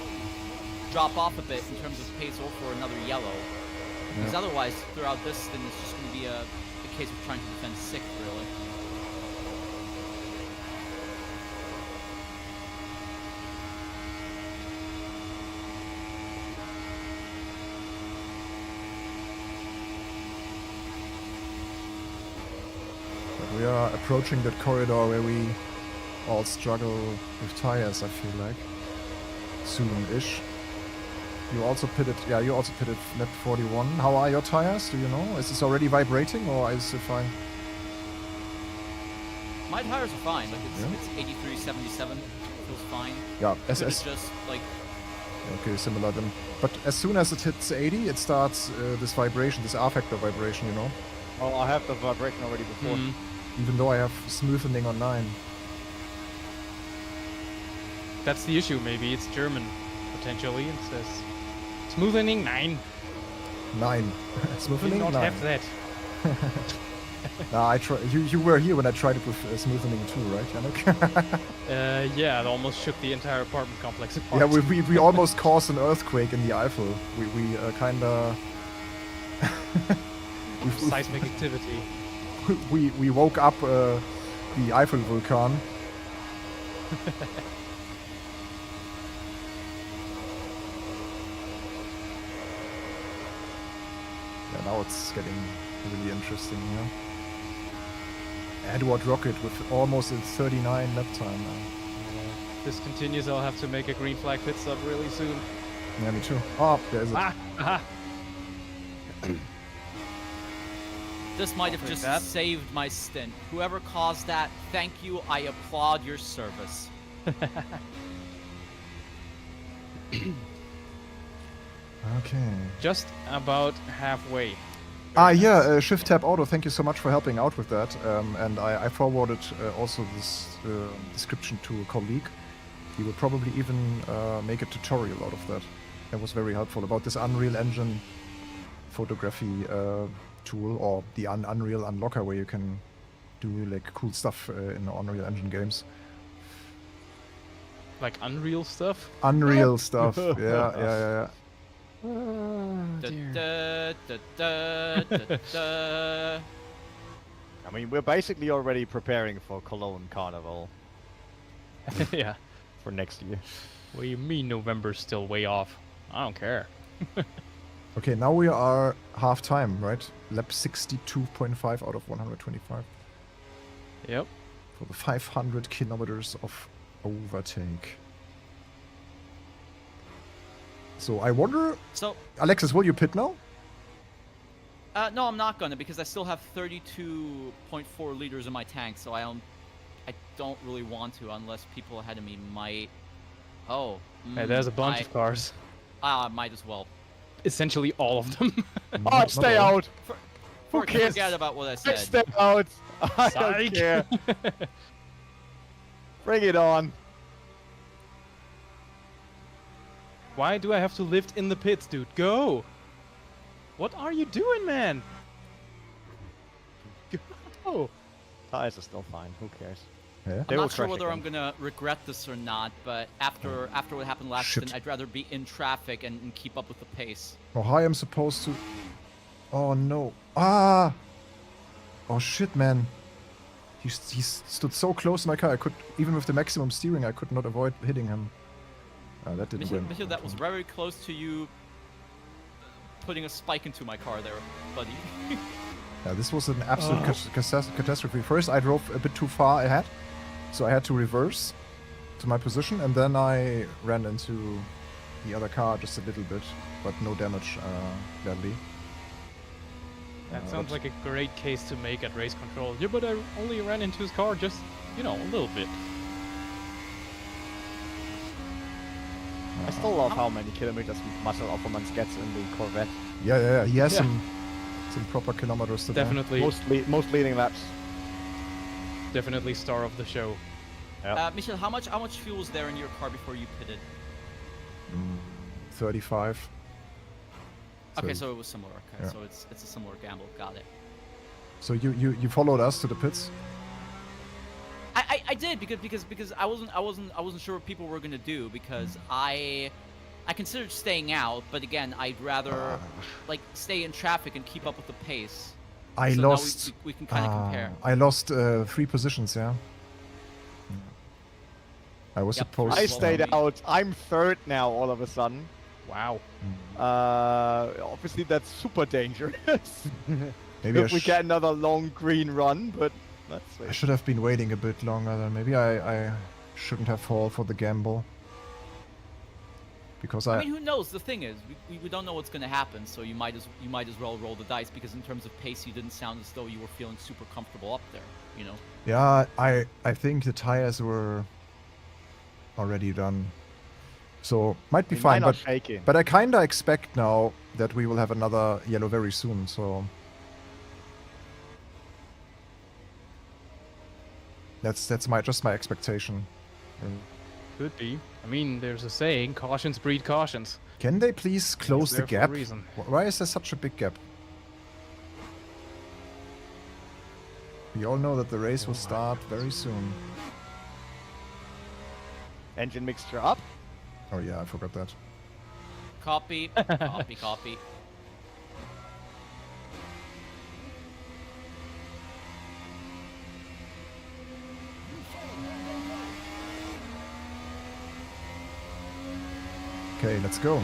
drop off a bit in terms of pace or for another yellow. Because otherwise, throughout this, then it's just going to be a case of trying to defend sixth, really. But we are approaching that corridor where we all struggle with tires, I feel like. Soon-ish. You also pitted lap 41. How are your tires? Do you know? Is this already vibrating or is it fine? My tires are fine. Like Yeah? it's 83.77. Feels fine. Yeah, Could have just like okay, similar then. But as soon as it hits 80, it starts this vibration, this rFactor vibration, you know? Oh, I have the vibration already before. Even though I have smoothening on 9. That's the issue. Maybe it's German, potentially. It says smoothening 9. 9. We smoothening not 9. have that. Nah, I try. You were here when I tried it with smoothening too, right, Yannick? Yeah, it almost shook the entire apartment complex apart. Yeah, we almost caused an earthquake in the Eifel. We kinda... Seismic activity. we woke up the Eifel volcano. Yeah, now it's getting really interesting here. Edward Rocket with almost a 39 lap time now. If this continues, I'll have to make a green flag pit stop really soon. Yeah, me too. Oh, there's it. Aha! this might have Like just that? saved my stint. Whoever caused that, thank you. I applaud your service. Okay. Just about halfway. Yeah, Shift Tab Auto, thank you so much for helping out with that. And I forwarded also this description to a colleague. He will probably even make a tutorial out of that. That was very helpful about this Unreal Engine photography tool, or the Unreal Unlocker, where you can do like cool stuff in Unreal Engine games. Like Unreal stuff? Unreal stuff, yeah. Da, da, da, da, da, da. I mean, we're basically already preparing for Cologne Carnival Yeah. for next year. What do you mean November's still way off? I don't care. Okay, now we are half time, right? Lap 62.5 out of 125 Yep. for the 500 kilometers of overtake. So I wonder, So, Alexis, will you pit now? no, I'm not gonna because I still have 32.4 liters in my tank, so I don't really want to unless people ahead of me might. Oh. Hey, there's a bunch of cars. Might as well. Essentially all of them. Oh, stay out! Who cares? Forget about what I said. Stay out! I don't Psych. care. Bring it on. Why do I have to lift in the pits, dude? Go! What are you doing, man? Go! Tires are still fine. Who cares? Yeah. They I'm will not sure crash whether again. I'm gonna regret this or not, but after what happened last Shit. stint, I'd rather be in traffic and keep up with the pace. Oh, hi, I'm supposed to... Oh, no. Ah! Oh, shit, man. He stood so close to my car, I could... Even with the maximum steering, I could not avoid hitting him. That didn't win. Michael, that was very close to you putting a spike into my car there, buddy. Yeah, this was an absolute catastrophe. First, I drove a bit too far ahead, so I had to reverse to my position, and then I ran into the other car just a little bit, but no damage, gladly. That sounds like a great case to make at race control. Yeah, but I only ran into his car just, you know, a little bit. I still love how many kilometers Marcel Offermans gets in the Corvette. Yeah. He has some proper kilometers today. Definitely. Most leading laps. Definitely star of the show. Michel, how much fuel was there in your car before you pitted? 35. Okay, so it was similar. Okay, yeah. so it's a similar gamble. Got it. So you followed us to the pits? I did because I wasn't sure what people were gonna do because I considered staying out, but again I'd rather like stay in traffic and keep up with the pace. I so lost. Now we can kind of compare. I lost 3 positions. Yeah. I was supposed. I to... stayed out. I'm third now. All of a sudden. Wow. Obviously that's super dangerous. Maybe if we get another long green run, but let's see. I should have been waiting a bit longer. Then maybe I shouldn't have fallen for the gamble. Because I mean, who knows? The thing is, we don't know what's going to happen, so you might as well roll the dice because in terms of pace, you didn't sound as though you were feeling super comfortable up there. You know. Yeah, I think the tires were already done, so might be fine. But I kinda expect now that we will have another yellow very soon. So that's just my expectation. Could be. I mean, there's a saying, cautions breed cautions. Can they please close the gap? Reason. Why is there such a big gap? We all know that the race will start very soon. Engine mixture up. Oh yeah, I forgot that. Copy. Copy. Okay, let's go.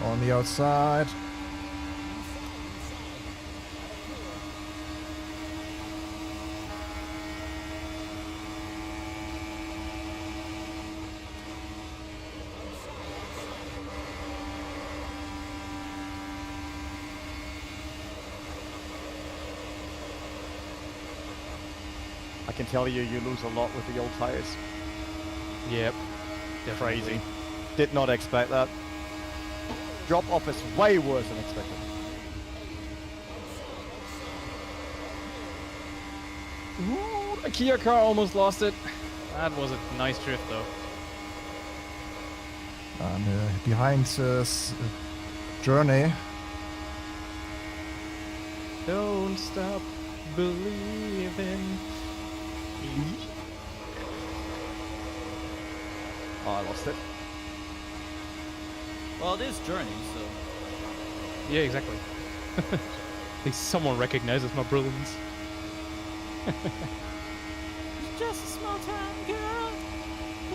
On the outside. I can tell you lose a lot with the old tires. Yep. Crazy. Did not expect that. Drop off is way worse than expected. Ooh, a Kia car almost lost it. That was a nice drift though. Behind Journey. Don't stop believing. Oh, I lost it. Well, it is Journey, so. Yeah, exactly. At least someone recognizes my brilliance. It's just a small town girl.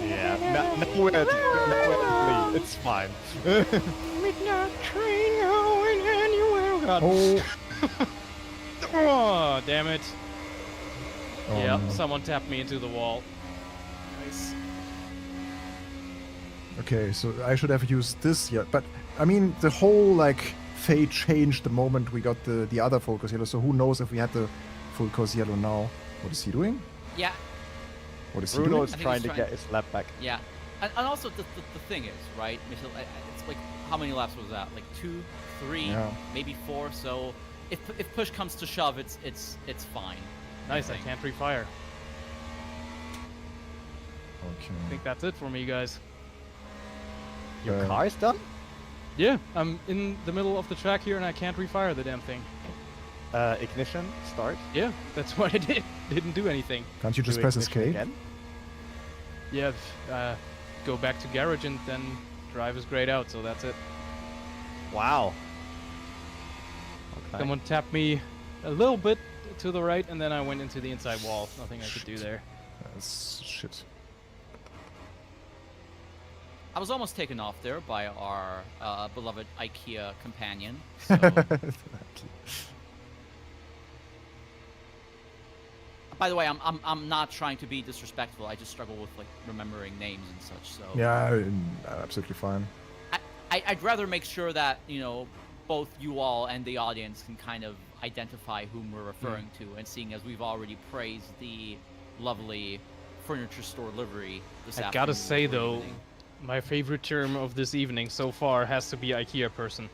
Yeah, nowhere to lead. It's fine. Midnight train going anywhere. Oh. Oh, damn it. Oh, Yep, no. someone tapped me into the wall. Nice. Okay, so I should have used this yet, but I mean the whole like fate changed the moment we got the other full course yellow. So who knows if we had the full course yellow now? What is he doing? Yeah. What is Bruno he is doing? trying to get his lap back. Yeah. And also the thing is, right, Michel, it's like, how many laps was that? Like 2, 3, Yeah. maybe 4. So if push comes to shove, it's fine. Nice, I can't refire. Okay. I think that's it for me, guys. Your car is done? Yeah, I'm in the middle of the track here and I can't refire the damn thing. Ignition, start. Yeah, that's what I did. Didn't do anything. Can't you just Do press ignition escape? again? Yeah, go back to garage and then drive is grayed out, so that's it. Wow. Okay. Someone tapped me a little bit to the right, and then I went into the inside wall. Nothing I could do there. That's shit. I was almost taken off there by our beloved IKEA companion. So, by the way, I'm not trying to be disrespectful. I just struggle with like remembering names and such. So Yeah, absolutely fine. I'd rather make sure that both you all and the audience can kind of identify whom we're referring to, and seeing as we've already praised the lovely furniture store livery this afternoon. I gotta say though, evening. my favorite term of this evening so far has to be IKEA person.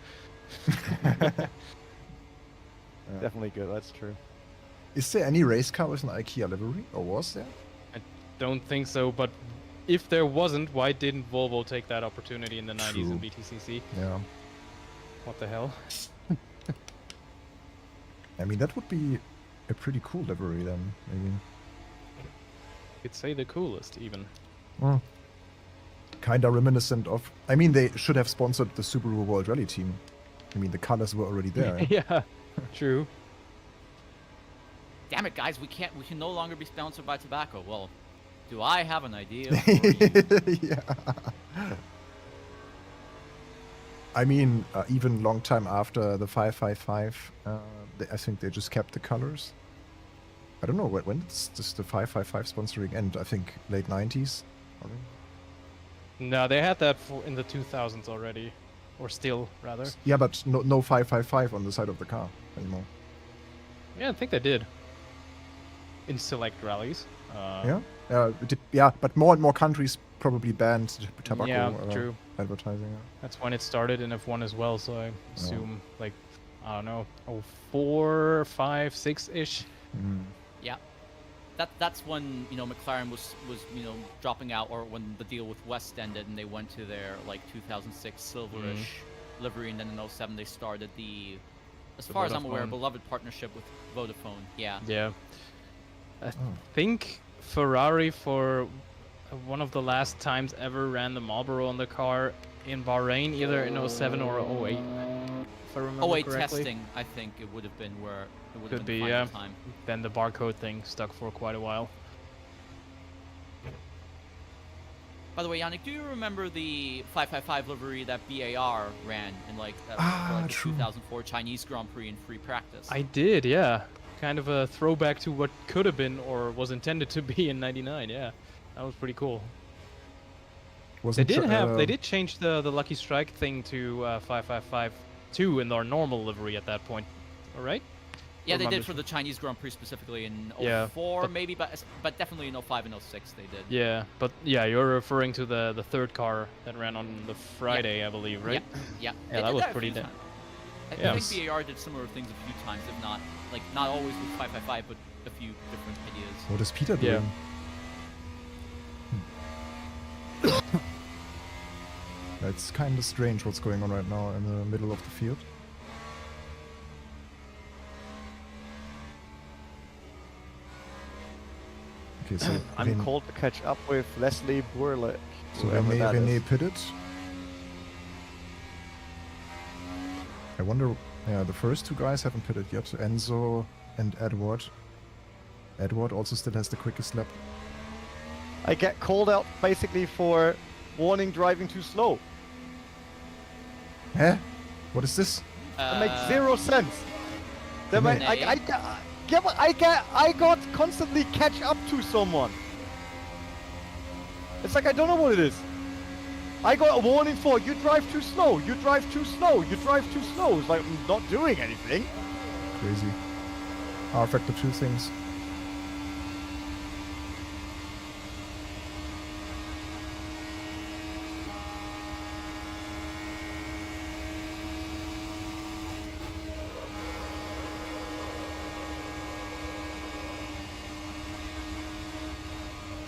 Definitely good. That's true. Is there any race car with an IKEA livery, or was there? I don't think so, but if there wasn't, why didn't Volvo take that opportunity in the 90s in True. BTCC? Yeah. What the hell? I mean, that would be a pretty cool livery then, maybe. You'd say the coolest, even. Well, kinda reminiscent of... I mean, they should have sponsored the Subaru World Rally team. I mean, the colors were already there. Yeah, true. Damn it, guys! We can no longer be sponsored by tobacco. Well, do I have an idea for you? Yeah. I mean, even long time after the 555, I think they just kept the colors. I don't know, when does the 555 sponsoring end? I think late 90s? No, they had that in the 2000s already. Or still, rather. Yeah, but no 555 on the side of the car anymore. Yeah, I think they did. In select rallies. Yeah? Yeah, but more and more countries probably banned tobacco Yeah, true. advertising. That's when it started in F1 as well, so I assume, like, I don't know, 04, 5, 6-ish. Mm. Yeah, that's when McLaren was dropping out, or when the deal with West ended and they went to their like 2006 silverish livery, and then in 07 they started the, as far as I'm aware, Vodafone. beloved partnership with Vodafone. Yeah. Yeah. I think Ferrari, for one of the last times ever, ran the Marlboro on the car in Bahrain, either in 07 or 08, if I remember 08 correctly. testing, I think it would have been where it would Could have be, been the yeah. final time. Then the barcode thing stuck for quite a while. By the way, Yannick, do you remember the 555 livery that BAR ran in like the true. 2004 Chinese Grand Prix in free practice? I did, yeah. Kind of a throwback to what could have been or was intended to be in '99. Yeah, that was pretty cool. They did change the Lucky Strike thing to 555-2 in their normal livery at that point. All right. Yeah, they did Remember- for the Chinese Grand Prix specifically in Yeah, 04 but- maybe, but definitely in 05 and 06 they did. Yeah, but yeah, you're referring to the third car that ran on the Friday, I believe, right? Yeah. Yeah, They that did was a pretty few da- times. I Yeah. think BAR did similar things a few times, if not, like, not always with 555, but a few different ideas. What is Peter Yeah. doing? It's kind of strange what's going on right now in the middle of the field. Okay, so I'm called to catch up with Leslie Burlick. So whoever that René is. pitted. I wonder, yeah, the first two guys haven't pitted yet, Enzo and Edward. Edward also still has the quickest lap. I get called out basically for warning driving too slow. Huh? What is this? That makes zero sense. That Renee. I got constantly catch up to someone. It's like I don't know what it is. I got a warning for you drive too slow, you drive too slow, you drive too slow. It's like I'm not doing anything. Crazy. rFactor 2 things.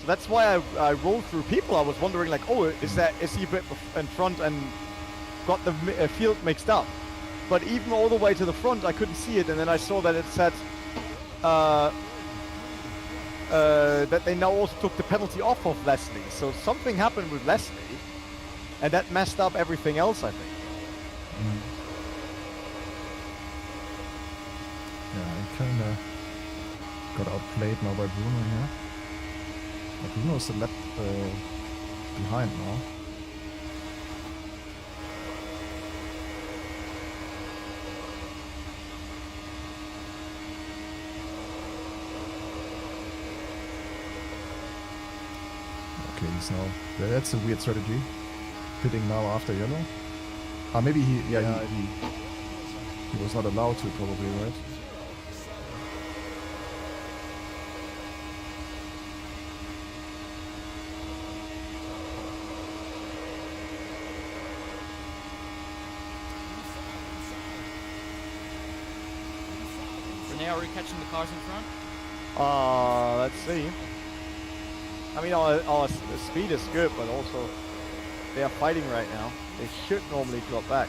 So that's why I rolled through people. I was wondering like, oh, is he a bit in front and got the field mixed up? But even all the way to the front, I couldn't see it, and then I saw that it said that they now also took the penalty off of Leslie. So something happened with Leslie, and that messed up everything else, I think. Yeah, I kinda... Got outplayed now by Bruno here. But Bruno's a lap behind now. Okay, he's now... That's a weird strategy. Pitting now after yellow. Ah, maybe he... Yeah, he was not allowed to, probably, right? Renee, are we catching the cars in front? Let's see. I mean, our speed is good, but also they are fighting right now. They should normally drop back.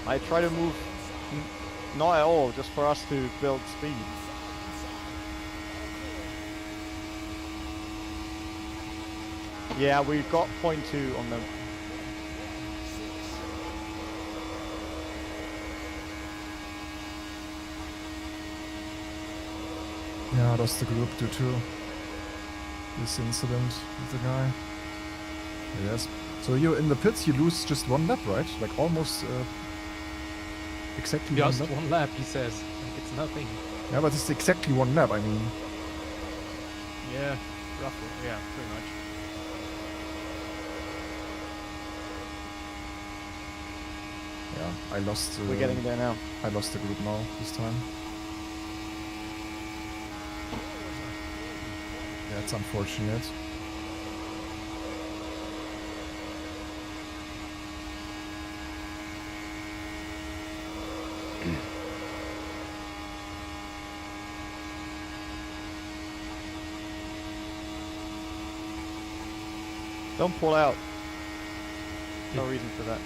I try to move, not at all, just for us to build speed. Yeah, we got 0.2 on them. Yeah, lost the group due to this incident with the guy. Yes. So you're in the pits, you lose just one lap, right? Like almost exactly Just one lap. one lap, he says. Like it's nothing. Yeah, but it's exactly one lap, I mean. Yeah, roughly. Yeah, pretty much. Yeah, I lost... We're getting there now. I lost the group now, this time. Yeah, it's unfortunate. Don't pull out. No reason for that.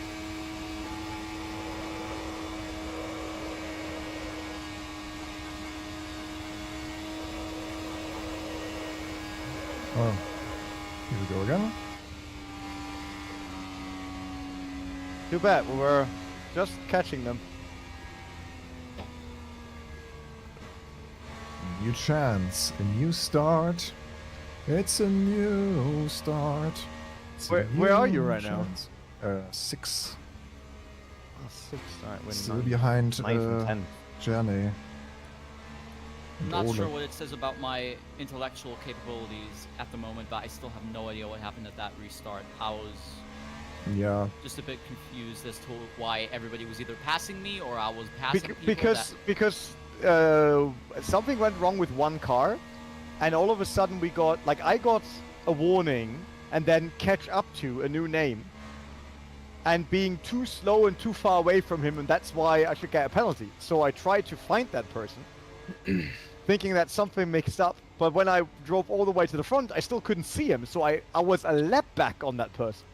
Oh, here we go again. Too bad, we were just catching them. New chance, a new start. It's a new start. It's a Where are new you right now? chance. 6. Oh, 6, alright, we're Still 9. behind 9 from 10. Journey. I'm not sure what it says about my intellectual capabilities at the moment, but I still have no idea what happened at that restart. I was Yeah. just a bit confused as to why everybody was either passing me or I was passing people. Because something went wrong with one car, and all of a sudden we got, like, I got a warning and then catch up to a new name. And being too slow and too far away from him, and that's why I should get a penalty. So I tried to find that person, thinking that something mixed up. But when I drove all the way to the front, I still couldn't see him. So I was a lap back on that person.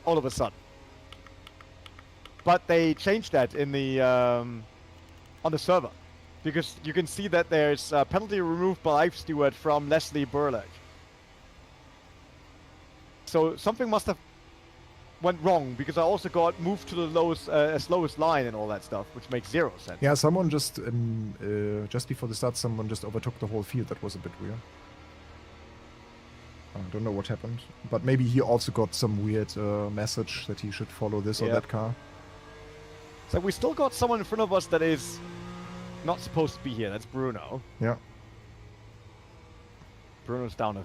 All of a sudden. But they changed that in the on the server, because you can see that there's a penalty removed by live steward from Leslie Burlak. So something must have went wrong, because I also got moved to the slowest line and all that stuff, which makes 0 sense. Yeah, someone just before the start, someone just overtook the whole field. That was a bit weird. I don't know what happened, but maybe he also got some weird message that he should follow this or that car. So we still got someone in front of us that is not supposed to be here. That's Bruno. Yeah. Bruno's down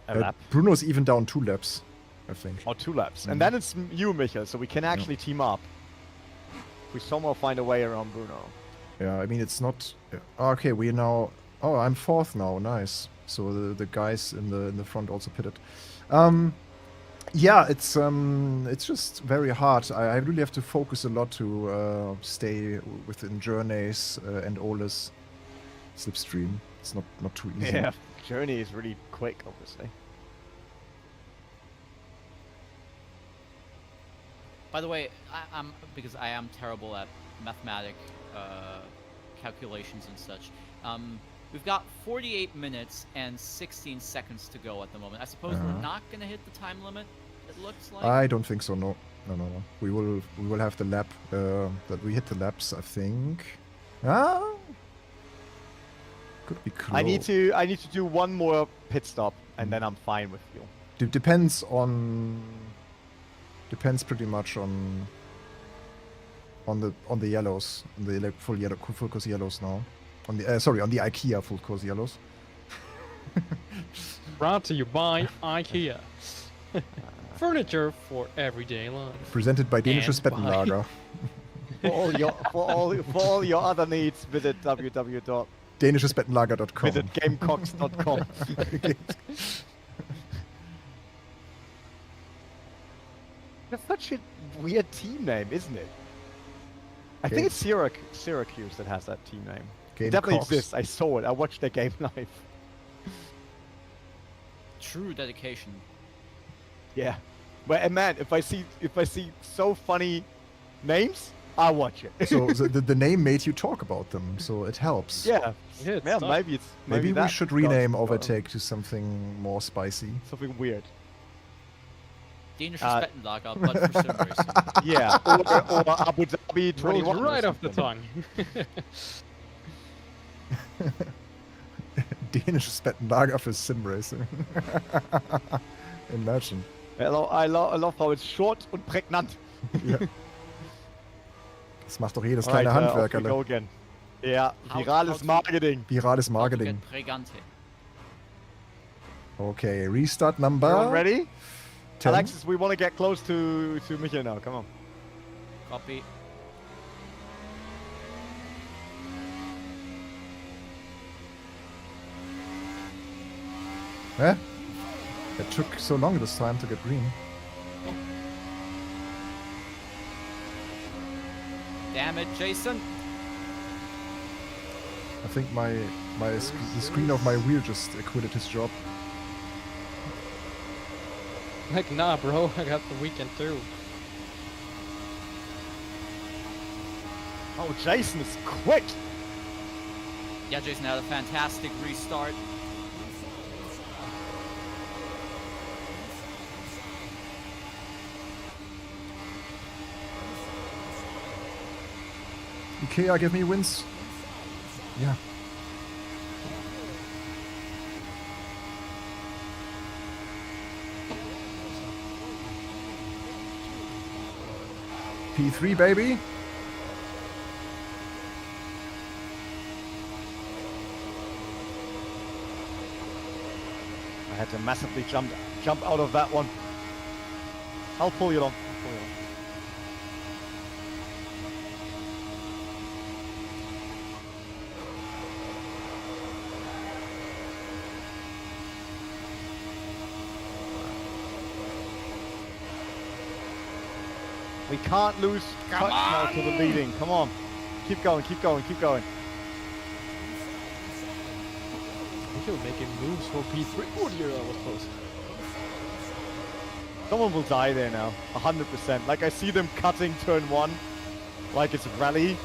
a lap. Bruno's even down 2 laps, I think. Or 2 laps. And then it's you, Michael, so we can actually team up. We somehow find a way around Bruno. Yeah, I mean, it's not... Okay, we now... Oh, I'm 4th now, nice. So the guys in the front also pitted. Yeah, it's just very hard. I really have to focus a lot to stay within Journeys and Ole's slipstream. It's not too easy. Yeah, Journey is really quick, obviously. By the way, because I am terrible at mathematic calculations and such. We've got 48 minutes and 16 seconds to go at the moment. I suppose we're not gonna hit the time limit. It looks like. I don't think so. No. We will have the lap. That we hit the laps. I think. Ah. Could be close. I need to do one more pit stop, and then I'm fine with fuel. Depends pretty much on the yellows, on the full course yellows now. On the on the IKEA full course yellows. Brought to you by IKEA. Furniture for everyday life. Presented by Dänisches And by- Bettenlager. For all your other needs, visit www. Dänischesbettenlager.com. Visit gamecocks.com. That's such a weird team name, isn't it? I think it's Syracuse that has that team name. It definitely Gamecocks. exists. I saw it. I watched their game live. True dedication. Yeah. But man, if I see so funny names, I watch it. So the name made you talk about them, so it helps. Yeah. Yeah, it's Yeah, tough. maybe it's Maybe we that should does, rename uh, OverTake to something more spicy. something weird. Danish Uh, Spettenlager, but for sim racing. Yeah. or Abu Dhabi 21. Rolled or right off the something. tongue. Dänisches Bettenlager für Simracing. Imagine. I love how it's short und prägnant. Ja. Das macht doch jedes Alright, kleine off we Handwerkerle. go again. Ja, How virales to- Marketing. Virales How to Marketing. get Prägante. Okay, restart number Everyone ready? 10. Alexis, we want to get close to Michael now. Come on. Copy. Huh? It took so long this time to get green. Damn it, Jason. I think the screen of my wheel just quitted his job. Like, nah, bro, I got the weekend too. Oh, Jason is quick. Yeah, Jason had a fantastic restart. Ikea, give me wins. Yeah. P3, baby. I had to massively jump out of that one. I'll pull you along. We can't lose touch now to the leading. Come on. Keep going, keep going, keep going. Michael making moves for P3. Oh dear, that was close. Someone will die there now. 100%. Like I see them cutting turn 1 like it's a rally.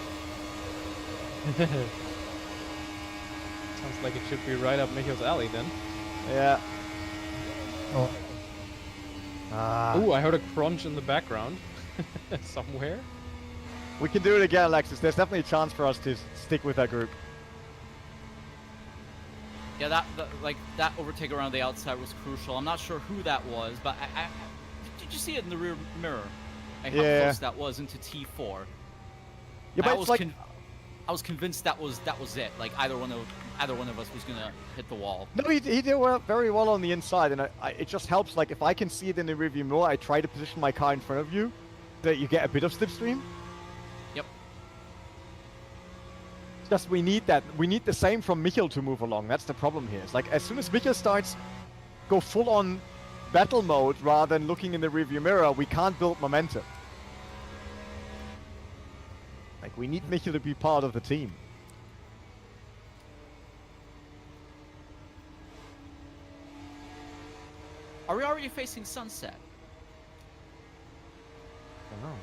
Sounds like it should be right up Michael's alley then. Yeah. Oh, Ooh, I heard a crunch in the background. Somewhere. We can do it again, Alexis. There's definitely a chance for us to stick with that group. Yeah, that overtake around the outside was crucial. I'm not sure who that was, but did you see it in the rear mirror? Like how Yeah. close that was into T4. Yeah, but I it's was like... I was convinced that was it. Like either one of us was gonna hit the wall. No, he did very well on the inside, and it just helps. Like if I can see it in the rearview mirror, I try to position my car in front of you, so that you get a bit of slipstream. Yep. It's just we need that. We need the same from Michael to move along. That's the problem here. It's like as soon as Michael starts go full on battle mode rather than looking in the rearview mirror, we can't build momentum. Like we need Michael to be part of the team. Are we already facing sunset? I don't know.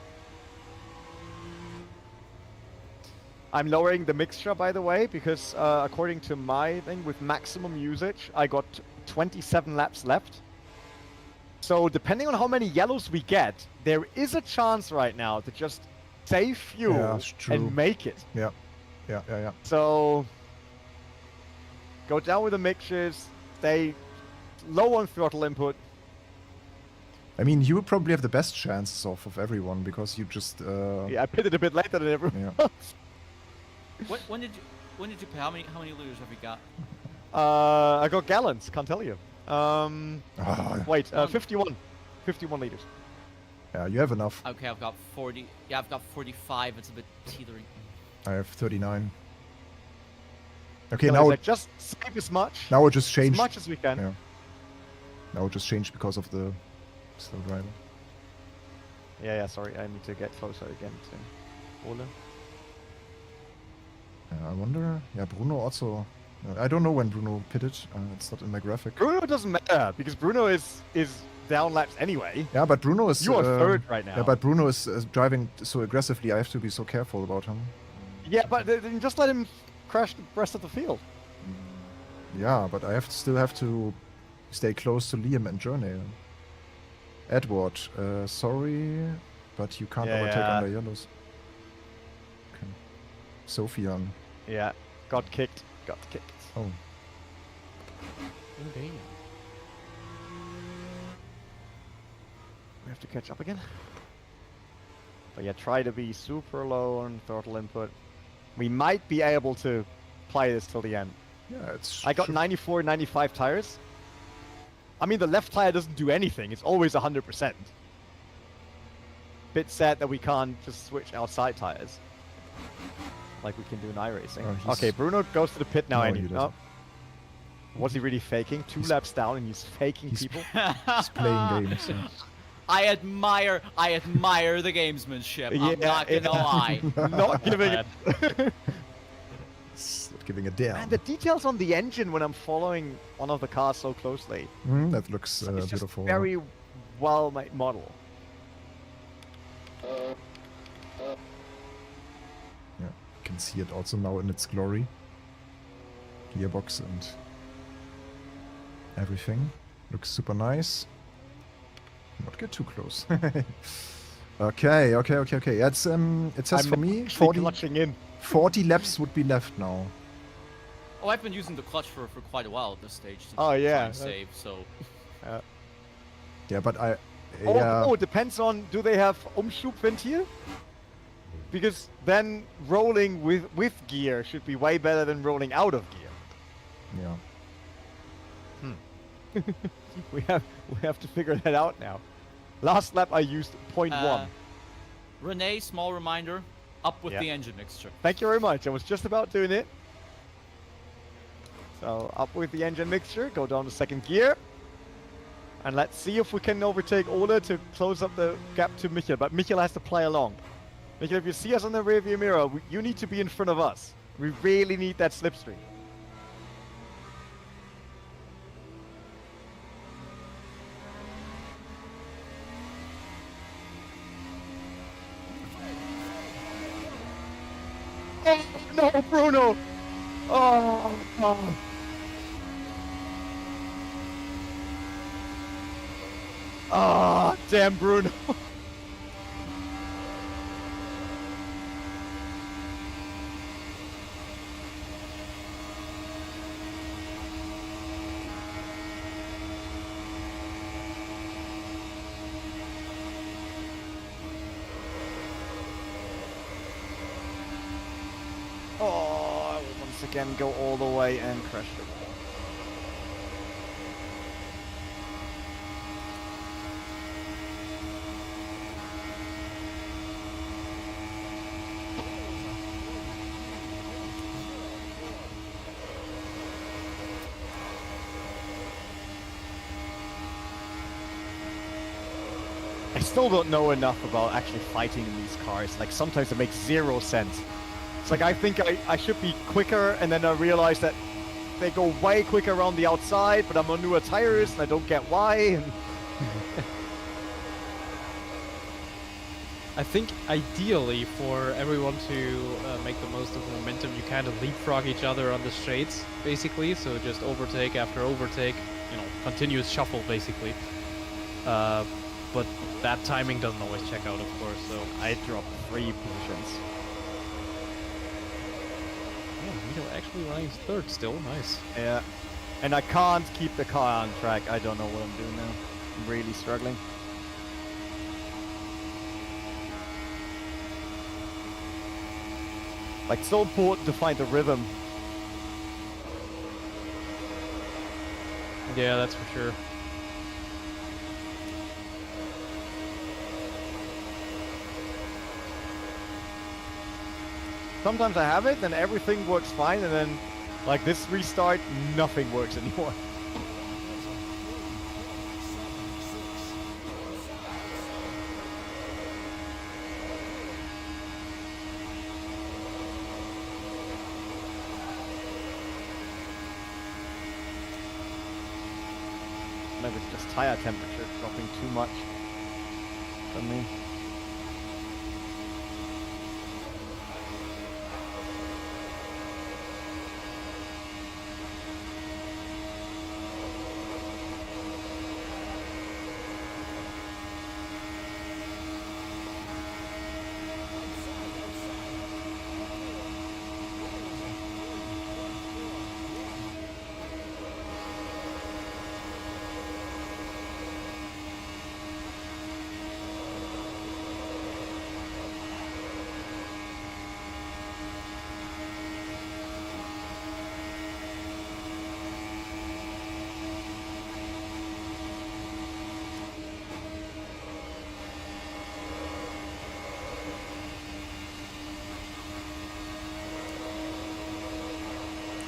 I'm lowering the mixture, by the way, because according to my thing, with maximum usage, I got 27 laps left. So depending on how many yellows we get, there is a chance right now to just save fuel Yeah, it's true. and make it. yeah. Yeah. So Go down with the mixtures. Stay low on throttle input. I mean, you probably have the best chances of everyone because you just. Yeah, I pitted a bit later than everyone Yeah. else. When did you pay? How many liters have you got? I got gallons. Can't tell you. Wait, 51 liters. Yeah, you have enough. Okay, I've got 40. Yeah, I've got 45. It's a bit teetering. I have 39. Okay, So now it's just save as much. now it just As changed. much as we can. Yeah. Now it just changed because of the slow driver. Yeah, sorry. I need to get closer again to Ole. I wonder. Yeah, Bruno also. I don't know when Bruno pitted. It's not in my graphic. Bruno doesn't matter because Bruno is down laps anyway. Yeah, but Bruno is. You are third right now. Yeah, but Bruno is driving so aggressively. I have to be so careful about him. Yeah, but then just let him crash the rest of the field. Yeah, but I still have to stay close to Liam and Journey. Edward, sorry, but you can't overtake under yellows. Okay. Sophian. Yeah, got kicked. Oh. Indeed. We have to catch up again. But yeah, try to be super low on throttle input. We might be able to play this till the end. Yeah, it's. I got should- 94, 95 tires. I mean, the left tire doesn't do anything. It's always 100%. Bit sad that we can't just switch outside tires. Like we can do in iRacing. Oh, he's- Okay, Bruno goes to the pit now. No, Andy. he No. doesn't. Was he really faking? Two He's- laps down and he's faking he's- people? He's playing games. Yeah. I admire the gamesmanship. I'm Yeah, not gonna lie. Not giving it. It's not giving a damn. And the details on the engine when I'm following one of the cars so closely. That looks It's just beautiful. very well made model. Yeah, you can see it also now in its glory. Gearbox and everything. Looks super nice. Not get too close. Okay. It's it says for me actually 40, clutching in. 40 laps would be left now. Oh, I've been using the clutch for quite a while at this stage to Oh, try yeah. and save. So Yeah, but I Oh, yeah. it depends on, do they have Umschubventil? Because then rolling with gear should be way better than rolling out of gear. Yeah. We have to figure that out now. Last lap I used 0.1. Renee, small reminder, up with Yeah. the engine mixture. Thank you very much. I was just about doing it. So up with the engine mixture, go down to second gear. And let's see if we can overtake Ole to close up the gap to Michael. But Michael has to play along. Michael, if you see us on the rearview mirror, you need to be in front of us. We really need that slipstream. Oh, no, Bruno! Oh. Ah, damn Bruno. Oh, I will once again go all the way and crash the wall. I still don't know enough about actually fighting in these cars. Like, sometimes it makes zero sense. It's like, I think I should be quicker, and then I realize that they go way quicker around the outside, but I'm on newer tires, and I don't get why. And I think ideally for everyone to make the most of the momentum, you kind of leapfrog each other on the straights, basically. So just overtake after overtake, continuous shuffle, basically. But that timing doesn't always check out, of course. So I dropped 3 positions. Oh, Mito actually running third still. Nice. Yeah. And I can't keep the car on track. I don't know what I'm doing now. I'm really struggling. Like, so important to find the rhythm. Yeah, that's for sure. Sometimes I have it, then everything works fine, and then, like this restart, nothing works anymore. Maybe it's just tire temperature dropping too much for me.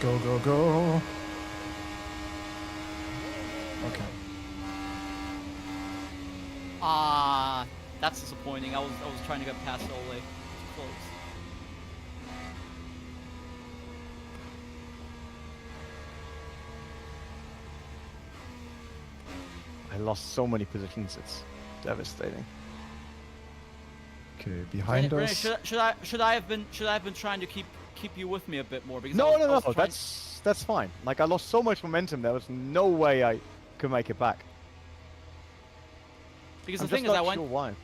Go, go, go. Okay. Ah, that's disappointing. I was trying to get past Ole. It's close. I lost so many positions, it's devastating. Okay, behind Rennie, us. should I have been trying to keep you with me a bit more because I No, was, no, I no, was trying- that's fine. Like, I lost so much momentum, there was no way I could make it back. because I'm the thing just is not sure why.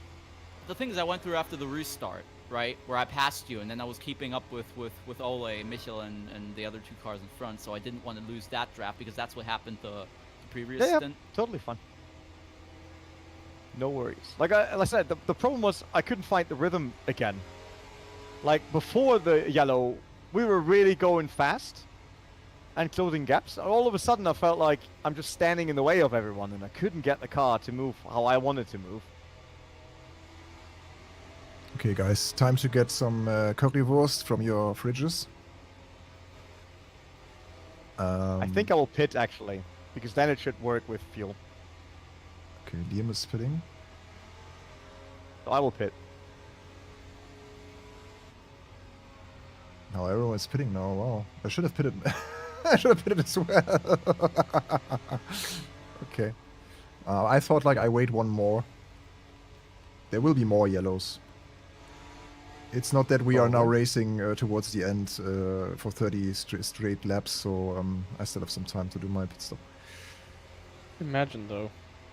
the thing is I went through after the restart, right, where I passed you, and then I was keeping up with Ole, Michel, and the other two cars in front, so I didn't want to lose that draft because that's what happened the previous Yeah, stint. totally fine. No worries. Like I said, the problem was I couldn't find the rhythm again. Like, before the yellow, we were really going fast and closing gaps. All of a sudden, I felt like I'm just standing in the way of everyone, and I couldn't get the car to move how I wanted to move. Okay, guys, time to get some currywurst from your fridges. I think I will pit, actually, because then it should work with fuel. Okay, Liam is pitting. So I will pit. Now everyone's pitting now. Wow, I should have pitted. I should have pitted as well. Okay. I thought like I wait one more. There will be more yellows. It's not that we are now racing towards the end for 30 straight laps, so I still have some time to do my pit stop. Imagine though.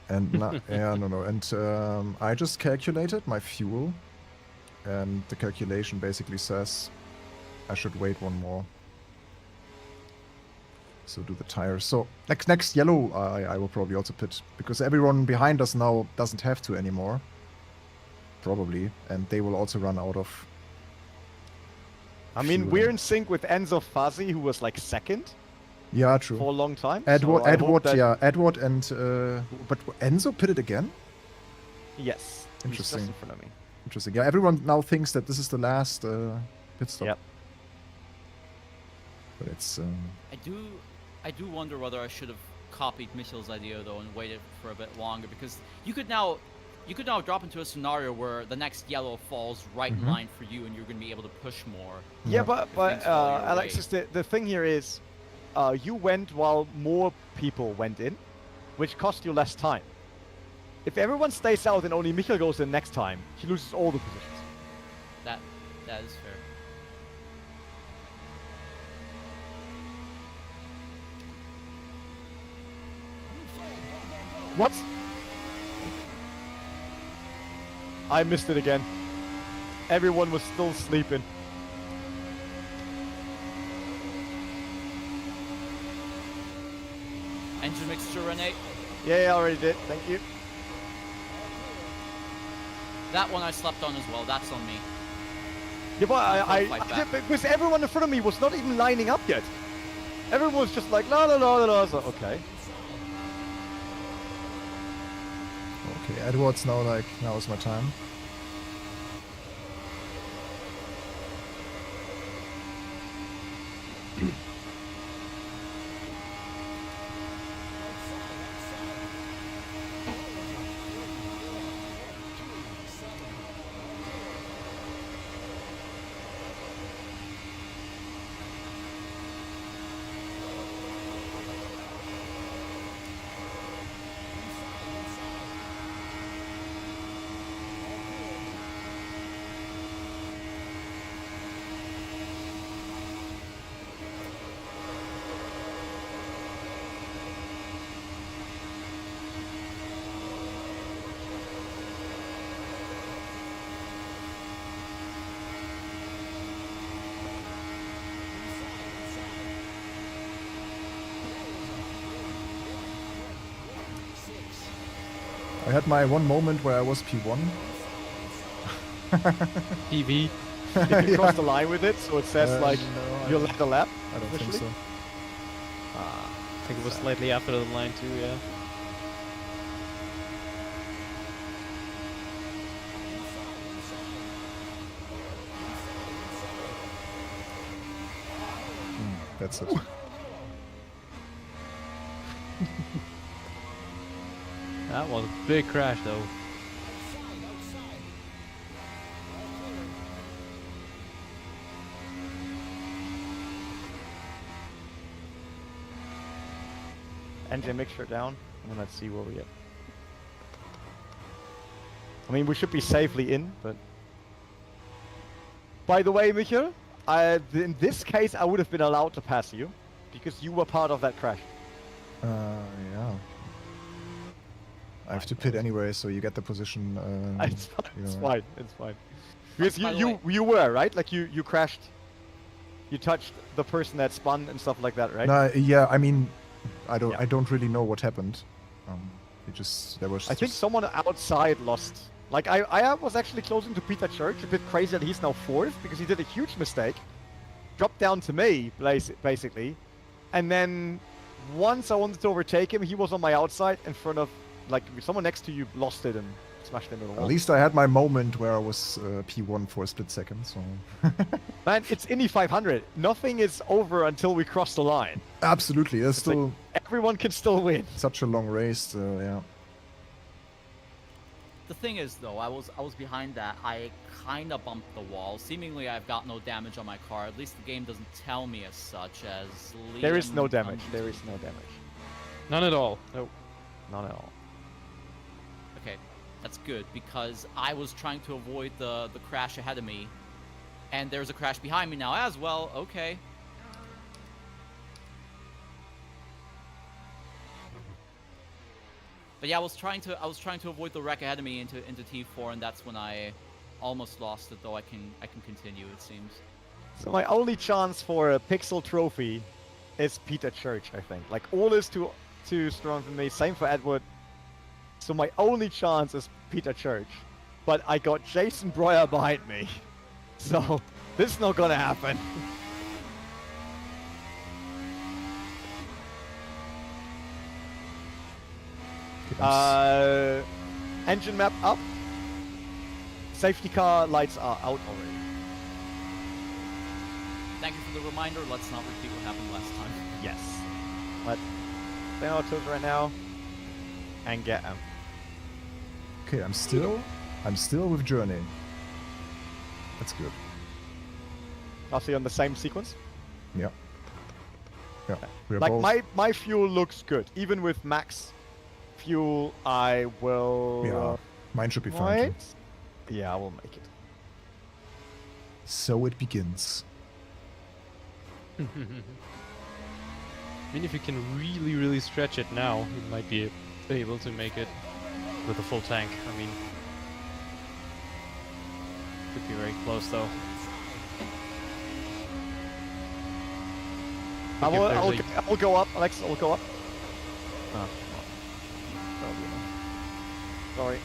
And yeah, no. And I just calculated my fuel, and the calculation basically says I should wait one more. So do the tires. So next yellow, I will probably also pit, because everyone behind us now doesn't have to anymore. Probably, and they will also run out of. I mean, fuel. we're in sync with Enzo Fazzi, who was like second Yeah, true. for a long time. Edward, so I hope Edward, that- yeah, Edward, and but Enzo pitted again. Yes. He's Interesting. just in front of me. Interesting. Yeah, everyone now thinks that this is the last pit stop. Yep. But it's. I do wonder whether I should have copied Michel's idea though and waited for a bit longer, because you could now drop into a scenario where the next yellow falls right in line for you and you're going to be able to push more. Yeah, Yeah. but things fall your Alexis, the thing here is, you went while more people went in, which cost you less time. If everyone stays out and only Michel goes in next time, he loses all the positions. That is fair. What? I missed it again. Everyone was still sleeping. Engine mixture, Renee. Yeah, I already did. Thank you. That one I slept on as well. That's on me. Yeah, but I Fight back. because everyone in front of me was not even lining up yet. Everyone was just like la la la la la. So, okay. Okay, Edwards now is my time. I had my one moment where I was P1. PV. Did you cross the line with it? So it says like no, you left the lap. I don't think officially? so. I think it was slightly after the line too, yeah. That's it. That was a big crash though. Engine mixture down, and let's see where we get. I mean, we should be safely in, but. By the way, Michael, in this case, I would have been allowed to pass you, because you were part of that crash. Yeah. I have to pit anyway, so you get the position. It's fine. you It's know. fine. It's fine. Because By the you were right, like you crashed. You touched the person that spun and stuff like that, right? No, yeah. I mean, I Yeah. don't really know what happened. There was. I think just- someone outside lost. Like I was actually closing to Peter Church. A bit crazy that he's now fourth because he did a huge mistake. Dropped down to me, basically, and then once I wanted to overtake him, he was on my outside in front of, like, someone next to you lost it and smashed into the wall. At least I had my moment where I was P1 for a split second. So. Man, it's Indy 500. Nothing is over until we cross the line. Absolutely, there's It's like still everyone can still win. such a long race. Yeah. The thing is, though, I was behind that. I kind of bumped the wall. Seemingly, I've got no damage on my car. At least the game doesn't tell me as such. As There is no Liam damage. comes There to- is no damage. None at all. Nope. None at all. Okay, that's good because I was trying to avoid the crash ahead of me, and there's a crash behind me now as well. Okay. But yeah, I was trying to avoid the wreck ahead of me into T4, and that's when I almost lost it. Though I can continue, it seems. So my only chance for a pixel trophy is Peter Church, I think. Like, all is too strong for me. Same for Edward. So my only chance is Peter Church. But I got Jason Breuer behind me. So this is not gonna happen. Okay, I'm Engine map up. Safety car lights are out already. Thank you for the reminder. Let's not repeat what happened last time. Yes. Let's stay on our toes right now and get him. okay, I'm still with Journey. That's good. Are they on the same sequence? Yeah. Yeah. We're Like, both. my fuel looks good. Even with max fuel, I will. Yeah. Mine should be fine. Right? Too. Yeah, I will make it. So it begins. I mean, if you can really, really stretch it now, you might be able to make it with a full tank. I mean, could be very close though. I Think if will there's go up, Alex. I'll go up. Ah, that'll be enough. Sorry.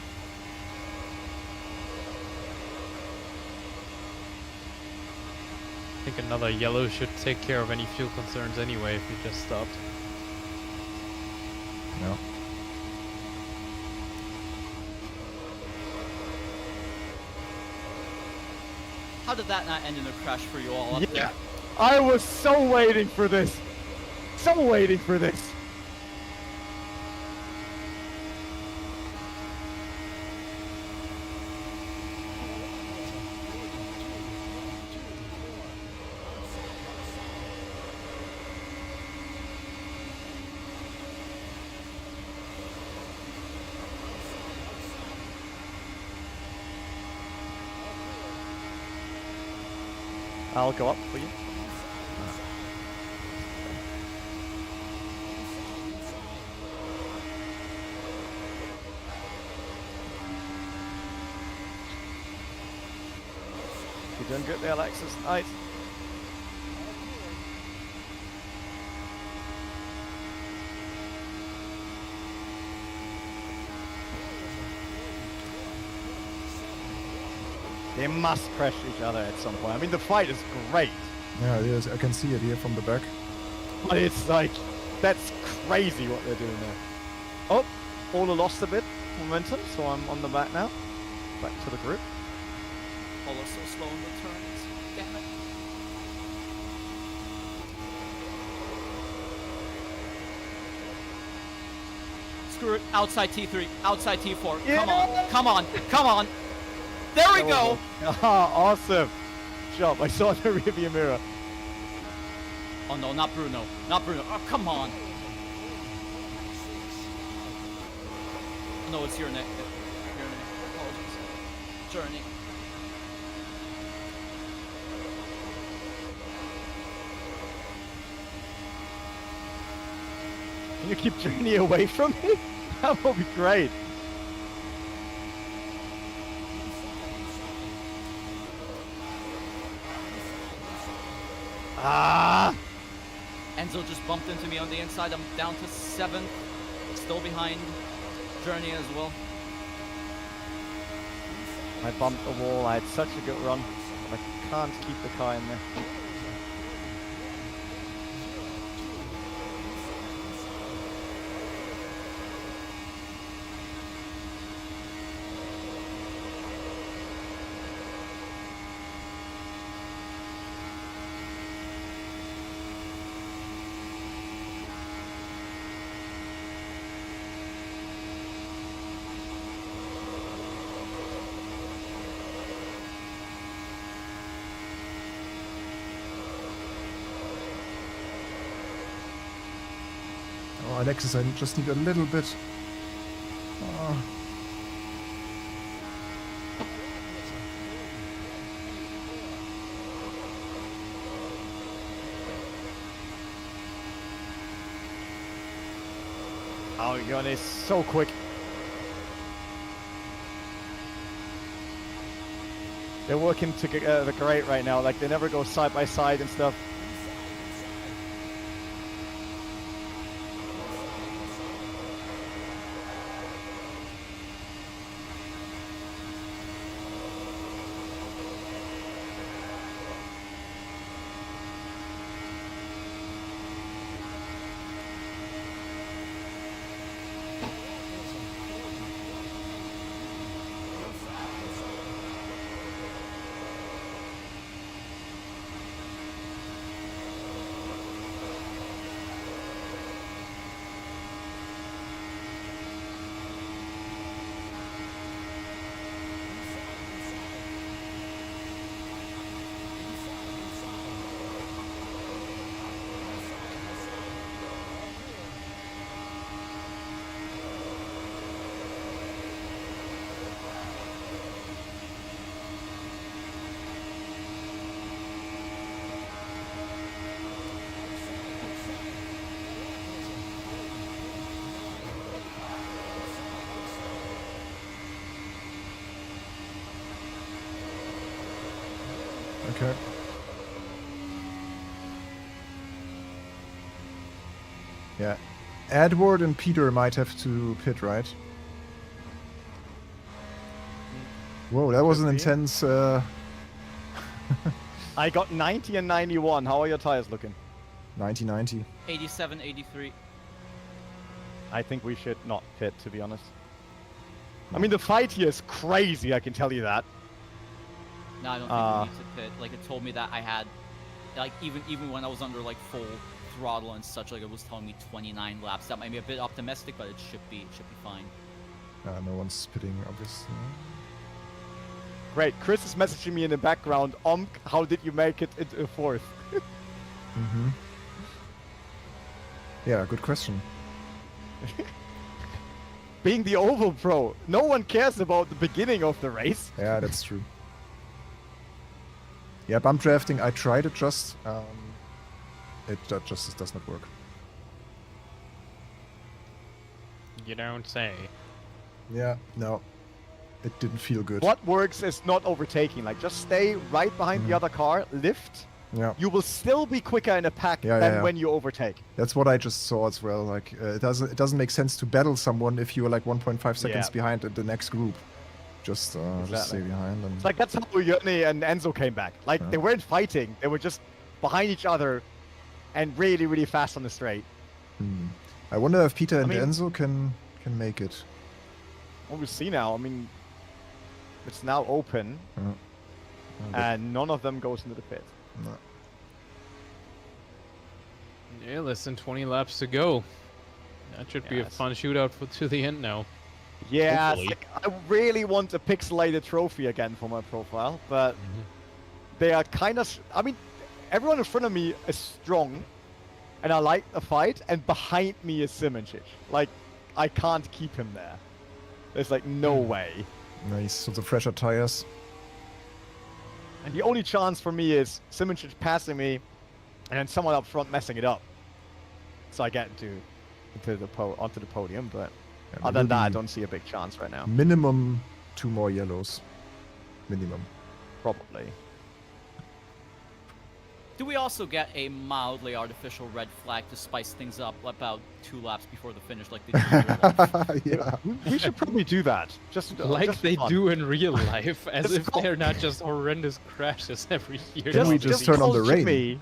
I think another yellow should take care of any fuel concerns anyway if we just stopped. Yeah. How did that not end in a crash for you all up there? I was so waiting for this. So waiting for this. I'll go up for you. You're doing good there, Alexis. Nice. They must crash each other at some point. I mean, the fight is great. Yeah, it is. I can see it here from the back. But it's like, that's crazy what they're doing there. Oh, Ola lost a bit momentum, so I'm on the back now. Back to the group. Polo so slow in the turns. Damn it. Screw it. Outside T3. Outside T4. Yeah. Come on. Come on. Come on. There we go. Ah, awesome. Good job. I saw the rearview mirror. Oh no, not Bruno. Not Bruno. Oh, come on. No, it's your neck. Your neck. Apologies. Journey. Can you keep Journey away from me? That would be great. Ah! Enzo just bumped into me on the inside. I'm down to 7th. Still behind Journey as well. I bumped the wall. I had such a good run. But I can't keep the car in there. Oh, Alexis, I just need a little bit. Oh, Jon is so quick. They're working together great right now. Like, they never go side by side and stuff. Okay. Yeah. Edward and Peter might have to pit, right? Whoa, that was an Could be. intense... I got 90 and 91. How are your tires looking? 90-90. 87, 83. I think we should not pit, to be honest. I mean, the fight here is crazy, I can tell you that. No, I don't think we need to pit. Like, it told me that I had, like, even when I was under, like, full throttle and such, like, it was telling me 29 laps. That might be a bit optimistic, but it should be fine. No one's pitting, obviously. Great, Chris is messaging me in the background. How did you make it into fourth? Mm-hmm. Yeah, good question. Being the Oval Pro, no one cares about the beginning of the race. Yeah, that's true. Yeah, bump drafting, I tried it just. It just does not work. You don't say. Yeah, no. It didn't feel good. What works is not overtaking. Like, just stay right behind the other car, lift. Yeah. You will still be quicker in a pack Yeah, than yeah. when you overtake. That's what I just saw as well. Like, it doesn't make sense to battle someone if you are like 1.5 seconds Yeah. behind the next group. Just stay Exactly. behind. And It's like, that's how Yoni and Enzo came back. Like, Yeah. they weren't fighting. They were just behind each other and really, really fast on the straight. I wonder if Peter and mean- Enzo can make it. What we see now, I mean, it's now open, Yeah. and none of them goes into the pit. No. Yeah, less than 20 laps to go. That should be a Yes. fun shootout to the end now. Yeah, Hopefully. like, I really want a pixelated trophy again for my profile, but they are kind of... I mean, everyone in front of me is strong, and I like the fight, and behind me is Simoncic. Like, I can't keep him there. There's like no way. Nice. So the fresher tires. And the only chance for me is Simoncic passing me, and then someone up front messing it up. So I get onto the podium, but Yeah, other than that, I maybe don't see a big chance right now. Minimum 2 more yellows. Minimum. Probably. Do we also get a mildly artificial red flag to spice things up about 2 laps before the finish, like they do in real life? Yeah. We should probably do that. Just Like just for they fun. do in real life, as Just if call- they're not just horrendous crashes every year. Can we That's just the turn on call the rain? Jimmy.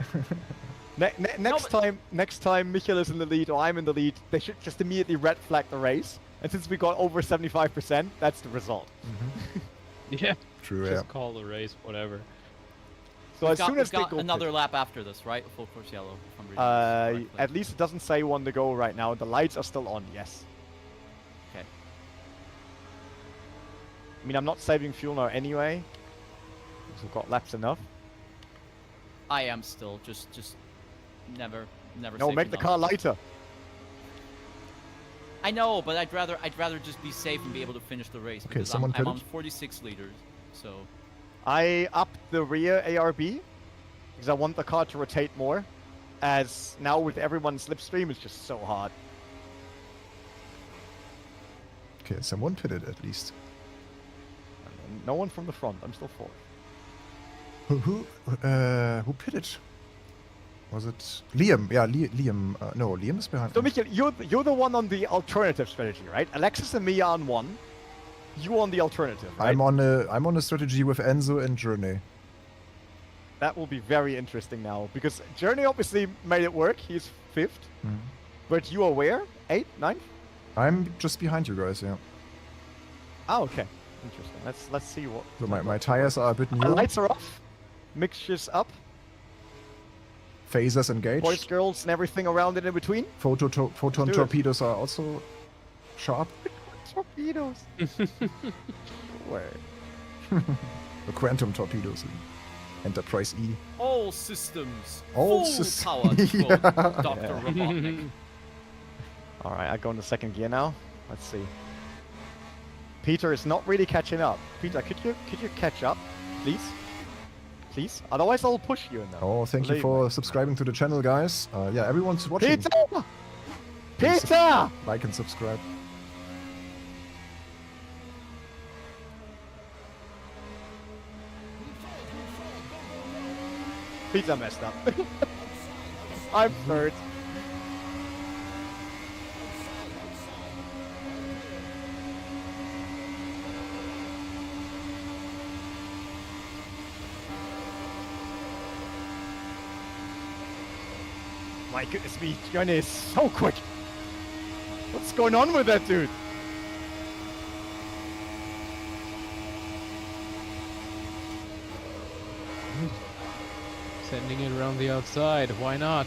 Next time Michael is in the lead or I'm in the lead, they should just immediately red flag the race. And since we got over 75%, that's the result. Yeah, True, just yeah. call the race, whatever. So as soon as they we've got go another lap after this, right? Full course yellow. If I'm reading this correctly. at least it doesn't say 1 to go right now. The lights are still on, yes. Okay. I mean, I'm not saving fuel now anyway. Because we've got laps enough. I am still just never No, save make the enough. car lighter. I know, but I'd rather just be safe and be able to finish the race because someone I'm on pitted. 46 liters. So I upped the rear ARB because I want the car to rotate more. As now with everyone slipstream, it's just so hard. Okay, someone pitted at least. And no one from the front. I'm still 4th. Who pitted? Was it Liam? Yeah, Liam. No, Liam is behind. So me. Michael, you're the one on the alternative strategy, right? Alexis and me are on 1. You on the alternative, right? I'm on a strategy with Enzo and Journey. That will be very interesting now because Journey obviously made it work. He's 5th, but you are where? 8th, 9th? I'm just behind you guys. Yeah. Oh, okay. Interesting. Let's see what. So my tires are a bit The new. lights are off. Mixtures up. Phasers engaged. Boys, girls, and everything around it in between. Photon do it. torpedoes are also sharp. Torpedoes. Where? The quantum torpedoes. Enterprise E. all systems, All full sys- power to Yeah. Dr. Robotnik. All right, I go into 2nd gear now. Let's see. Peter is not really catching up. Peter, could you catch up, please? Please. Otherwise, I'll push you in there. Oh, thank you Believe for me. subscribing to the channel, guys. Yeah, everyone's watching. Peter! Peter! Like and subscribe. Peter messed up. I'm 3rd. My goodness me, Johnny is so quick. What's going on with that dude? Sending it around the outside. Why not?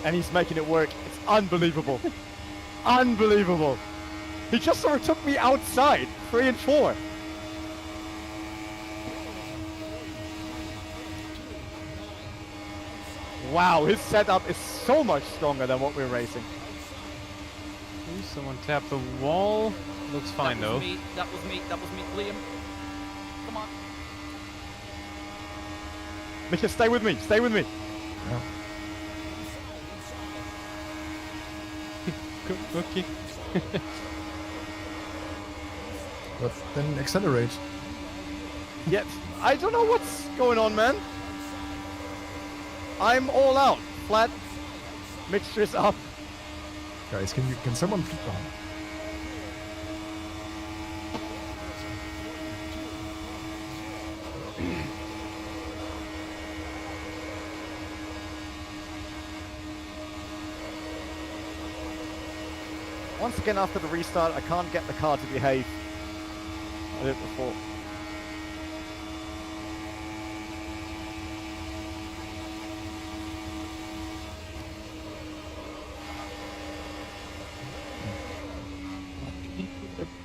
And he's making it work. It's unbelievable. Unbelievable. He just sort of took me outside, 3 and 4. Wow, his setup is so much stronger than what we're racing. Ooh, someone tapped the wall. Looks fine though. That was me, Liam. Come on. Michael, stay with me, stay with me. Yeah. Okay. But then accelerate. Yet, I don't know what's going on, man. I'm all out. Flat, mixtures up. Guys, can someone please? Oh. Once again, after the restart, I can't get the car to behave. I did it before.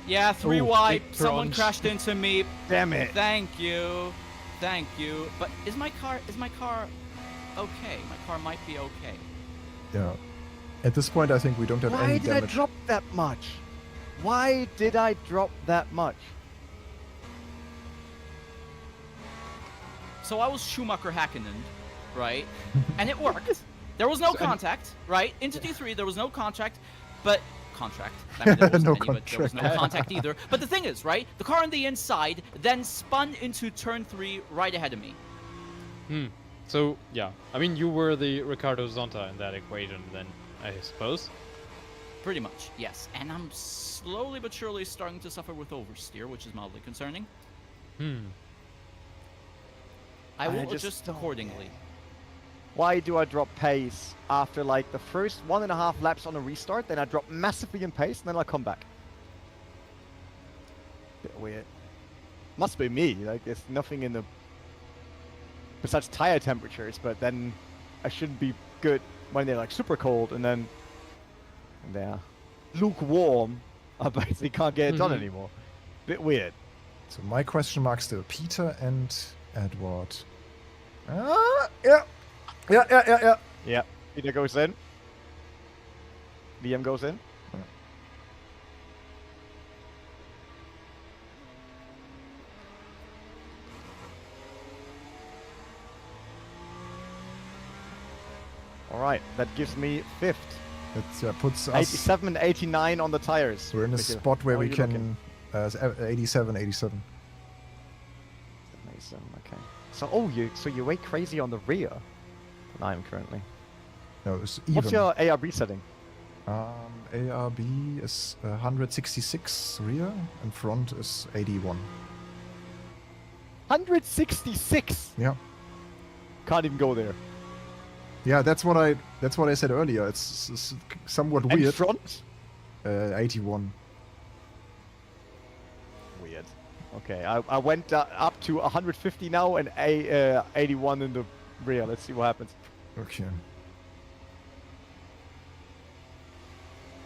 Yeah, 3 Ooh, wide. big Someone crunch. crashed into me. Damn it. Thank you. Thank you. But is my car okay? My car might be okay. Yeah. At this point, I think we don't have Why any did I damage. drop that much? Why did I drop that much? So I was Schumacher Hakkinen, right? And it worked. There was no contact, right? Into D3, there was no contract, but contract. I mean, there wasn't No any, but there was no contract. contact either. But the thing is, right? The car on the inside then spun into turn 3 right ahead of me. So, yeah. I mean, you were the Ricardo Zonta in that equation then, I suppose. Pretty much, yes. And I'm slowly but surely starting to suffer with oversteer, which is mildly concerning. I will just adjust don't accordingly. Why do I drop pace after like the first 1.5 laps on a restart? Then I drop massively in pace, and then I come back. Bit weird. Must be me. Like there's nothing in the besides tire temperatures, but then I shouldn't be good when they're like super cold, and then they're lukewarm. I basically can't get it done anymore. Bit weird. So my question mark still Peter and Edward. Yeah. Yeah, Peter goes in. Liam goes in. All right, that gives me 5th. It puts us. 87 and 89 on the tires. We're in a Michael. spot where How we are you can. looking? 87. 87, okay. So, so you wait crazy on the rear than I am currently. No, it's even. What's your ARB setting? ARB is 166 rear and front is 81. 166. Yeah. Can't even go there. Yeah, that's what I said earlier. It's somewhat And weird. front? 81. Weird. Okay, I went up to 150 now and 81 in the rear. Let's see what happens. Okay.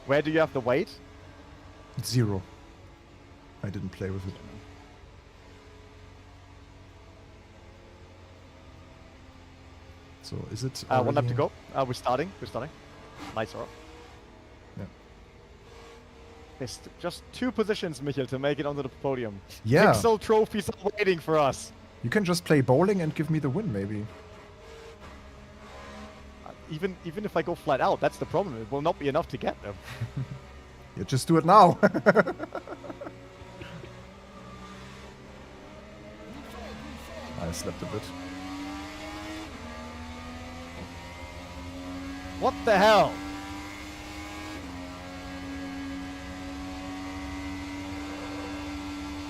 Where do you have the weight? It's 0. I didn't play with it. So is it? 1 lap already- to go. We're starting. Lights are off. Yeah. There's just 2 positions, Michael, to make it onto the podium. Yeah. Pixel trophies are waiting for us. You can just play bowling and give me the win, maybe. Even if I go flat out, that's the problem. It will not be enough to get them. Yeah, just do it now. I slept a bit. What the hell?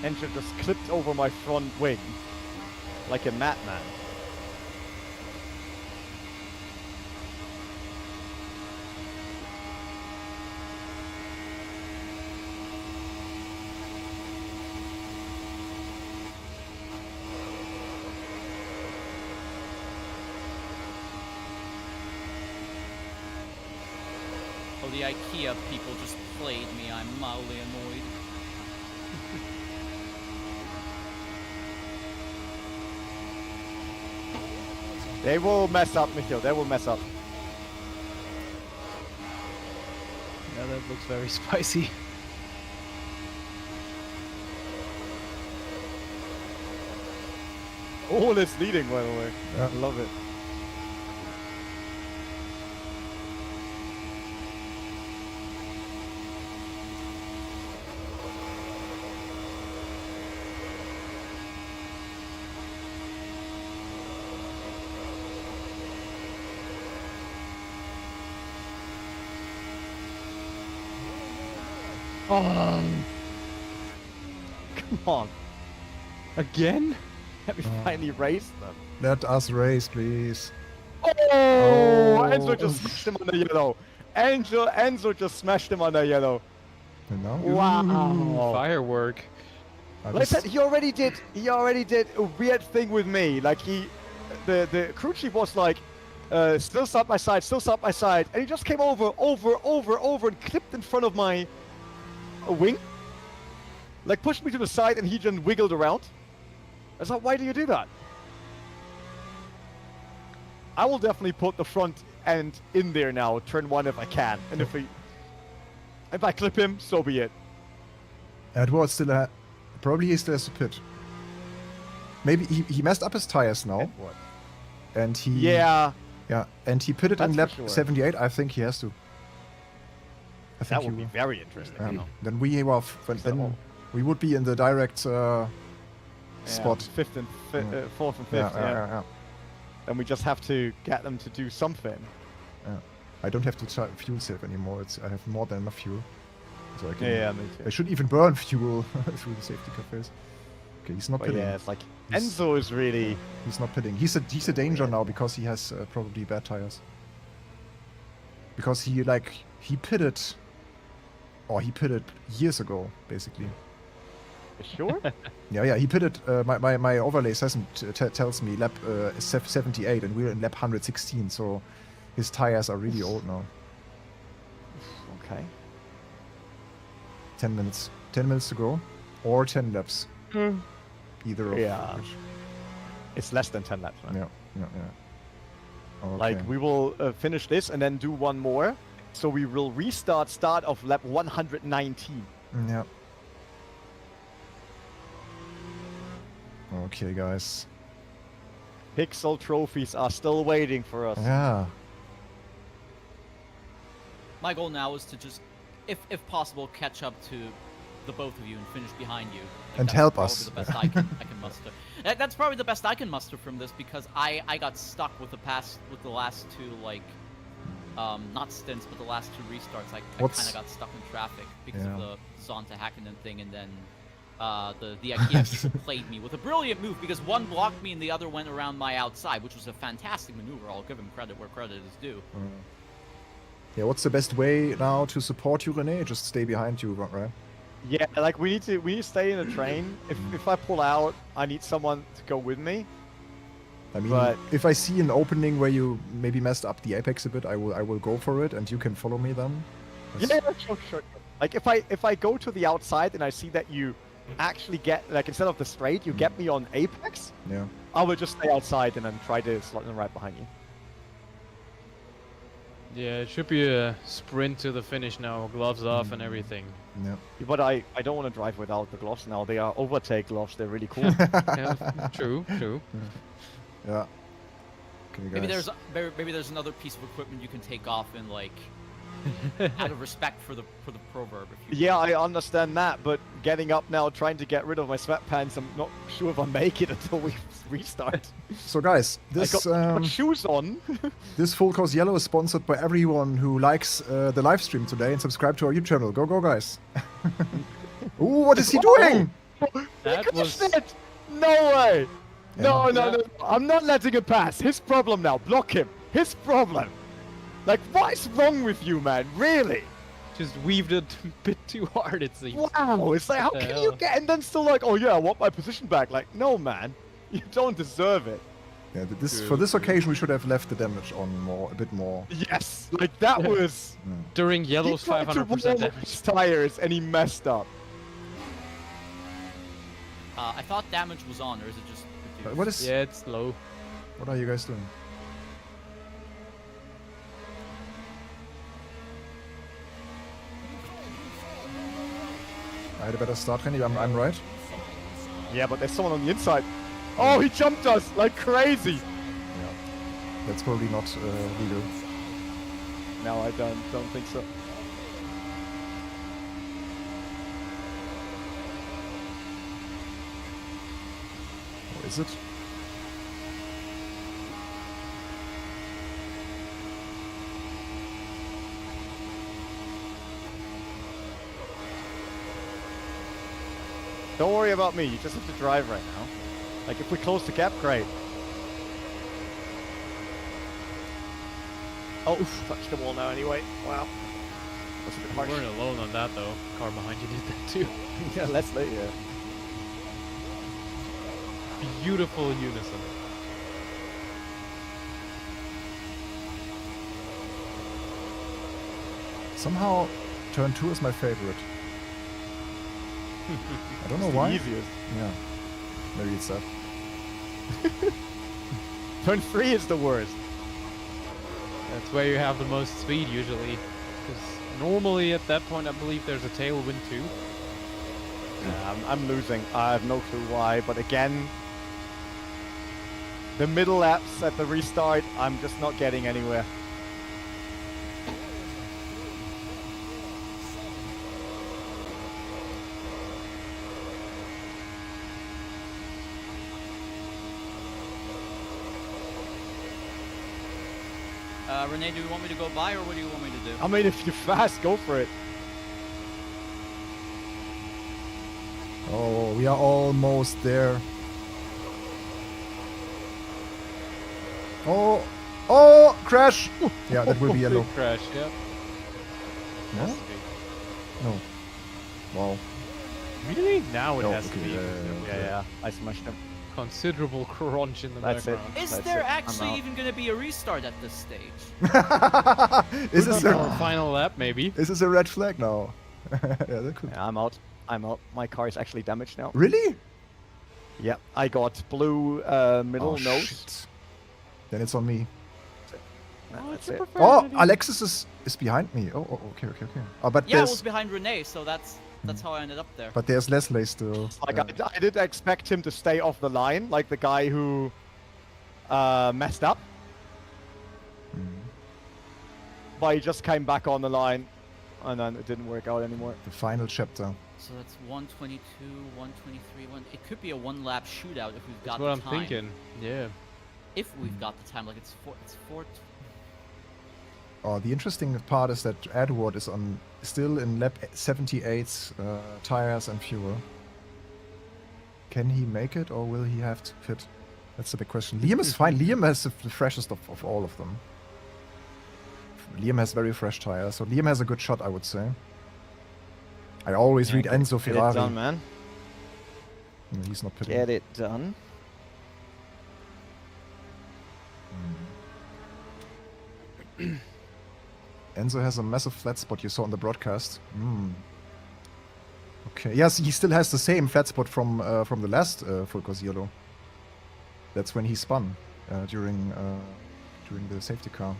Engine just clipped over my front wing like a madman. the IKEA people just played me. I'm mildly annoyed. They will mess up, Michael. They will mess up. Yeah, that looks very spicy. Oh, it's leading, by the way. Yeah. I love it. Oh, Come on. again? Let me finally race them. Let us race, please. Oh, Enzo just smashed him on the yellow. Enzo just smashed him on the yellow. And now? Wow. Firework. I Like I said, just- he already did a weird thing with me. Like the crew chief was like, still side by side, and he just came over, and clipped in front of my wing. Like pushed me to the side, and he just wiggled around. I was like, why do you do that? I will definitely put the front end in there now, turn 1 if I can, and if I clip him, so be it. Edward still probably he still has to pit. Maybe he messed up his tires now, and he Yeah, and he pitted That's in for lap sure. 78. I think he has to. I think that he would be will. very interesting. Yeah. You know? Then we were then we would be in the direct spot. Yeah, 5th and 4th and 5th. Yeah. And we just have to get them to do something. I don't have to fuel save anymore. I have more than enough fuel, so I can. Yeah, me I too. should even burn fuel through the safety cafes. Okay, he's not But pitting. yeah, it's like He's- Enzo is really. He's not pitting. He's a danger now because he has probably bad tires. Because he pitted, or he pitted years ago, basically. Sure? Yeah. He pitted. My overlay tells me lap 78, and we're in lap 116. So his tires are really old now. Okay. 10 minutes. 10 minutes to go, or 10 laps. Either of Yeah. which. It's less than 10 laps, right? Yeah. Okay. Like, we will finish this and then do one more. So we will start of lap 119. Yeah. Okay, guys. Pixel trophies are still waiting for us. Yeah. My goal now is to just, if possible, catch up to the both of you and finish behind you. Like, And that's help probably us. The best I can muster. That's probably the best I can muster from this because I got stuck with the last two not stints but the last two restarts. I kind What's- of got stuck in traffic because Yeah. of the Zonta Hakkinen thing, and then the IKEA people played me with a brilliant move because one blocked me and the other went around my outside, which was a fantastic maneuver. I'll give him credit where credit is due. Yeah, what's the best way now to support you, Rene? Just stay behind you, right? Yeah, like we need to stay in the train. If I pull out, I need someone to go with me. I mean, But- if I see an opening where you maybe messed up the apex a bit, I will go for it, and you can follow me then. Yeah, sure. Like if I go to the outside and I see that you actually get, like, instead of the straight, you get me on apex, Yeah. I will just stay outside and then try to slot in right behind you. Yeah, it should be a sprint to the finish now. Gloves off and everything. Yeah. But I don't want to drive without the gloves now. They are OverTake gloves. They're really cool. Yeah, true. Yeah. Okay, guys. Maybe there's another piece of equipment you can take off in, like, out of respect for the proverb. If you Yeah, I understand that, but getting up now, trying to get rid of my sweatpants, I'm not sure if I make it until we restart. So, guys, this I got shoes on. this Full Course Yellow is sponsored by everyone who likes the live stream today and subscribe to our YouTube channel. Go, guys! Ooh, what is he doing? That was It. No way! No, Yeah. no, no. I'm not letting it pass. His problem now. Block him. His problem. Like, what is wrong with you, man? Really? just weaved it a bit too hard, it seems. Wow. It's like, how the can you hell? get and then still like, oh yeah, I want my position back? Like, no, man. You don't deserve it. Yeah, for this occasion we should have left the damage on a bit more. Yes, like that was. During yellow's He tried to 500% roll damage. his tires and he messed up. I thought damage was on, or is it just reduced? What is? Yeah, it's low. What are you guys doing? I had a better start, Renny. I'm right. Yeah, but there's someone on the inside. Oh, he jumped us like crazy. Yeah, that's probably not legal. No, I don't think so. Or is it? Don't worry about me. You just have to drive right now. Like if we close the gap, great. Oh, touched the wall now anyway. Wow. That's a bit You harsh. weren't alone on that though. Car behind you did that too. Yeah, Leslie, yeah. Beautiful unison. Somehow, turn 2 is my favorite. I don't know why. Easiest. Yeah, maybe it's that. Turn 3 is the worst. That's where you have the most speed usually. Because normally at that point I believe there's a tailwind too. Yeah, I'm losing. I have no clue why, but again, the middle laps at the restart, I'm just not getting anywhere. Renee, do you want me to go by, or what do you want me to do? I mean, if you're fast, go for it. Oh, we are almost there. Oh, oh, crash! Yeah, that will be yellow. Big crash, yeah. No? Has to be. No. Wow. Really? Now it No, has to okay, be. Yeah, I smashed him. Considerable crunch in the That's it. background. Is That's there it. I'm actually out. even going to be a restart at this stage? Is this Or a final lap, maybe? is this a red flag now? Yeah, that could. Yeah, I'm out. I'm out. My car is actually damaged now. Really? Yeah, I got blue middle Oh, nose. shit. Then it's on me. That's it. Oh, Alexis is behind me. Oh, okay. Oh, but Yeah, I was there's behind Renee, so that's how I ended up there. but there's Leslie still. Like I did expect him to stay off the line, like the guy who messed up. But he just came back on the line, and then it didn't work out anymore. The final chapter. So that's 122, 123, It could be a one-lap shootout if we've got That's what the I'm time. thinking. Yeah. If we've got the time, like it's four. Oh, the interesting part is that Edward is still in lap 78 tires and fuel. Can he make it, or will he have to pit? That's the big question. Liam is fine. Liam has the freshest of all of them. Liam has very fresh tires, so Liam has a good shot, I would say. I always read Enzo Get Ferrari. it done, man. No, he's not pitting. Get it done. Enzo has a massive flat spot you saw on the broadcast. Okay, yes, he still has the same flat spot from the last full course yellow. That's when he spun during the safety car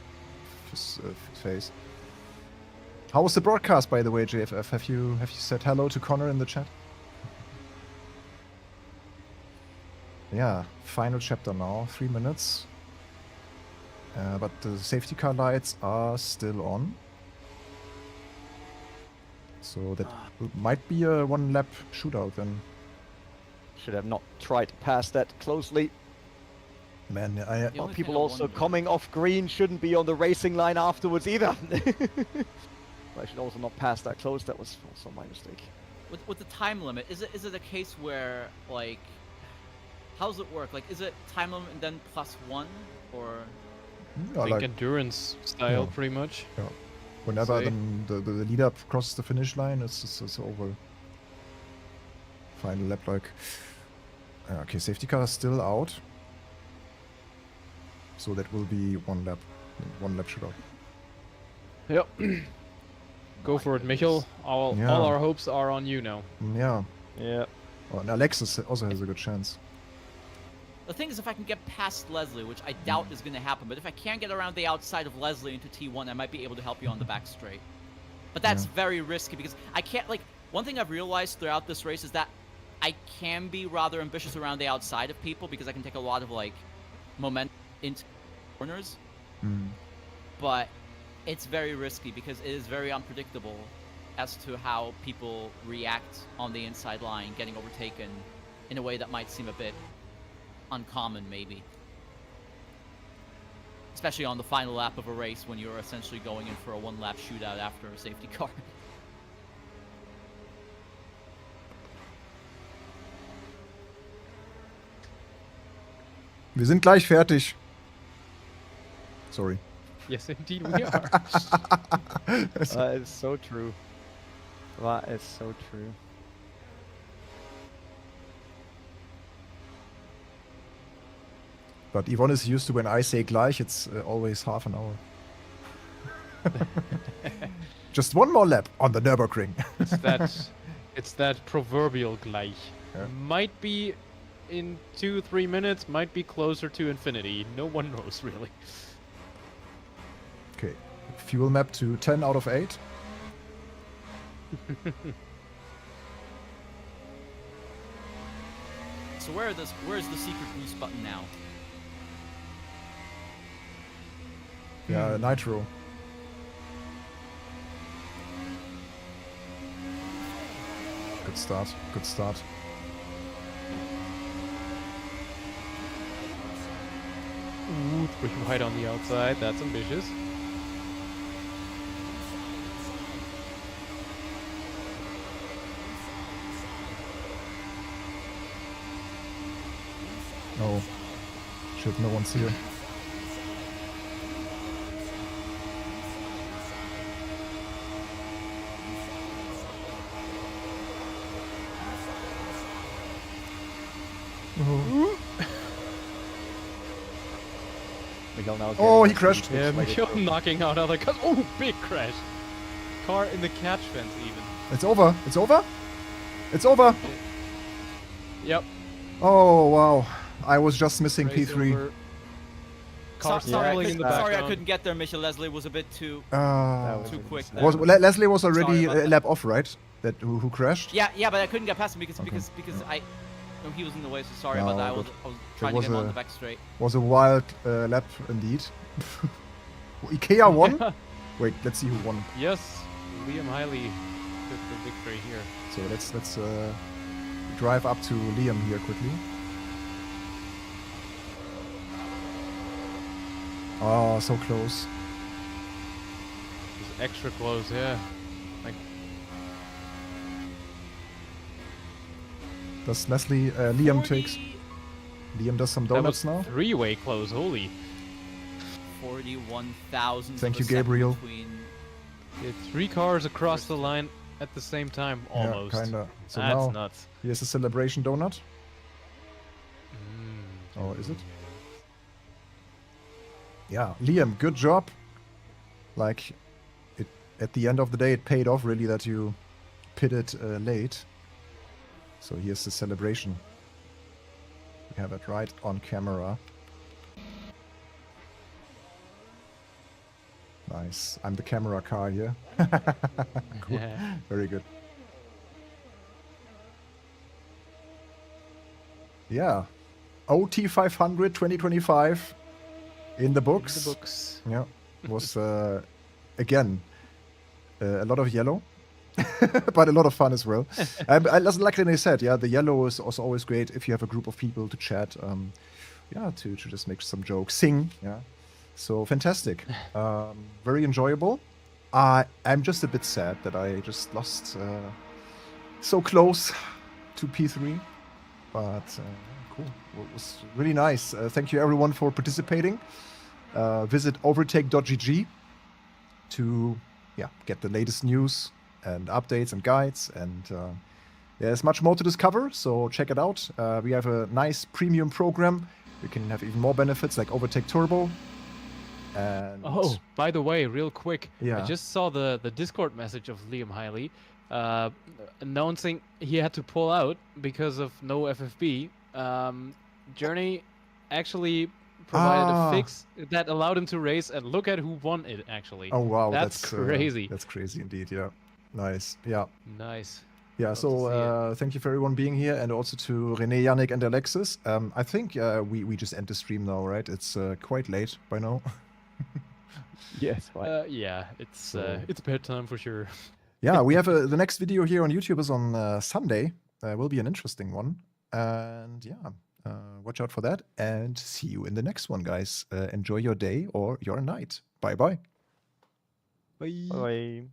phase. How was the broadcast, by the way, JFF? Have you said hello to Connor in the chat? Yeah, final chapter now, 3 minutes. But the safety car lights are still on. So that might be a one-lap shootout then. Should have not tried to pass that closely. Man, The Well, only people thing I also wonder- coming off green shouldn't be on the racing line afterwards either. I should also not pass that close. That was also my mistake. With the time limit, is it a case where like, how does it work? Like, is it time limit and then +1, or? Yeah, I think like, endurance style, Yeah. pretty much. whenever say. the lead up crosses the finish line, it's over. Final lap, like. Okay, safety car is still out. So that will be one lap shootout. Yep. Go for it, Michael. All Yeah. our hopes are on you now. Yeah. Yeah. Oh, and Alexis also has a good chance. The thing is, if I can get past Leslie, which I doubt is going to happen, but if I can get around the outside of Leslie into T1, I might be able to help you on the back straight. But that's very risky because I can't, like, one thing I've realized throughout this race is that I can be rather ambitious around the outside of people because I can take a lot of, like, momentum into corners. But it's very risky because it is very unpredictable as to how people react on the inside line, getting overtaken in a way that might seem a bit uncommon, maybe. Especially on the final lap of a race when you're essentially going in for a one-lap shootout after a safety car. Wir sind gleich fertig. Sorry. Yes, indeed we are. That is so true. That is so true. But Yvonne is used to when I say gleich, it's always half an hour. Just one more lap on the Nürburgring. It's that proverbial gleich. Yeah. Might be in 2-3 minutes, might be closer to infinity. No one knows really. Okay. Fuel map to 10 out of 8. So where's the secret boost button now? Yeah, Nitro. Good start. Good start. Ooh, 3 wide on the outside. That's ambitious. Oh. Shit, no one's here. Miguel now is Oh, getting he crashed. Yeah, like Michael knocking out other cars. Oh, big crash. Car in the catch fence even. It's over. It's over? It's over. Yep. Oh, wow. I was just missing Race P3. over. Car Yeah, stumbling in the sorry I background. couldn't get there, Michel. Leslie was a bit too was too a quick mistake. there. Leslie was Sorry already about a that. lap off, right? That who crashed? Yeah, but I couldn't get past him because Okay. because I no, he was in the way. So sorry No, about that. I but was trying to was get him on a- the back straight. Was a wild lap indeed. Ikea won? Wait, let's see who won. Yes, Liam Hiley took the victory here. So let's drive up to Liam here quickly. Oh, so close. It's extra close, yeah. Like, Does Leslie Liam takes 40 Liam does some that was donuts now? three-way close, holy. 41,000. Thank you, Gabriel. Between Yeah, 3 cars across the line at the same time, almost. Yeah, kinda. So That's now nuts. here's a celebration donut. Mm. Oh, is it? Yeah, Liam, good job. Like, it at the end of the day, it paid off really that you pitted late. So here's the celebration. We have it right on camera. Nice. I'm the camera car here. Cool. Yeah. Very good. Yeah. OT500 2025 in the books. The books. Yeah. Was again a lot of yellow, but a lot of fun as well. Like René said, yeah, the yellow is also always great if you have a group of people to chat. Yeah, to just make some jokes, sing. Yeah. So fantastic. Very enjoyable. I'm just a bit sad that I just lost so close to P3. But cool. Well, it was really nice. Thank you everyone for participating. Visit overtake.gg to get the latest news and updates and guides. And there's much more to discover, so check it out. We have a nice premium program You can have even more benefits like OverTake Turbo. And Oh, by the way, real quick, Yeah. I just saw the Discord message of Liam Hiley announcing he had to pull out because of no FFB. Journey actually provided a fix that allowed him to race, and look at who won it, actually. Oh wow, That's crazy. That's crazy indeed. Yeah, nice. Yeah. Nice. Yeah, Love to so thank you for everyone being here, and also to Rene, Yannick, and Alexis. I think we just end the stream now, right? It's quite late by now. Yes, right. Yeah, it's So- bedtime for sure. Yeah, we have the next video here on YouTube is on Sunday. Will be an interesting one, and yeah, watch out for that. And see you in the next one, guys. Enjoy your day or your night. Bye bye. Bye.